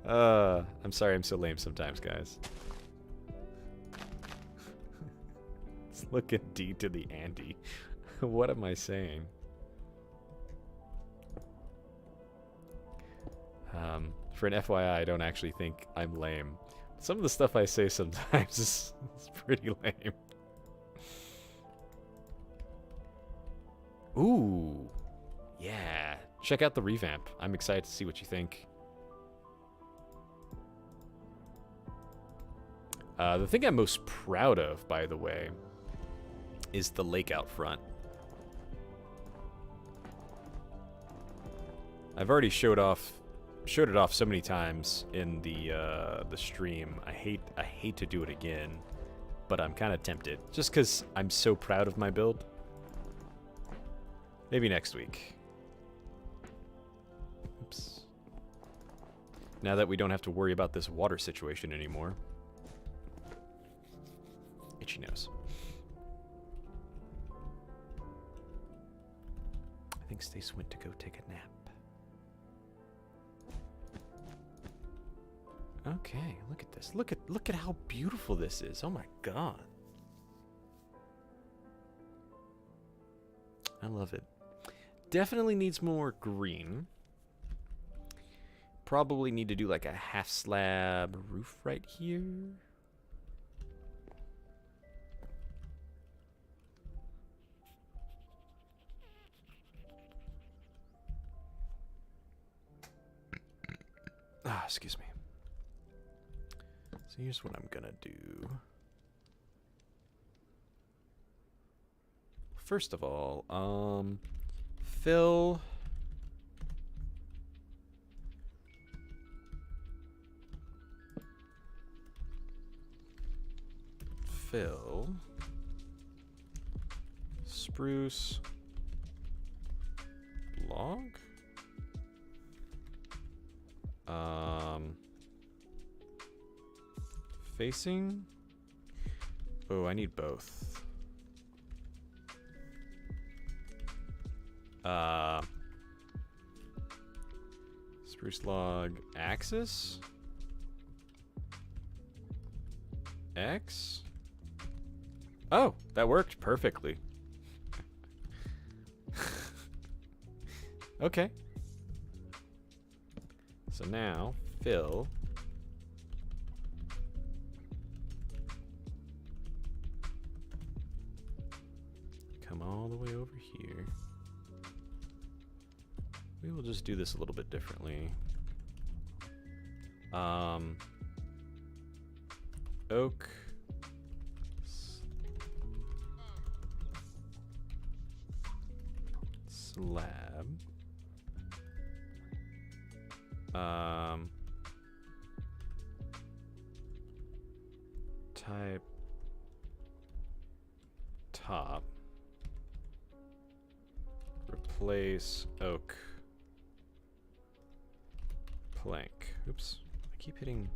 I'm sorry I'm so lame sometimes, guys. Let's look at D to the Andy. What am I saying? For an FYI, I don't actually think I'm lame. Some of the stuff I say sometimes is pretty lame. Ooh, yeah. Check out the revamp. I'm excited to see what you think. The thing I'm most proud of, by the way, is the lake out front. I've already showed it off so many times in the stream. I hate to do it again, but I'm kind of tempted just because I'm so proud of my build. Maybe next week. Oops. Now that we don't have to worry about this water situation anymore. Itchy nose. I think Stace went to go take a nap. Okay, look at this. Look at how beautiful this is. Oh my god. I love it. Definitely needs more green. Probably need to do like a half slab roof right here. Excuse me. So here's what I'm gonna do. First of all, fill spruce log. Facing. Oh, I need both. Spruce log axis. X. Oh, that worked perfectly. Okay. So now, fill. Come all the way over here. We will just do this a little bit differently. Oak. Slab. Type top. place oak. Plank. Oops. I keep hitting...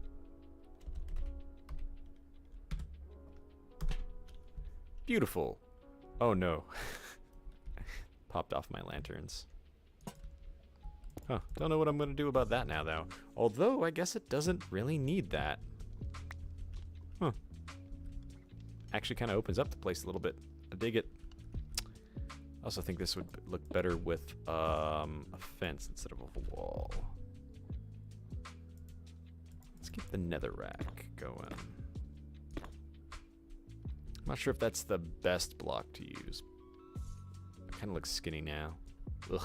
Beautiful. Oh no. Popped off my lanterns. Huh. Don't know what I'm going to do about that now, though. Although, I guess it doesn't really need that. Huh. Actually kind of opens up the place a little bit. I dig it. I also think this would look better with a fence instead of a wall. Let's keep the netherrack going. I'm not sure if that's the best block to use. It kind of looks skinny now. Ugh.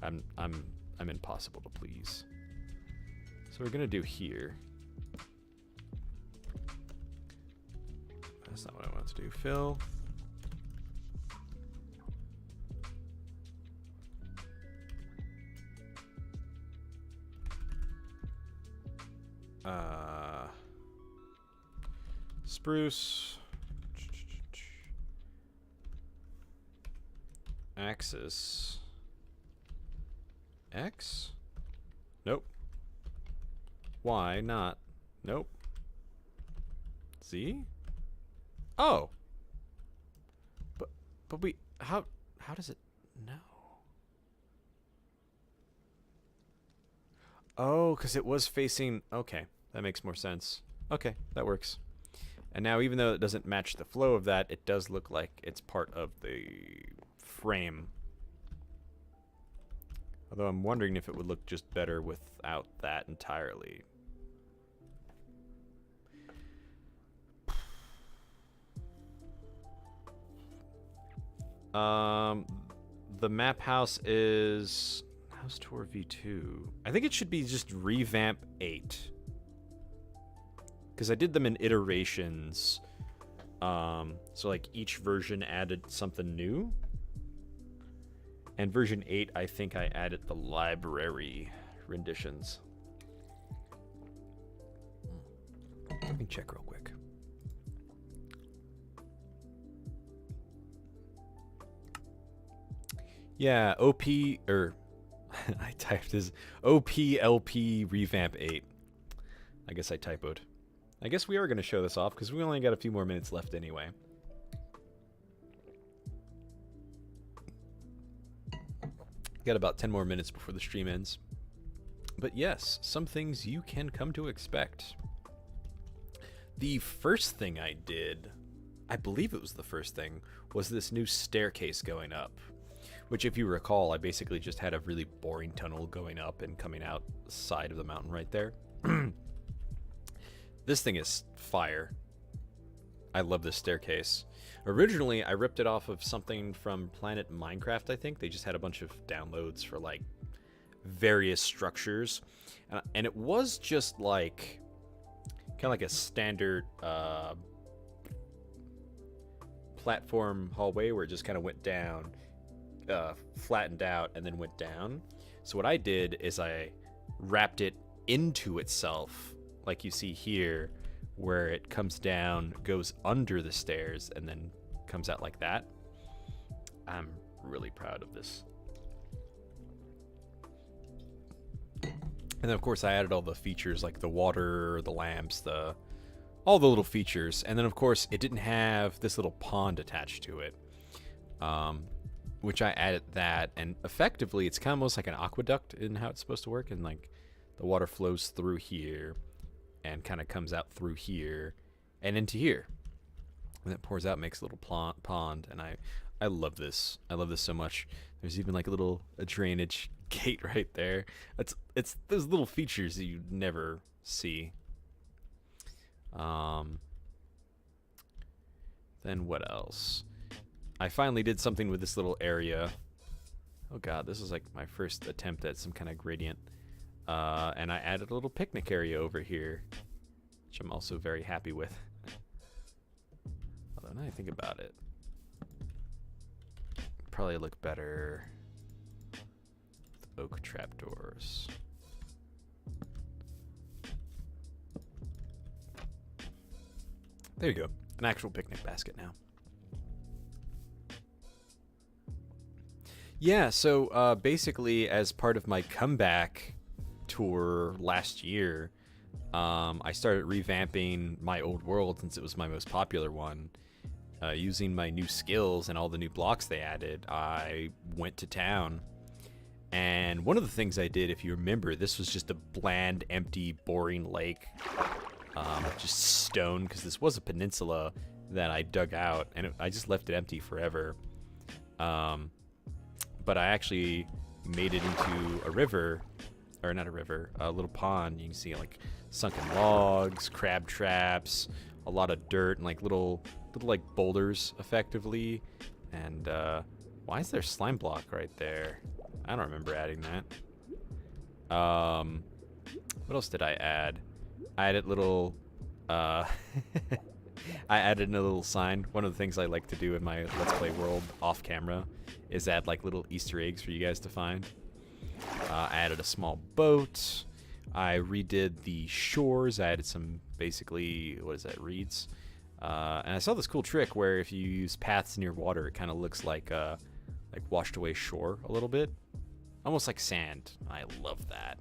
I'm impossible to please. So we're gonna do here. That's not what I want to do. Fill. Spruce. Axis. X? Nope. Y not? Nope. Z? Oh. But we how does it know? Oh, because it was facing... Okay, that makes more sense. Okay, that works. And now, even though it doesn't match the flow of that, it does look like it's part of the frame. Although I'm wondering if it would look just better without that entirely. The map house is... House Tour V2. I think it should be just Revamp 8. Because I did them in iterations. So like each version added something new. And version 8, I think I added the library renditions. Let me check real quick. Yeah, OP, or I typed as OPLP Revamp 8. I guess I typoed. I guess we are going to show this off because we only got a few more minutes left anyway. Got about 10 more minutes before the stream ends. But yes, some things you can come to expect. The first thing I did, I believe it was the first thing, was this new staircase going up. Which, if you recall, I basically just had a really boring tunnel going up and coming out the side of the mountain right there. This thing is fire. I love this staircase. Originally, I ripped it off of something from Planet Minecraft, I think. They just had a bunch of downloads for, like, various structures. And it was just, like, kind of like a standard platform hallway where it just kind of went down, flattened out, and then went down. So what I did is I wrapped it into itself, like you see here, where it comes down, goes under the stairs, and then comes out like that. I'm really proud of this. And then, of course, I added all the features like the water, the lamps, all the little features. And then, of course, it didn't have this little pond attached to it, which I added that. And effectively, it's kind of almost like an aqueduct in how it's supposed to work. And, like, the water flows through here and kind of comes out through here and into here. And it pours out, makes a little pond. And I love this. I love this so much. There's even like a drainage gate right there. It's those little features that you never see. Then what else? I finally did something with this little area. Oh god, this is like my first attempt at some kind of gradient. And I added a little picnic area over here, which I'm also very happy with. Although now I think about it, probably look better with oak trapdoors. There you go, an actual picnic basket now. Yeah, so basically, as part of my comeback tour last year, I started revamping my old world since it was my most popular one. Using my new skills and all the new blocks they added, I went to town. And one of the things I did, if you remember, this was just a bland, empty, boring lake. Just stone, because this was a peninsula that I dug out, and I just left it empty forever. But I actually made it into a river, or not a river, a little pond. You can see like sunken logs, crab traps, a lot of dirt, and like little like boulders, effectively. And why is there a slime block right there? I don't remember adding that. What else did I add? I added little. I added a little sign. One of the things I like to do in my Let's Play world off camera is add like little Easter eggs for you guys to find. I added a small boat. I redid the shores. I added some, basically, what is that, reeds? And I saw this cool trick where if you use paths near water, it kind of looks like washed away shore a little bit. Almost like sand. I love that.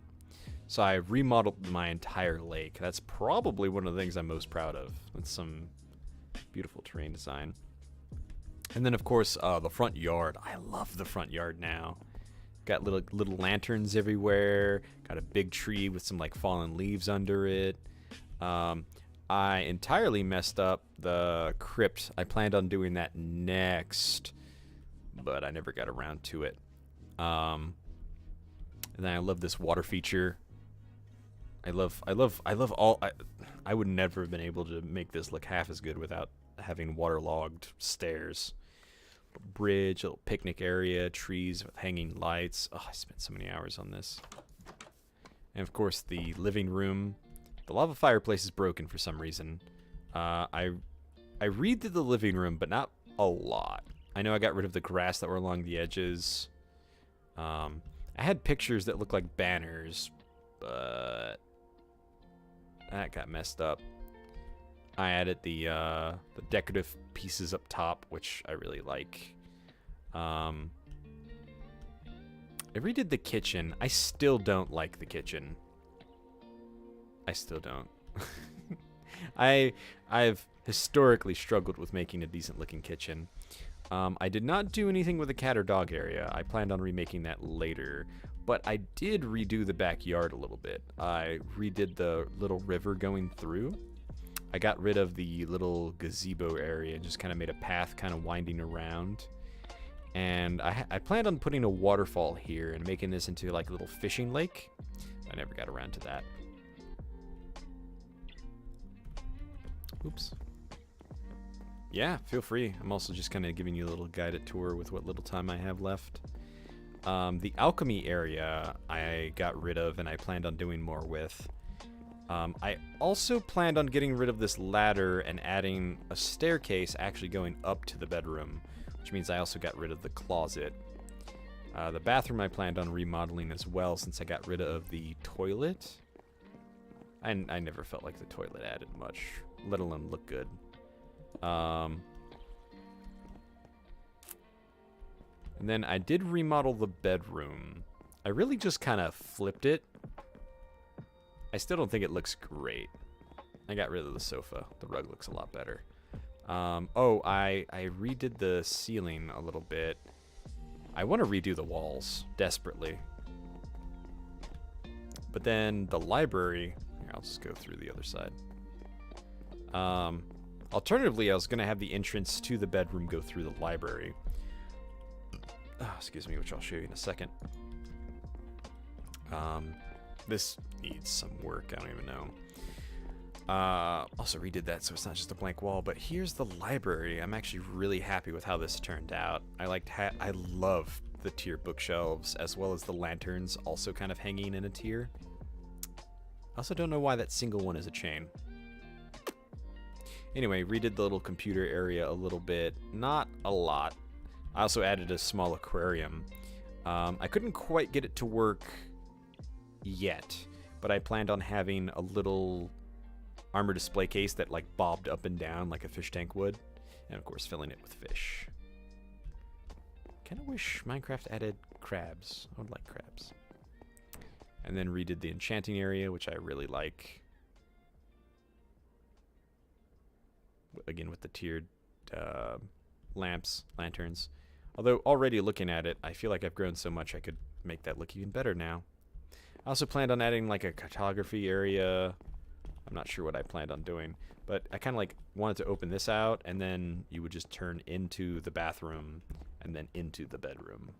So I remodeled my entire lake. That's probably one of the things I'm most proud of. That's some beautiful terrain design. And then, of course, the front yard. I love the front yard now. Got little lanterns everywhere. Got a big tree with some like fallen leaves under it. I entirely messed up the crypt. I planned on doing that next, but I never got around to it. And then I love this water feature. I love all. I would never have been able to make this look half as good without having waterlogged stairs. Bridge, a little picnic area, trees with hanging lights. Oh, I spent so many hours on this. And of course, the living room. The lava fireplace is broken for some reason. I redid the living room, but not a lot. I know I got rid of the grass that were along the edges. I had pictures that looked like banners, but that got messed up. I added the decorative pieces up top, which I really like. I redid the kitchen. I still don't like the kitchen. I still don't. I've historically struggled with making a decent looking kitchen. I did not do anything with the cat or dog area. I planned on remaking that later. But I did redo the backyard a little bit. I redid the little river going through. I got rid of the little gazebo area and just kind of made a path kind of winding around. And I planned on putting a waterfall here and making this into like a little fishing lake. I never got around to that. Oops. Yeah, feel free. I'm also just kind of giving you a little guided tour with what little time I have left. The alchemy area I got rid of and I planned on doing more with. I also planned on getting rid of this ladder and adding a staircase actually going up to the bedroom, which means I also got rid of the closet. The bathroom I planned on remodeling as well since I got rid of the toilet. And I never felt like the toilet added much, let alone look good. And then I did remodel the bedroom. I really just kind of flipped it. I still don't think it looks great. I got rid of the sofa. The rug looks a lot better. Oh, I redid the ceiling a little bit. I want to redo the walls desperately. But then the library... Here, I'll just go through the other side. Alternatively, I was going to have the entrance to the bedroom go through the library. Oh, excuse me, which I'll show you in a second. This needs some work. I don't even know. Also redid that so it's not just a blank wall. But here's the library. I'm actually really happy with how this turned out. I love the tier bookshelves as well as the lanterns also kind of hanging in a tier. I also don't know why that single one is a chain. Anyway, redid the little computer area a little bit. Not a lot. I also added a small aquarium. I couldn't quite get it to work yet, but I planned on having a little armor display case that like bobbed up and down like a fish tank would, and of course filling it with fish. Kind of wish Minecraft added crabs. I would like crabs. And then redid the enchanting area, which I really like. Again, with the tiered lanterns. Although already looking at it, I feel like I've grown so much I could make that look even better now. I also planned on adding like a cartography area. I'm not sure what I planned on doing, but I kind of like wanted to open this out, and then you would just turn into the bathroom and then into the bedroom.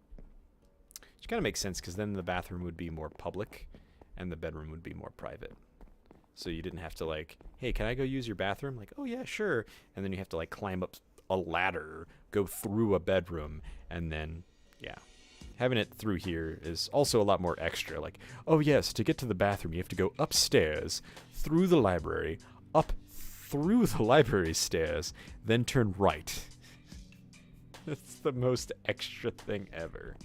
Which kind of makes sense, because then the bathroom would be more public and the bedroom would be more private. So you didn't have to like, hey, can I go use your bathroom? Like, oh yeah, sure. And then you have to like climb up a ladder, go through a bedroom, and then, yeah. Having it through here is also a lot more extra. Like, oh yes, to get to the bathroom, you have to go upstairs, through the library, up through the library stairs, then turn right. That's the most extra thing ever.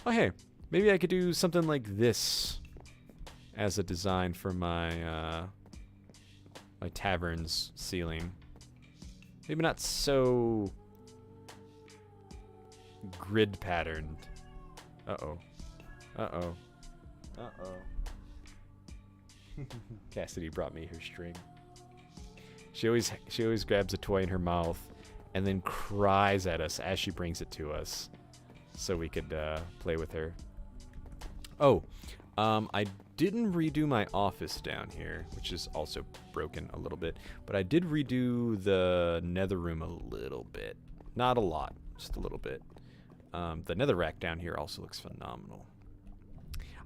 Oh hey, maybe I could do something like this as a design for my my tavern's ceiling. Maybe not so grid patterned. Uh-oh. Uh-oh. Uh-oh. Cassidy brought me her string. She always grabs a toy in her mouth and then cries at us as she brings it to us so we could play with her. Oh, I didn't redo my office down here, which is also broken a little bit, but I did redo the nether room a little bit. Not a lot, just a little bit. The nether rack down here also looks phenomenal.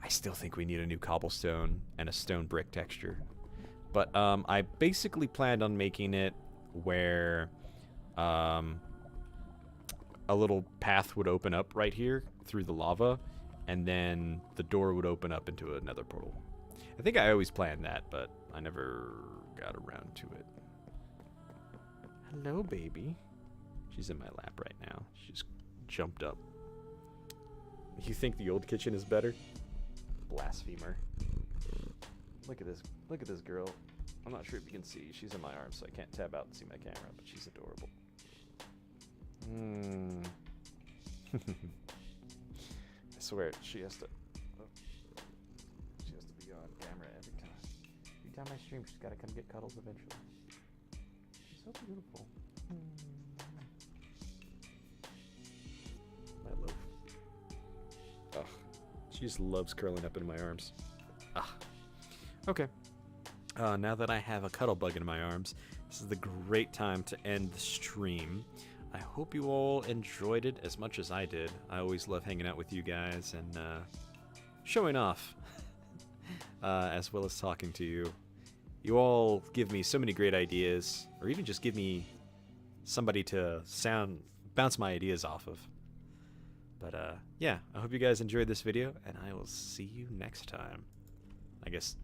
I still think we need a new cobblestone and a stone brick texture. But I basically planned on making it where a little path would open up right here through the lava, and then the door would open up into another portal. I think I always planned that, but I never got around to it. Hello, baby. She's in my lap right now. She just jumped up. You think the old kitchen is better? Blasphemer. Look at this. Look at this girl. I'm not sure if you can see. She's in my arms, so I can't tab out and see my camera, but she's adorable. I swear, she has to be on camera every time. Every time I stream, she's got to come get cuddles eventually. She's so beautiful. My loaf. Ugh. She just loves curling up in my arms. Ah. Okay. Now that I have a cuddle bug in my arms, this is the great time to end the stream. I hope you all enjoyed it as much as I did. I always love hanging out with you guys and showing off, as well as talking to you. You all give me so many great ideas, or even just give me somebody to bounce my ideas off of. But yeah, I hope you guys enjoyed this video, and I will see you next time. I guess